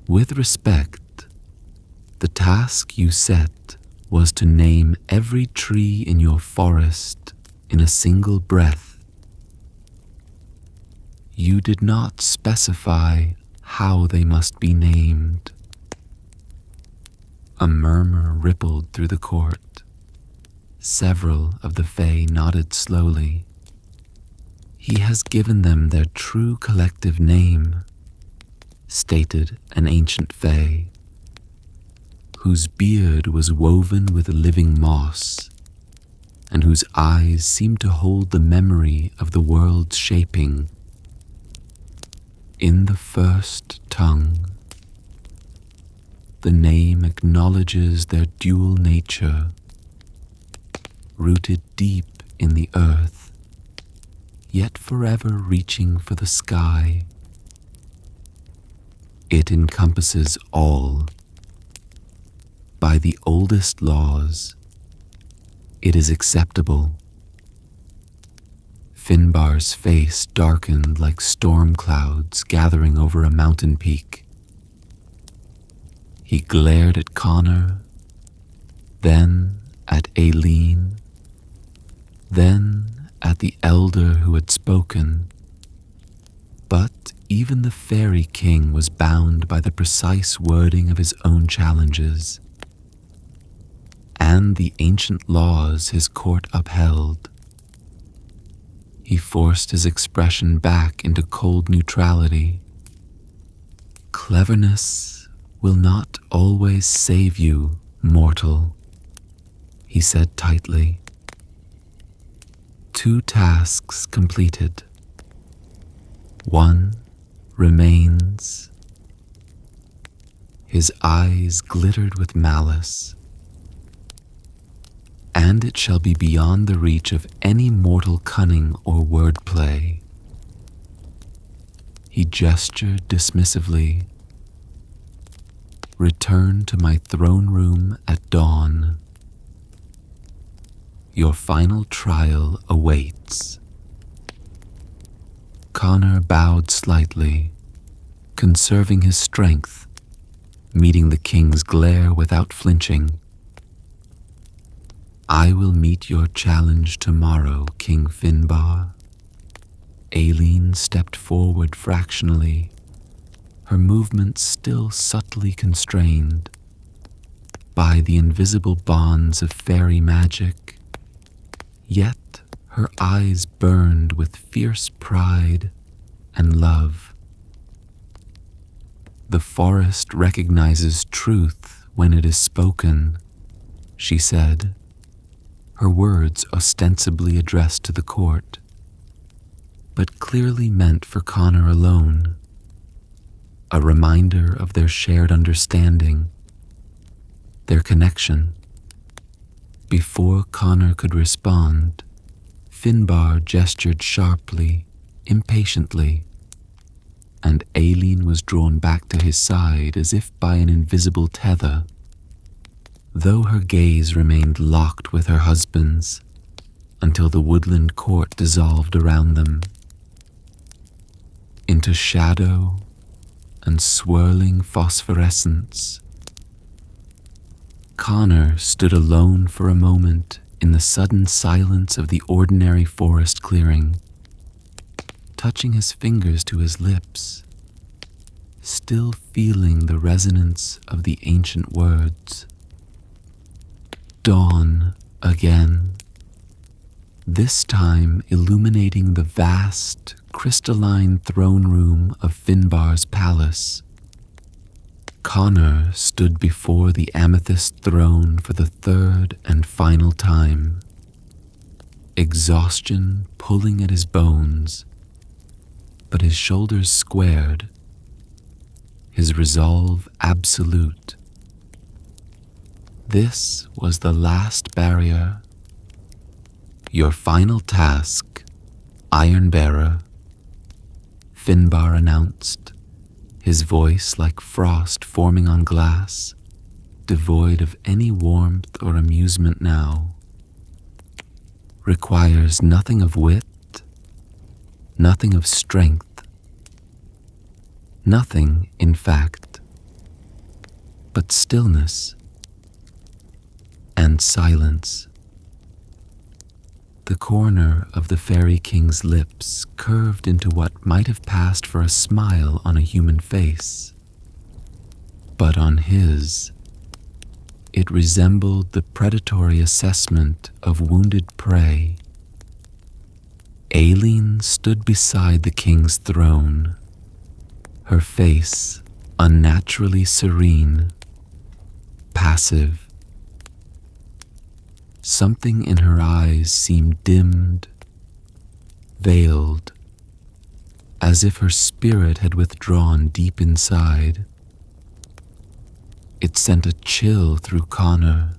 "With respect, the task you set was to name every tree in your forest in a single breath. You did not specify how they must be named." A murmur rippled through the court. Several of the Fae nodded slowly. "He has given them their true collective name," stated an ancient Fae, whose beard was woven with living moss. and whose eyes seemed to hold the memory of the world's shaping. In the first tongue, the name acknowledges their dual nature, rooted deep in the earth, yet forever reaching for the sky. It encompasses all. By the oldest laws, it is acceptable. Finnbhear's face darkened like storm clouds gathering over a mountain peak. He glared at Conor, then at Aileen, then at the elder who had spoken. But even the fairy king was bound by the precise wording of his own challenges, and the ancient laws his court upheld. He forced his expression back into cold neutrality. Cleverness will not always save you, mortal, he said tightly. 2 tasks completed. 1 remains. His eyes glittered with malice. And it shall be beyond the reach of any mortal cunning or wordplay. He gestured dismissively. Return to my throne room at dawn. Your final trial awaits. Conor bowed slightly, conserving his strength, meeting the king's glare without flinching. I will meet your challenge tomorrow, King Finnbhear. Aileen stepped forward fractionally, her movements still subtly constrained by the invisible bonds of fairy magic, yet her eyes burned with fierce pride and love. The forest recognizes truth when it is spoken, she said, her words ostensibly addressed to the court, but clearly meant for Conor alone, a reminder of their shared understanding, their connection. Before Conor could respond, Finnbhear gestured sharply, impatiently, and Aileen was drawn back to his side as if by an invisible tether, though her gaze remained locked with her husband's until the woodland court dissolved around them. Into shadow and swirling phosphorescence. Conor stood alone for a moment in the sudden silence of the ordinary forest clearing, touching his fingers to his lips, still feeling the resonance of the ancient words. Dawn again, this time illuminating the vast, crystalline throne room of Finnbhear's palace. Conor stood before the amethyst throne for the 3rd and final time, exhaustion pulling at his bones, but his shoulders squared, his resolve absolute. This was the last barrier. Your final task, Iron Bearer, Finnbhear announced, his voice like frost forming on glass, devoid of any warmth or amusement now. Requires nothing of wit, nothing of strength, nothing, in fact, but stillness and silence. The corner of the fairy king's lips curved into what might have passed for a smile on a human face, but on his, it resembled the predatory assessment of wounded prey. Aileen stood beside the king's throne, her face unnaturally serene, passive. something in her eyes seemed dimmed, veiled, as if her spirit had withdrawn deep inside. It sent a chill through Conor.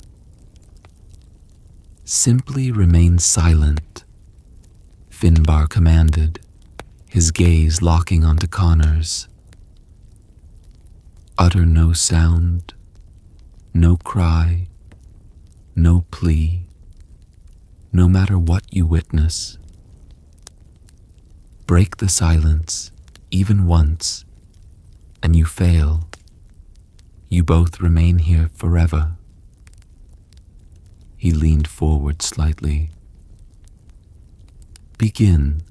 "Simply remain silent," Finnbhear commanded, his gaze locking onto Conor's. "Utter no sound, no cry, no plea, no matter what you witness. Break the silence, even once, and you fail. You both remain here forever." He leaned forward slightly. "Begin."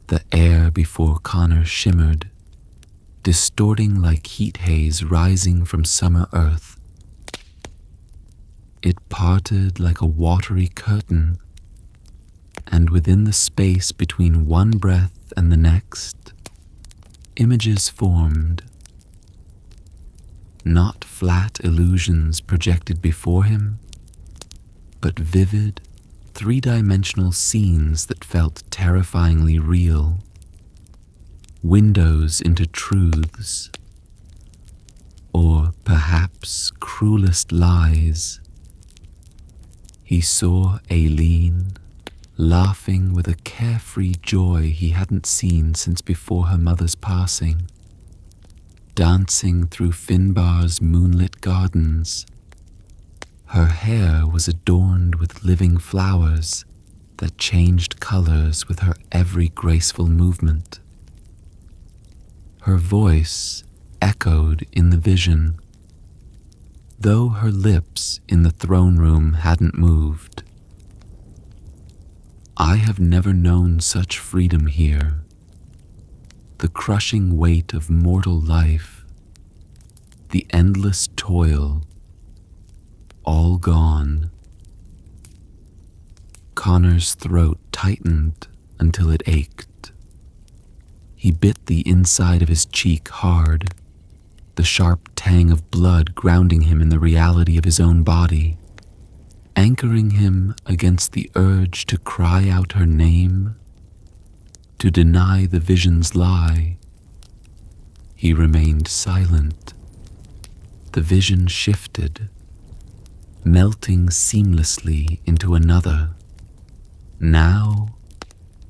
The air before Conor shimmered, distorting like heat haze rising from summer earth. It parted like a watery curtain, and within the space between one breath and the next, images formed. Not flat illusions projected before him, but vivid, three-dimensional scenes that felt terrifyingly real. Windows into truths, or perhaps cruelest lies. He saw Aileen, laughing with a carefree joy he hadn't seen since before her mother's passing, dancing through Finnbhear's moonlit gardens. Her hair was adorned with living flowers that changed colors with her every graceful movement. Her voice echoed in the vision, though her lips in the throne room hadn't moved. "I have never known such freedom here. The crushing weight of mortal life, the endless toil, all gone." Conor's throat tightened until it ached. He bit the inside of his cheek hard, the sharp tang of blood grounding him in the reality of his own body, anchoring him against the urge to cry out her name, to deny the vision's lie. He remained silent. The vision shifted, melting seamlessly into another. Now,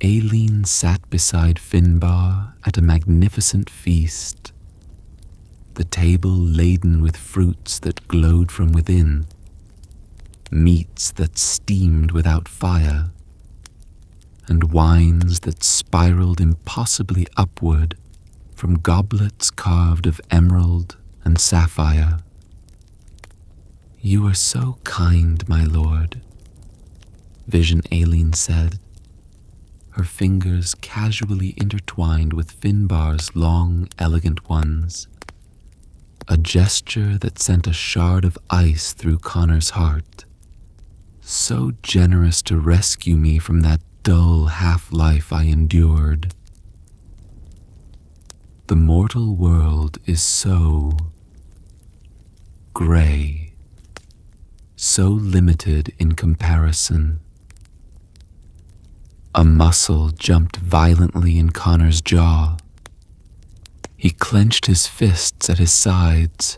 Aileen sat beside Finnbhear at a magnificent feast, the table laden with fruits that glowed from within, meats that steamed without fire, and wines that spiraled impossibly upward from goblets carved of emerald and sapphire. "You are so kind, my lord," Vision Aileen said, her fingers casually intertwined with Finnbhear's long, elegant ones, a gesture that sent a shard of ice through Conor's heart. "So generous to rescue me from that dull half-life I endured. The mortal world is so gray, so limited in comparison." A muscle jumped violently in Conor's jaw. He clenched his fists at his sides,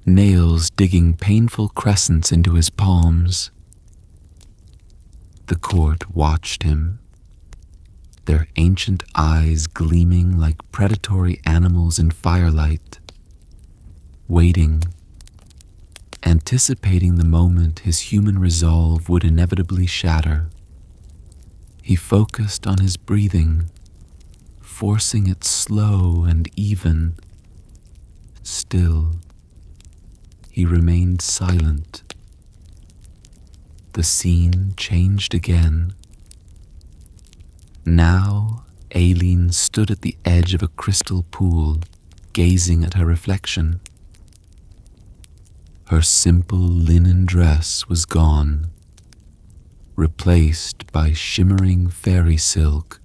nails digging painful crescents into his palms. The court watched him, their ancient eyes gleaming like predatory animals in firelight, waiting, anticipating the moment his human resolve would inevitably shatter. He focused on his breathing, forcing it slow and even. Still, he remained silent. The scene changed again. Now, Aileen stood at the edge of a crystal pool, gazing at her reflection. Her simple linen dress was gone, replaced by shimmering fairy silk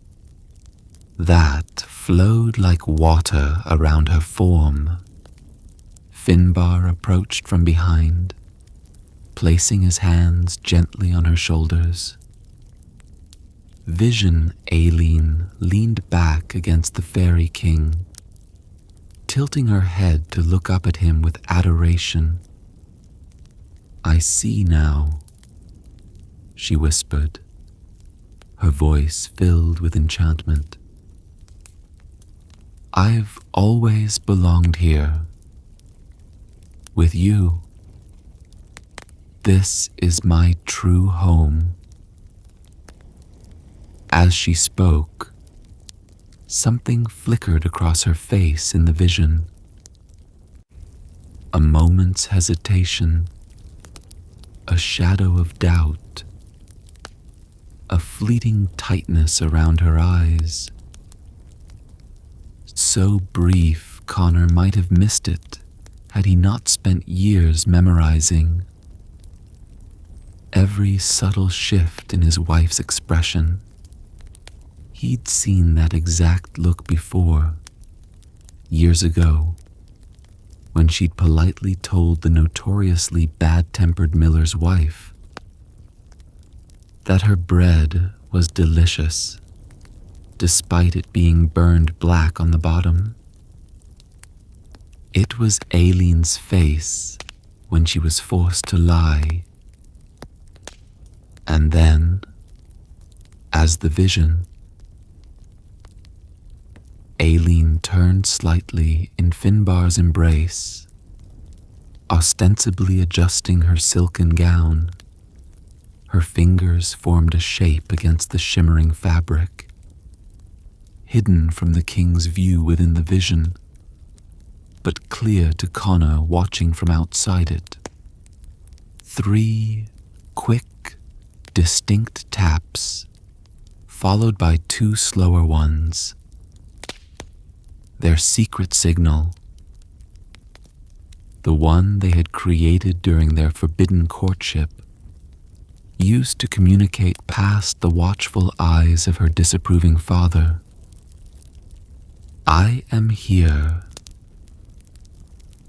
that flowed like water around her form. Finnbhear approached from behind, placing his hands gently on her shoulders. Vision Aileen leaned back against the fairy king, tilting her head to look up at him with adoration. "I see now," she whispered, her voice filled with enchantment. "I've always belonged here, with you. This is my true home." As she spoke, something flickered across her face in the vision. A moment's hesitation, a shadow of doubt, a fleeting tightness around her eyes. So brief, Conor might have missed it had he not spent years memorizing every subtle shift in his wife's expression. He'd seen that exact look before, years ago, when she'd politely told the notoriously bad-tempered miller's wife that her bread was delicious, despite it being burned black on the bottom. It was Aileen's face when she was forced to lie. And then, as the vision, Aileen turned slightly in Finnbhear's embrace, ostensibly adjusting her silken gown. Her fingers formed a shape against the shimmering fabric, hidden from the king's view within the vision, but clear to Conor watching from outside it. 3 quick, distinct taps, followed by 2 slower ones. Their secret signal, the one they had created during their forbidden courtship, used to communicate past the watchful eyes of her disapproving father. "I am here.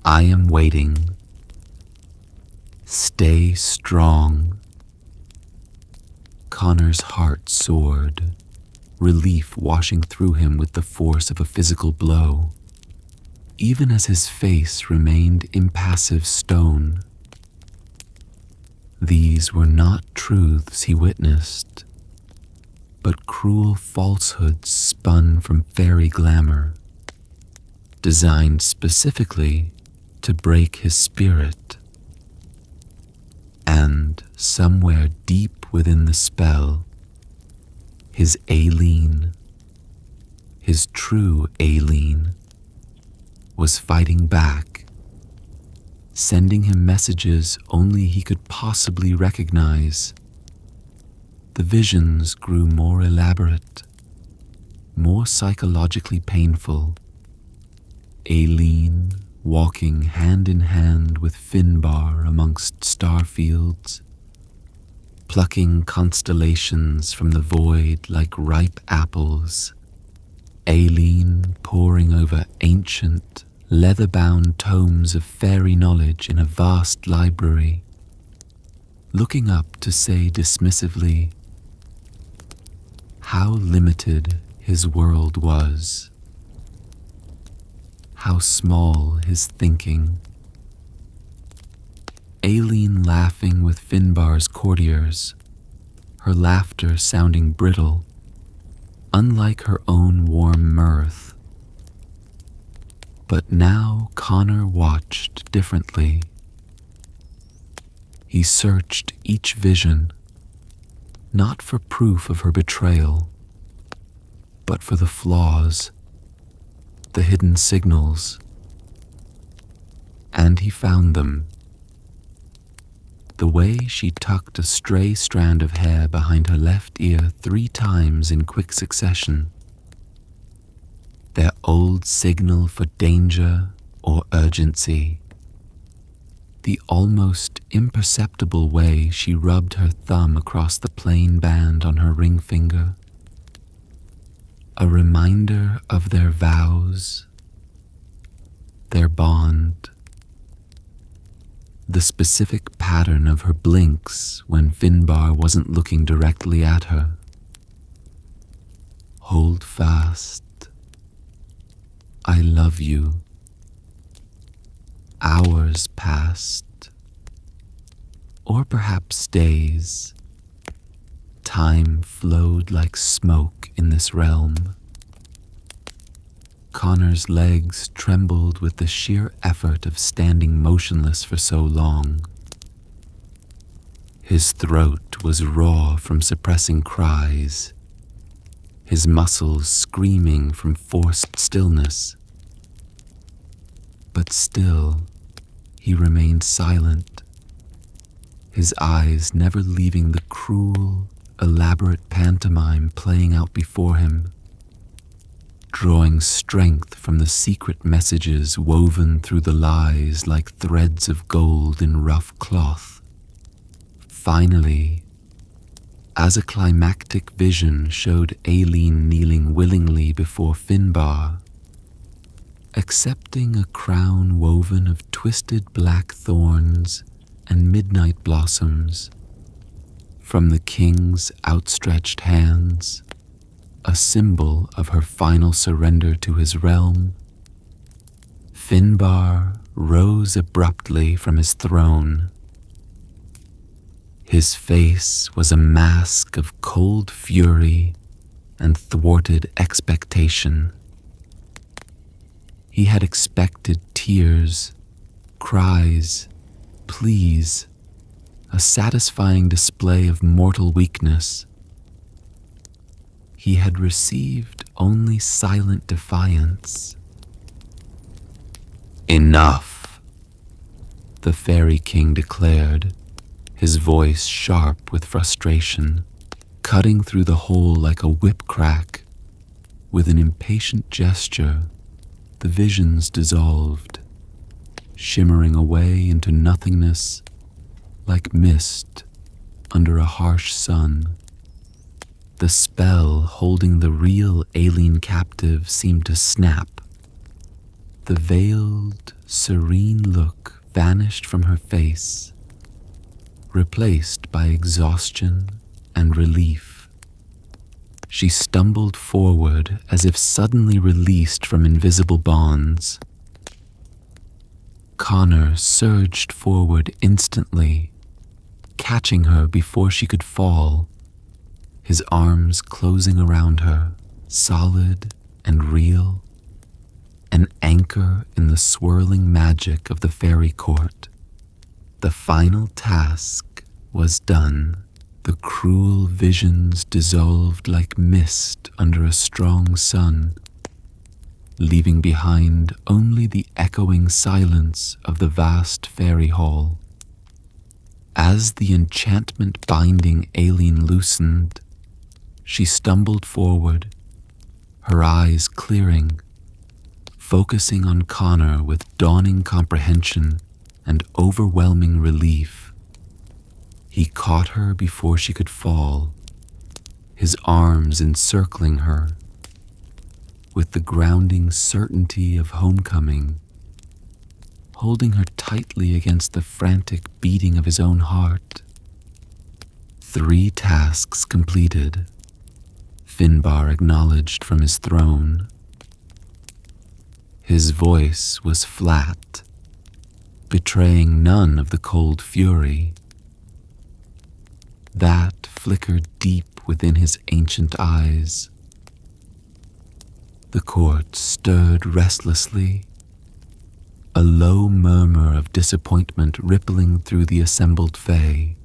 I am waiting. Stay strong." Conor's heart soared, relief washing through him with the force of a physical blow, even as his face remained impassive stone. These were not truths he witnessed, but cruel falsehoods spun from fairy glamour, designed specifically to break his spirit. And somewhere deep within the spell, his Aileen, his true Aileen, was fighting back, sending him messages only he could possibly recognize. The visions grew more elaborate, more psychologically painful. Aileen walking hand in hand with Finnbhear amongst starfields, plucking constellations from the void like ripe apples. Aileen poring over ancient, leather-bound tomes of fairy knowledge in a vast library, looking up to say dismissively how limited his world was, how small his thinking. Aileen laughing with Finnbhear's courtiers, her laughter sounding brittle, unlike her own warm mirth. But now Conor watched differently. He searched each vision, not for proof of her betrayal, but for the flaws, the hidden signals. And he found them. The way she tucked a stray strand of hair behind her left ear 3 times in quick succession, their old signal for danger or urgency. The almost imperceptible way she rubbed her thumb across the plain band on her ring finger, a reminder of their vows, their bond. the specific pattern of her blinks when Finnbhear wasn't looking directly at her. Hold fast. I love you. Hours passed, or perhaps days. Time flowed like smoke in this realm. Conor's legs trembled with the sheer effort of standing motionless for so long. His throat was raw from suppressing cries, his muscles screaming from forced stillness. But still, he remained silent, his eyes never leaving the cruel, elaborate pantomime playing out before him, drawing strength from the secret messages woven through the lies like threads of gold in rough cloth. Finally, as a climactic vision showed Aileen kneeling willingly before Finnbhear, accepting a crown woven of twisted black thorns and midnight blossoms from the king's outstretched hands, a symbol of her final surrender to his realm. Finnbhear rose abruptly from his throne. His face was a mask of cold fury and thwarted expectation. He had expected tears, cries, pleas, a satisfying display of mortal weakness. He had received only silent defiance. Enough, the Fairy King declared, his voice sharp with frustration, cutting through the hole like a whip crack. With an impatient gesture, the visions dissolved, shimmering away into nothingness like mist under a harsh sun. The spell holding the real Aileen captive seemed to snap. The veiled, serene look vanished from her face, replaced by exhaustion and relief. She stumbled forward as if suddenly released from invisible bonds. Conor surged forward instantly, catching her before she could fall, his arms closing around her, solid and real, an anchor in the swirling magic of the fairy court. The final task was done. The cruel visions dissolved like mist under a strong sun, leaving behind only the echoing silence of the vast fairy hall. As the enchantment binding Aileen loosened, she stumbled forward, her eyes clearing, focusing on Conor with dawning comprehension and overwhelming relief. He caught her before she could fall, his arms encircling her, with the grounding certainty of homecoming, holding her tightly against the frantic beating of his own heart. 3 tasks completed, Finnbhear acknowledged from his throne. His voice was flat, betraying none of the cold fury that flickered deep within his ancient eyes. The court stirred restlessly, a low murmur of disappointment rippling through the assembled fae.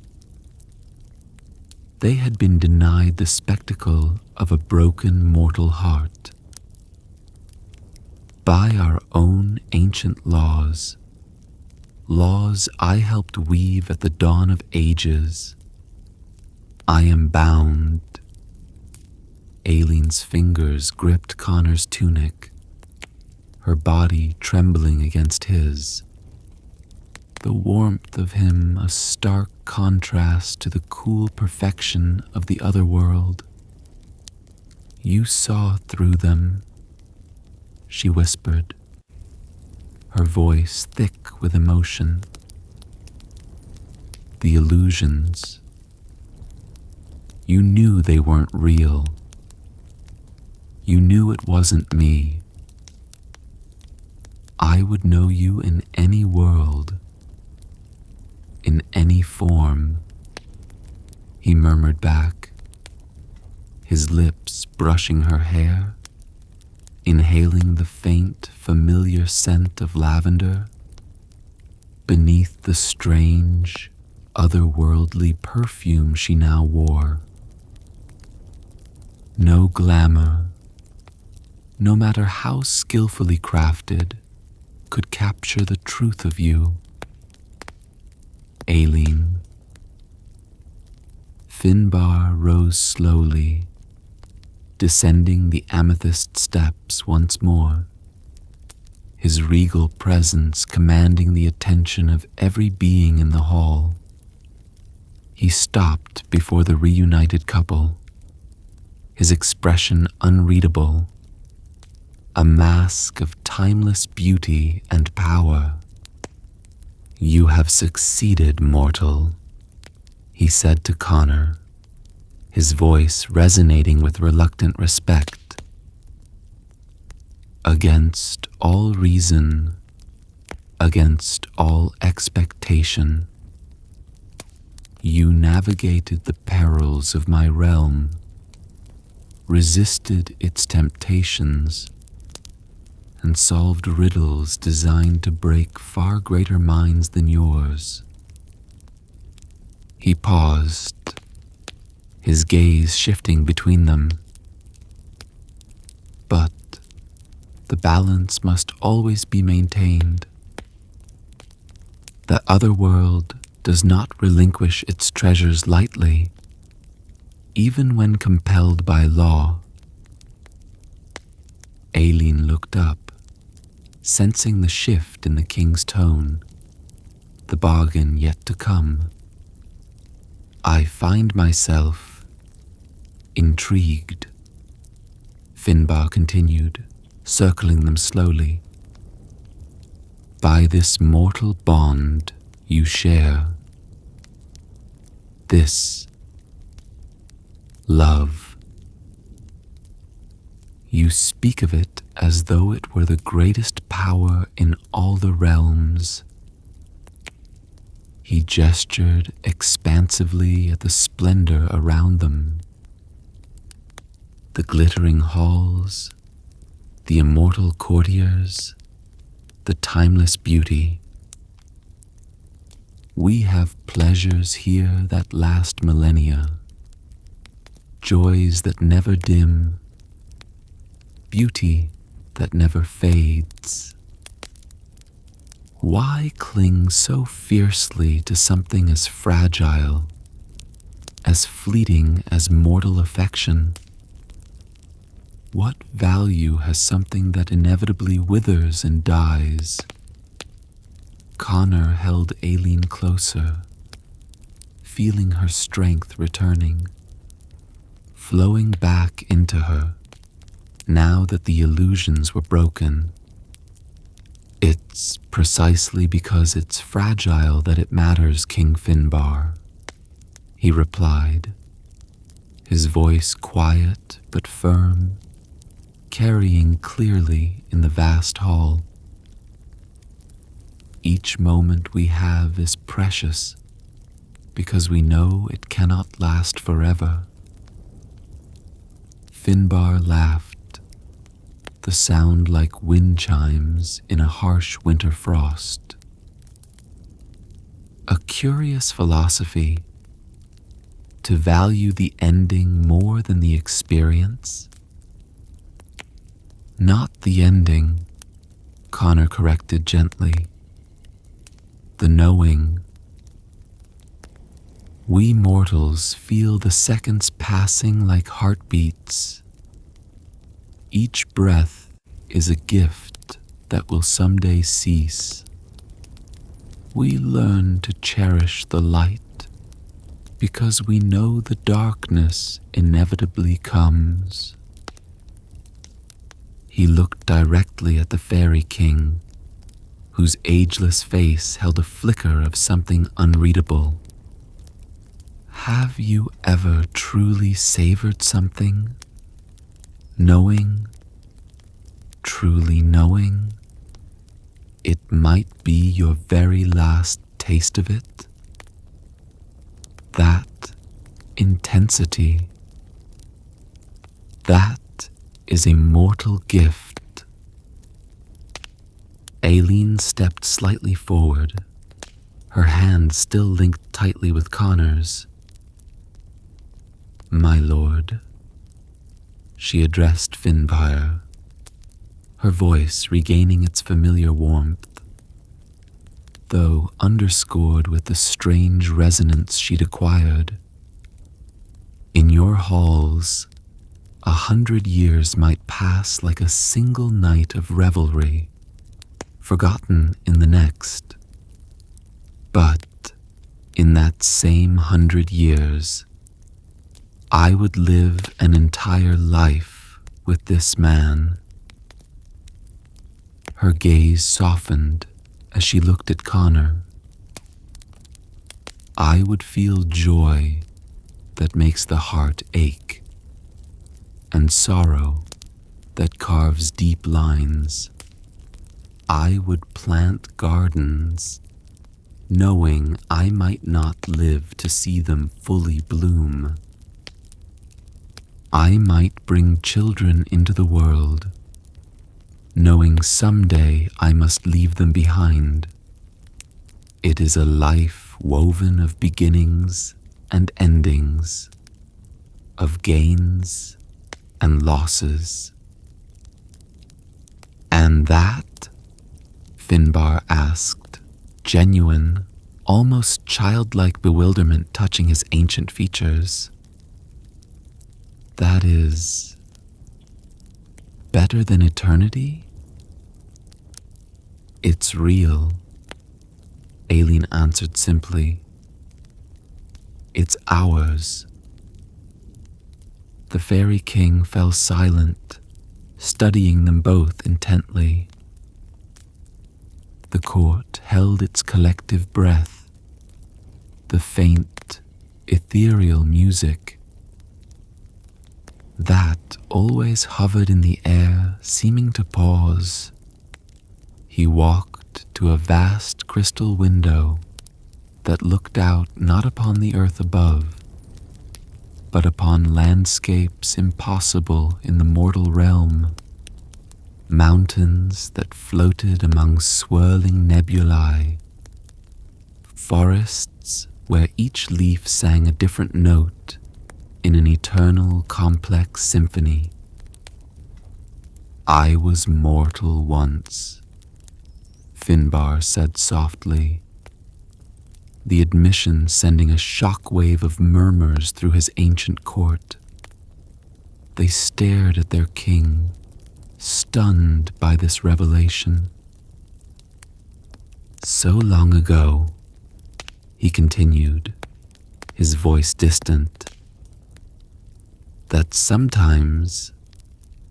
They had been denied the spectacle of a broken mortal heart. By our own ancient laws I helped weave at the dawn of ages, I am bound. Aileen's fingers gripped Conor's tunic, her body trembling against his. The warmth of him a stark contrast to the cool perfection of the Otherworld. You saw through them, she whispered, her voice thick with emotion. the illusions. You knew they weren't real. You knew it wasn't me. I would know you in any world, in any form, he murmured back, his lips brushing her hair, inhaling the faint, familiar scent of lavender beneath the strange, otherworldly perfume she now wore. No glamour, no matter how skillfully crafted, could capture the truth of you, Aileen. Finnbhear rose slowly, descending the amethyst steps once more, his regal presence commanding the attention of every being in the hall. He stopped before the reunited couple, his expression unreadable, a mask of timeless beauty and power. You have succeeded, mortal, he said to Conor, his voice resonating with reluctant respect. Against all reason, against all expectation, you navigated the perils of my realm, resisted its temptations, and solved riddles designed to break far greater minds than yours. He paused, his gaze shifting between them. But the balance must always be maintained. The Otherworld does not relinquish its treasures lightly, even when compelled by law. Aileen looked up, sensing the shift in the king's tone, the bargain yet to come. I find myself intrigued, Finnbhear continued, circling them slowly, by this mortal bond you share, this love. You speak of it as though it were the greatest power in all the realms. He gestured expansively at the splendor around them. The glittering halls, the immortal courtiers, the timeless beauty. We have pleasures here that last millennia, joys that never dim, beauty that never fades. Why cling so fiercely to something as fragile, as fleeting as mortal affection? What value has something that inevitably withers and dies? Conor held Aileen closer, feeling her strength returning, flowing back into her, now that the illusions were broken. It's precisely because it's fragile that it matters, King Finnbhear, he replied, his voice quiet but firm, carrying clearly in the vast hall. Each moment we have is precious because we know it cannot last forever. Finnbhear laughed, the sound like wind chimes in a harsh winter frost. A curious philosophy, to value the ending more than the experience. Not the ending, Conor corrected gently. The knowing. We mortals feel the seconds passing like heartbeats. Each breath is a gift that will someday cease. We learn to cherish the light because we know the darkness inevitably comes. He looked directly at the fairy king, whose ageless face held a flicker of something unreadable, Have you ever truly savored something, knowing, truly knowing, it might be your very last taste of it? That intensity, that is a mortal gift. Aileen stepped slightly forward, her hand still linked tightly with Conor's. My lord, she addressed Finnbhear, her voice regaining its familiar warmth, though underscored with the strange resonance she'd acquired. In your halls, 100 years might pass like a single night of revelry, forgotten in the next. But in that same 100 years, I would live an entire life with this man. Her gaze softened as she looked at Conor. I would feel joy that makes the heart ache, and sorrow that carves deep lines. I would plant gardens, knowing I might not live to see them fully bloom. I might bring children into the world, knowing someday I must leave them behind. It is a life woven of beginnings and endings, of gains and losses. And that? Finnbhear asked, genuine, almost childlike bewilderment touching his ancient features. That is better than eternity? It's real, Aileen answered simply. It's ours. The Fairy King fell silent, studying them both intently. The court held its collective breath, the faint, ethereal music that always hovered in the air, seeming to pause. He walked to a vast crystal window that looked out not upon the earth above, but upon landscapes impossible in the mortal realm, mountains that floated among swirling nebulae, forests where each leaf sang a different note in an eternal, complex symphony. I was mortal once, Finnbhear said softly, the admission sending a shockwave of murmurs through his ancient court. They stared at their king, stunned by this revelation. So long ago, he continued, his voice distant, that sometimes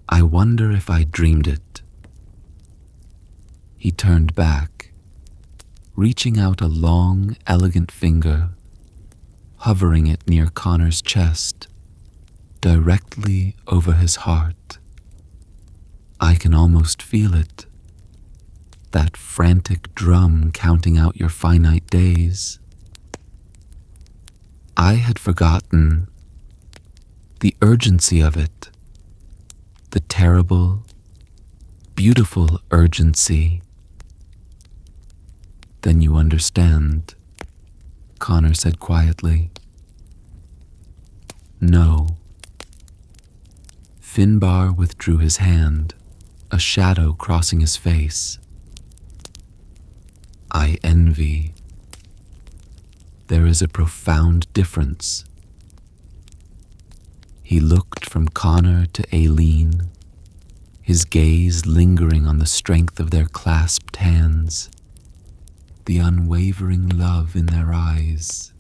I wonder if I dreamed it. He turned back, reaching out a long, elegant finger, hovering it near Conor's chest, directly over his heart. I can almost feel it, that frantic drum counting out your finite days. I had forgotten the urgency of it, the terrible, beautiful urgency. Then you understand, Conor said quietly. No. Finnbhear withdrew his hand, a shadow crossing his face. I envy. There is a profound difference. He looked from Conor to Aileen, his gaze lingering on the strength of their clasped hands, the unwavering love in their eyes.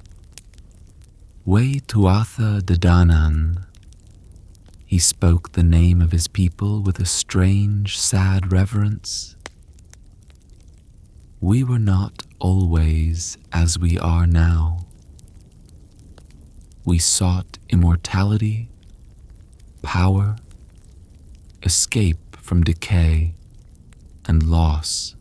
Way Tuatha De Dannan. He spoke the name of his people with a strange, sad reverence. We were not always as we are now. we sought immortality, power, escape from decay and loss.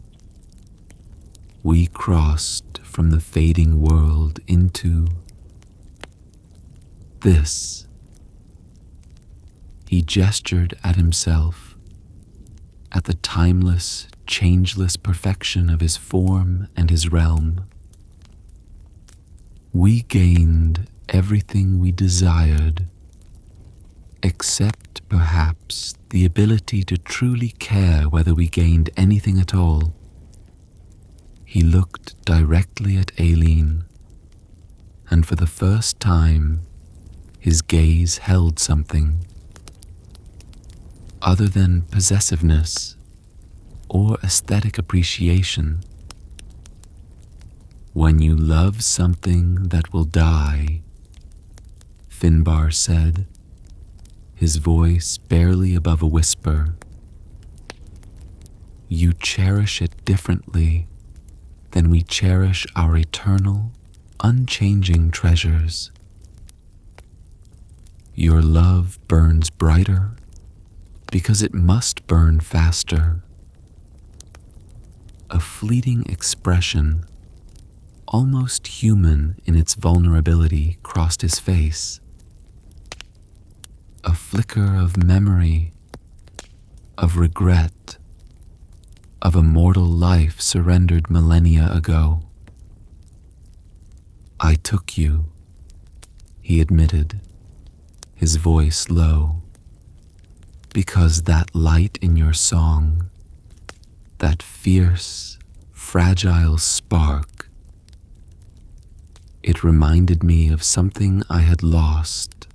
We crossed from the fading world into this. He gestured at himself, at the timeless, changeless perfection of his form and his realm. We gained everything we desired, except perhaps the ability to truly care whether we gained anything at all. He looked directly at Aileen, and for the first time, his gaze held something. Other than possessiveness or aesthetic appreciation. When you love something that will die, Finnbhear said, his voice barely above a whisper, you cherish it differently than we cherish our eternal, unchanging treasures. Your love burns brighter because it must burn faster. A fleeting expression, almost human in its vulnerability, crossed his face. A flicker of memory, of regret, of a mortal life surrendered millennia ago. I took you, he admitted, his voice low, because that light in your song, that fierce, fragile spark, it reminded me of something I had lost.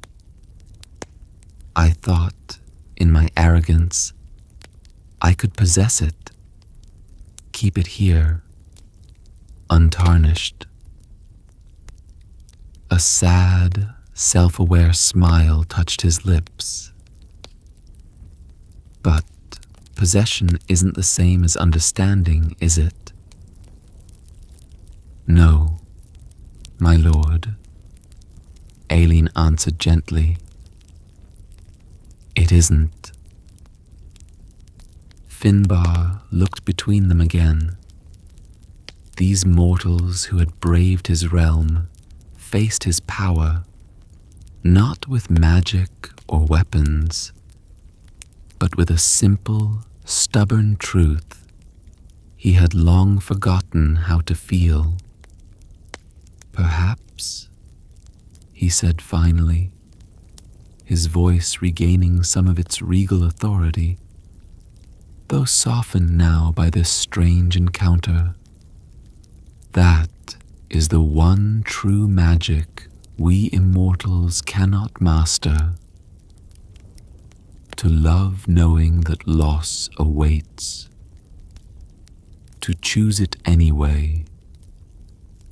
I thought, in my arrogance, I could possess it, keep it here, untarnished. A sad, self-aware smile touched his lips. But possession isn't the same as understanding, is it? No, my lord, Aileen answered gently. It isn't. Finnbhear looked between them again. These mortals who had braved his realm faced his power, not with magic or weapons, but with a simple, stubborn truth he had long forgotten how to feel. Perhaps, he said finally, his voice regaining some of its regal authority, though softened now by this strange encounter. That is the one true magic we immortals cannot master. To love knowing that loss awaits. To choose it anyway,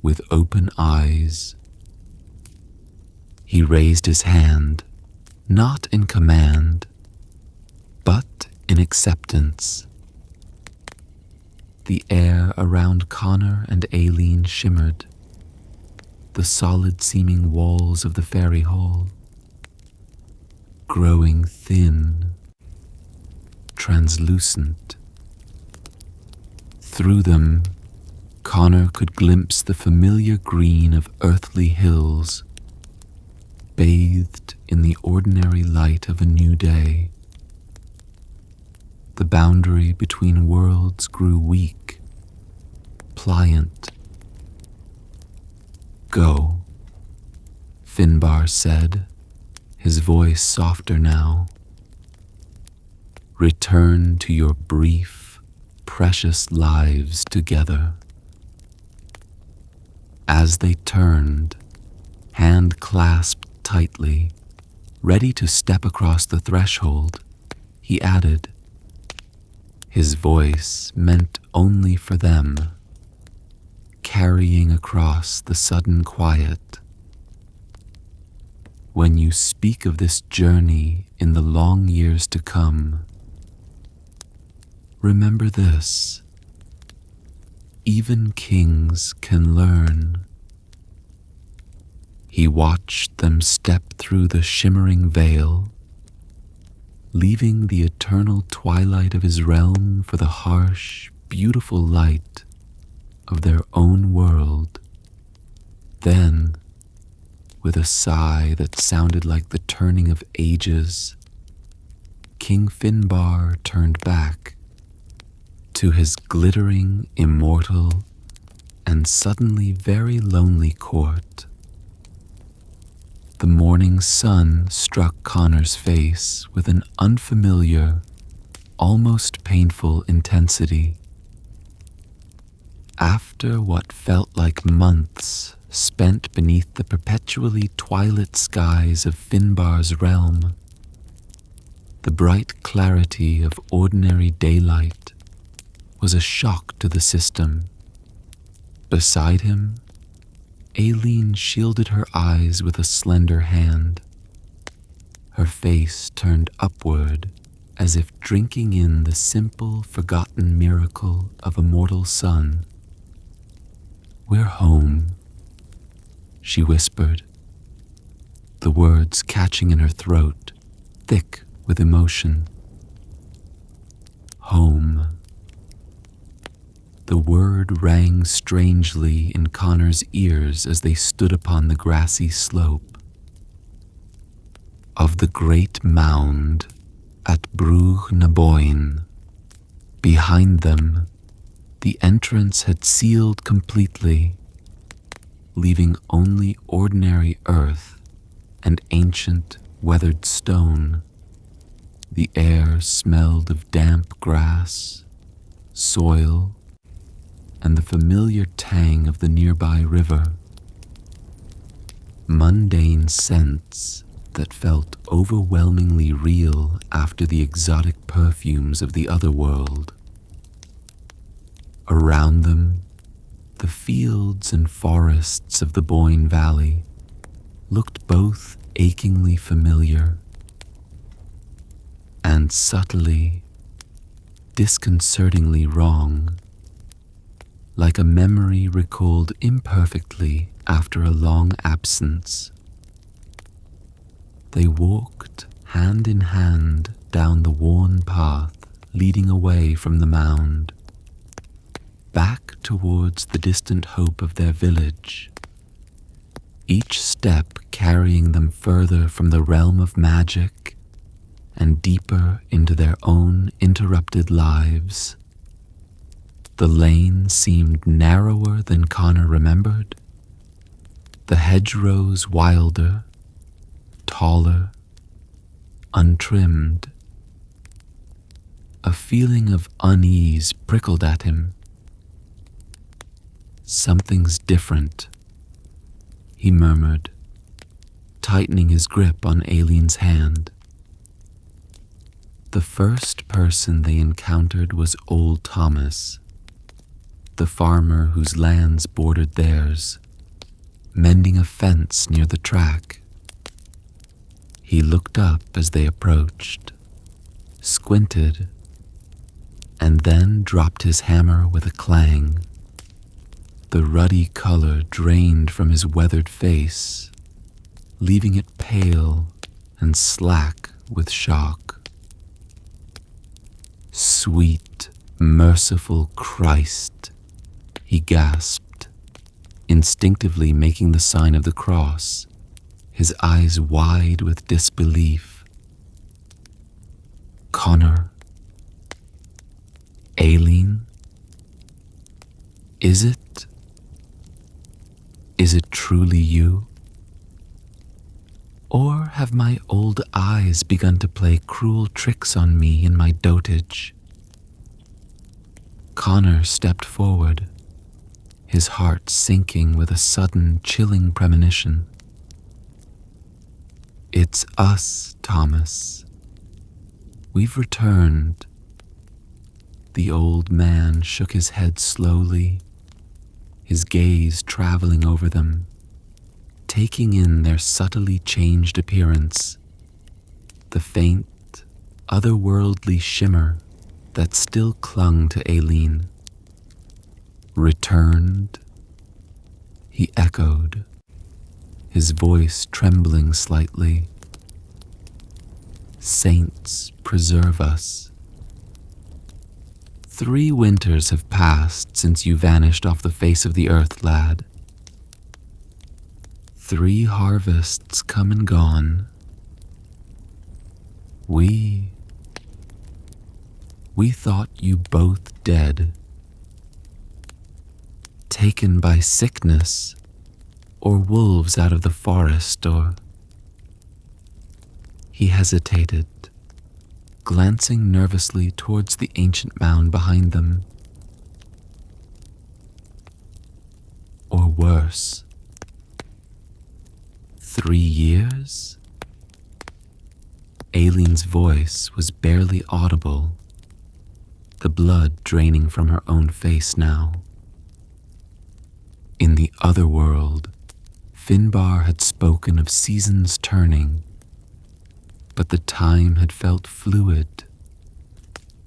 with open eyes. He raised his hand, not in command, but in acceptance. The air around Conor and Aileen shimmered, the solid-seeming walls of the fairy hall, growing thin, translucent. Through them, Conor could glimpse the familiar green of earthly hills, bathed in the ordinary light of a new day. The boundary between worlds grew weak, pliant. Go, Finnbhear said, his voice softer now. Return to your brief, precious lives together. As they turned, hand clasped tightly, ready to step across the threshold, he added, his voice meant only for them, carrying across the sudden quiet. When you speak of this journey in the long years to come, remember this: even kings can learn. He watched them step through the shimmering veil, leaving the eternal twilight of his realm for the harsh, beautiful light of their own world. Then, with a sigh that sounded like the turning of ages, King Finnbhear turned back to his glittering, immortal, and suddenly very lonely court. The morning sun struck Conor's face with an unfamiliar, almost painful intensity. After what felt like months spent beneath the perpetually twilit skies of Finnbhear's realm, the bright clarity of ordinary daylight was a shock to the system. Beside him, Aileen shielded her eyes with a slender hand. Her face turned upward as if drinking in the simple, forgotten miracle of a mortal sun. "We're home," she whispered, the words catching in her throat, thick with emotion. Home. The word rang strangely in Conor's ears as they stood upon the grassy slope of the great mound at Brugh na Boyne. Behind them, the entrance had sealed completely, leaving only ordinary earth and ancient, weathered stone. The air smelled of damp grass, soil, and the familiar tang of the nearby river. Mundane scents that felt overwhelmingly real after the exotic perfumes of the Otherworld. Around them, the fields and forests of the Boyne Valley looked both achingly familiar and subtly, disconcertingly wrong, like a memory recalled imperfectly after a long absence. They walked hand in hand down the worn path leading away from the mound, back towards the distant hope of their village, each step carrying them further from the realm of magic and deeper into their own interrupted lives. The lane seemed narrower than Conor remembered, the hedgerows wilder, taller, untrimmed. A feeling of unease prickled at him. "Something's different," he murmured, tightening his grip on Aileen's hand. The first person they encountered was old Thomas, the farmer whose lands bordered theirs, mending a fence near the track. He looked up as they approached, squinted, and then dropped his hammer with a clang. The ruddy color drained from his weathered face, leaving it pale and slack with shock. "Sweet, merciful Christ," he gasped, instinctively making the sign of the cross, his eyes wide with disbelief. "Conor? Aileen? Is it? Is it truly you? Or have my old eyes begun to play cruel tricks on me in my dotage?" Conor stepped forward, his heart sinking with a sudden, chilling premonition. "It's us, Thomas. We've returned." The old man shook his head slowly, his gaze traveling over them, taking in their subtly changed appearance, the faint, otherworldly shimmer that still clung to Aileen. "Returned?" he echoed, his voice trembling slightly. Saints preserve us. 3 winters have passed since you vanished off the face of the earth, lad. 3 harvests come and gone. We thought you both dead, taken by sickness, or wolves out of the forest, or... He hesitated, glancing nervously towards the ancient mound behind them. Or worse. 3 years? Aileen's voice was barely audible, the blood draining from her own face now. In the Otherworld, Finnbhear had spoken of seasons turning, but the time had felt fluid,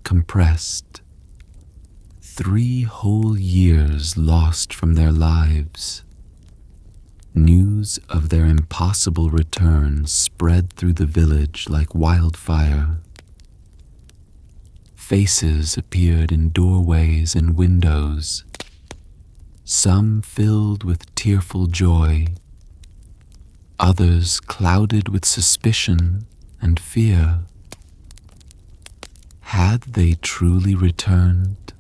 compressed. 3 whole years lost from their lives. News of their impossible return spread through the village like wildfire. Faces appeared in doorways and windows, some filled with tearful joy, others clouded with suspicion and fear. Had they truly returned?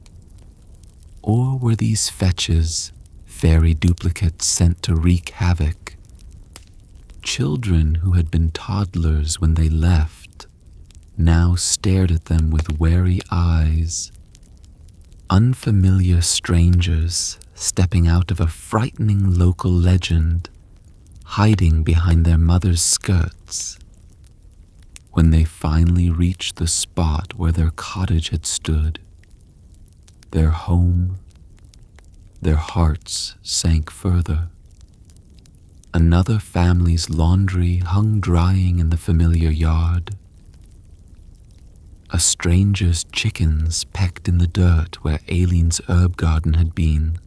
Or were these fetches fairy duplicates sent to wreak havoc? Children who had been toddlers when they left now stared at them with wary eyes. Unfamiliar strangers stepping out of a frightening local legend, hiding behind their mother's skirts. When they finally reached the spot where their cottage had stood, their home, their hearts sank further. Another family's laundry hung drying in the familiar yard. A stranger's chickens pecked in the dirt where Aileen's herb garden had been.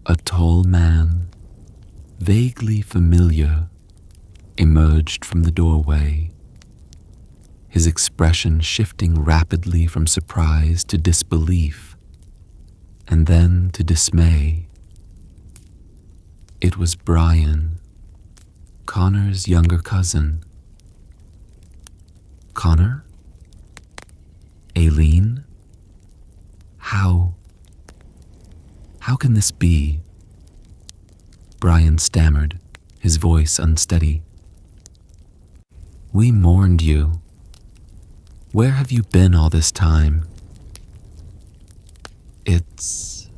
A tall man, vaguely familiar, emerged from the doorway, his expression shifting rapidly from surprise to disbelief, and then to dismay. It was Brian, Conor's younger cousin. Conor? Aileen? How can this be? Brian stammered, his voice unsteady. We mourned you. Where have you been all this time? It's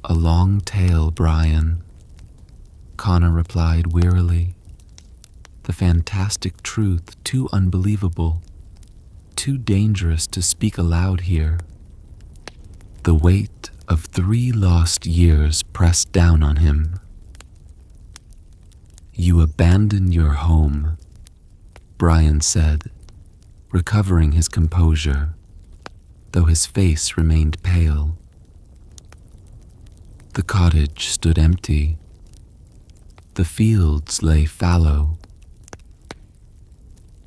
a long tale, Brian, Conor replied wearily. The fantastic truth too unbelievable, too dangerous to speak aloud here. The weight of 3 lost years pressed down on him. You abandoned your home, Brian said, recovering his composure, though his face remained pale. The cottage stood empty. The fields lay fallow.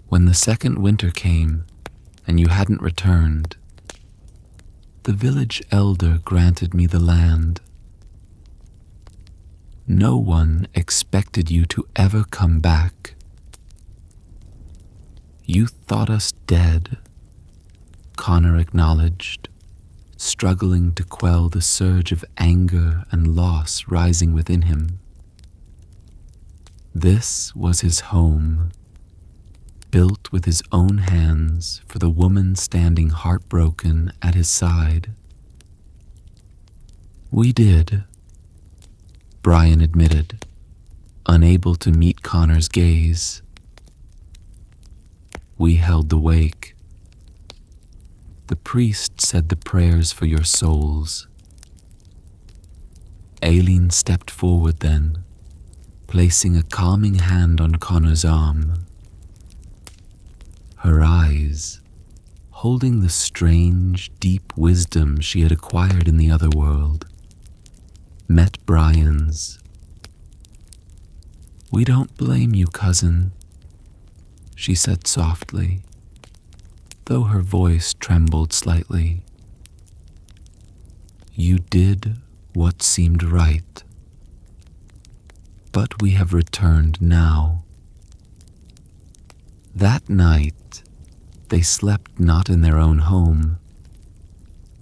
When the second winter came and you hadn't returned, the village elder granted me the land. No one expected you to ever come back. You thought us dead, Conor acknowledged, struggling to quell the surge of anger and loss rising within him. This was his home, built with his own hands for the woman standing heartbroken at his side. We did, Brian admitted, unable to meet Conor's gaze. We held the wake. The priest said the prayers for your souls. Aileen stepped forward then, placing a calming hand on Conor's arm. Her eyes, holding the strange, deep wisdom she had acquired in the Otherworld, met Brian's, "We don't blame you, cousin," she said softly, though her voice trembled slightly. "You did what seemed right, but we have returned now." That night, they slept not in their own home,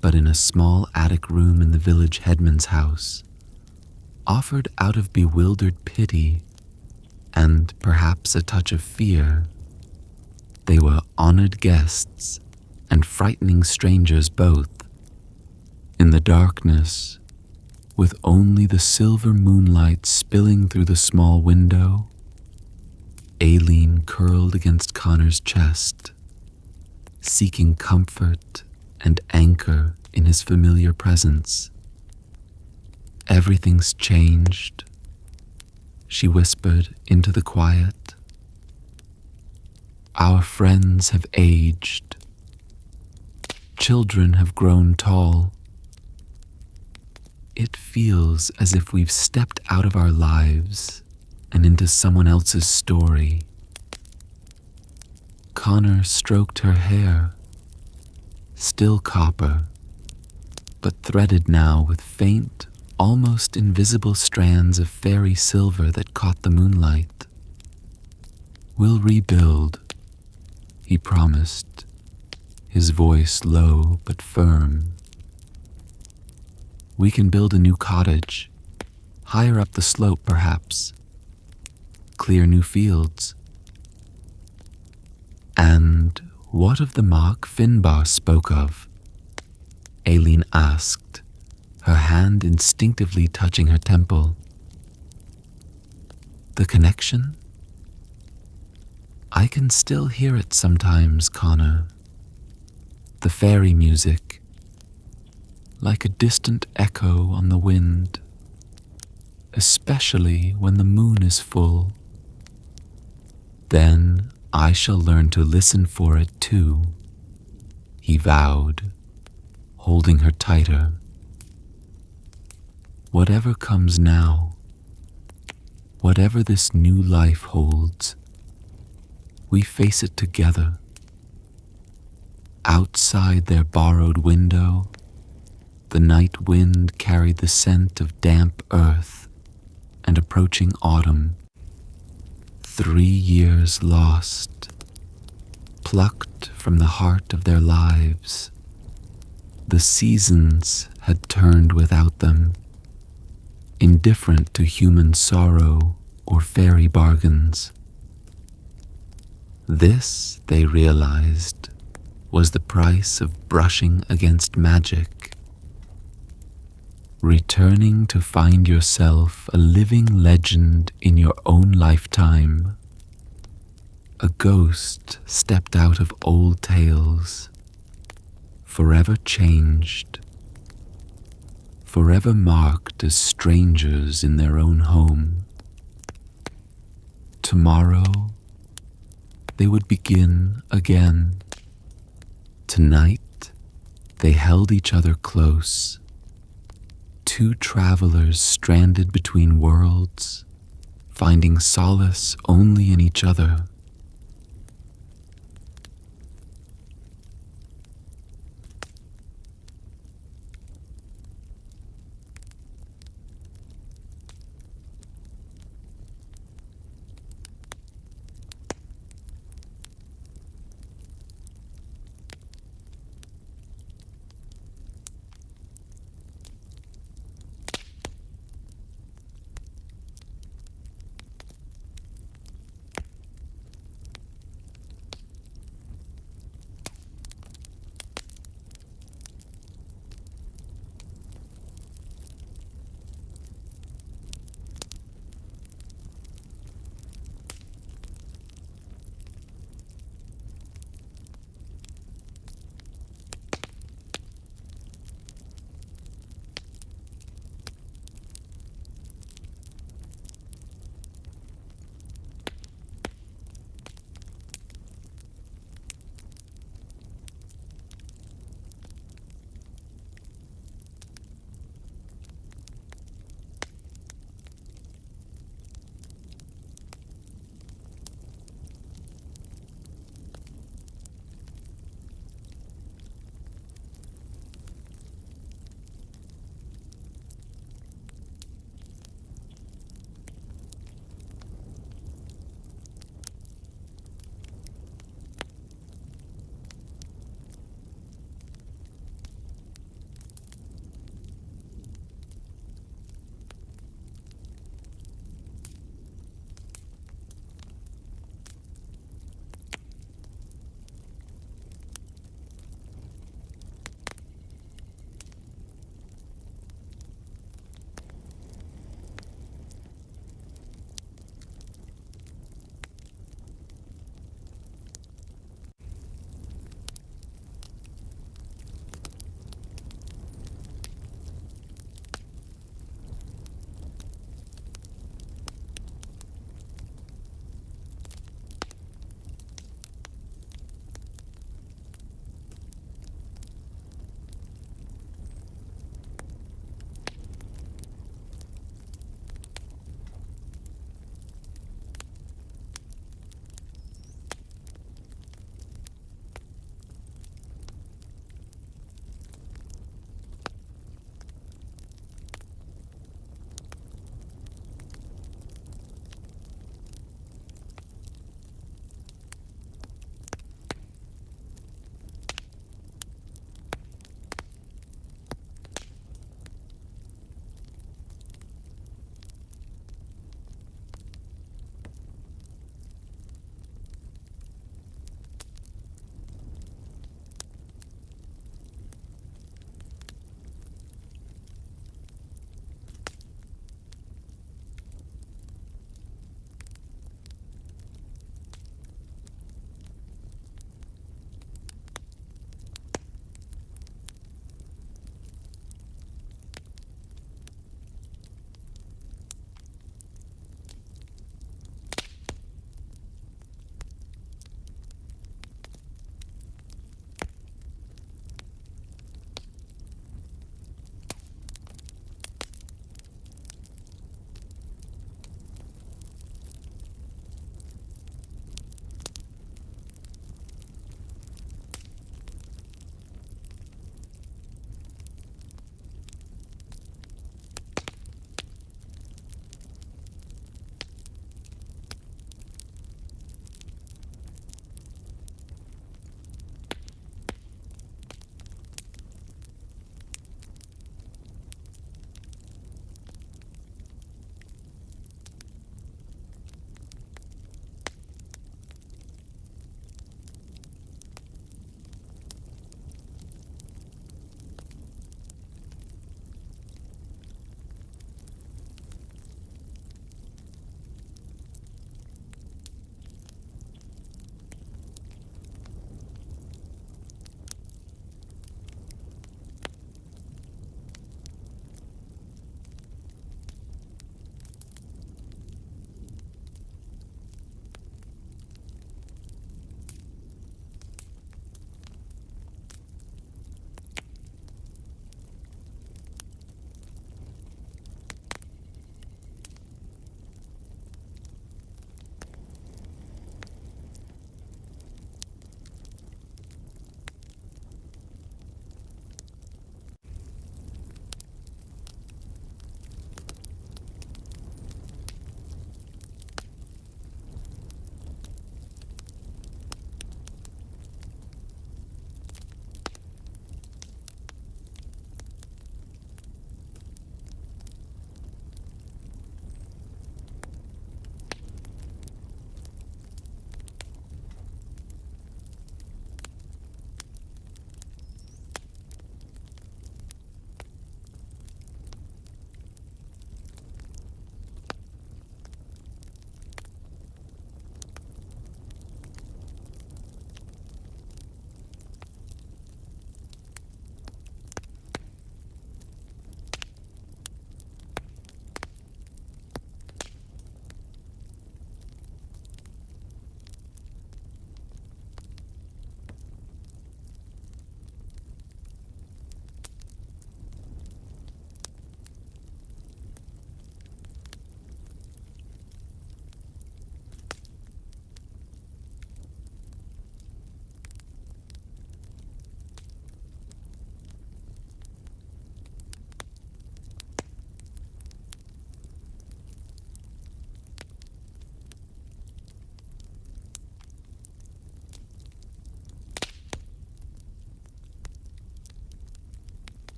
but in a small attic room in the village headman's house, offered out of bewildered pity and perhaps a touch of fear. They were honored guests and frightening strangers both. In the darkness, with only the silver moonlight spilling through the small window, Aileen curled against Conor's chest, seeking comfort and anchor in his familiar presence. "Everything's changed," she whispered into the quiet. "Our friends have aged. Children have grown tall. It feels as if we've stepped out of our lives and into someone else's story." Conor stroked her hair, still copper, but threaded now with faint, almost invisible strands of fairy silver that caught the moonlight. "We'll rebuild," he promised, his voice low but firm. "We can build a new cottage, higher up the slope perhaps, clear new fields." "And what of the mark Finnbhear spoke of?" Aileen asked, her hand instinctively touching her temple. "The connection? I can still hear it sometimes, Conor. The fairy music, like a distant echo on the wind, especially when the moon is full. Then I shall learn to listen for it too," he vowed, holding her tighter. "Whatever comes now, whatever this new life holds, we face it together." Outside their borrowed window, the night wind carried the scent of damp earth and approaching autumn. 3 years lost, plucked from the heart of their lives. The seasons had turned without them, indifferent to human sorrow or fairy bargains. This, they realized, was the price of brushing against magic. Returning to find yourself a living legend in your own lifetime. A ghost stepped out of old tales, forever changed, forever marked as strangers in their own home. Tomorrow, they would begin again. Tonight, they held each other close, two travelers stranded between worlds, finding solace only in each other.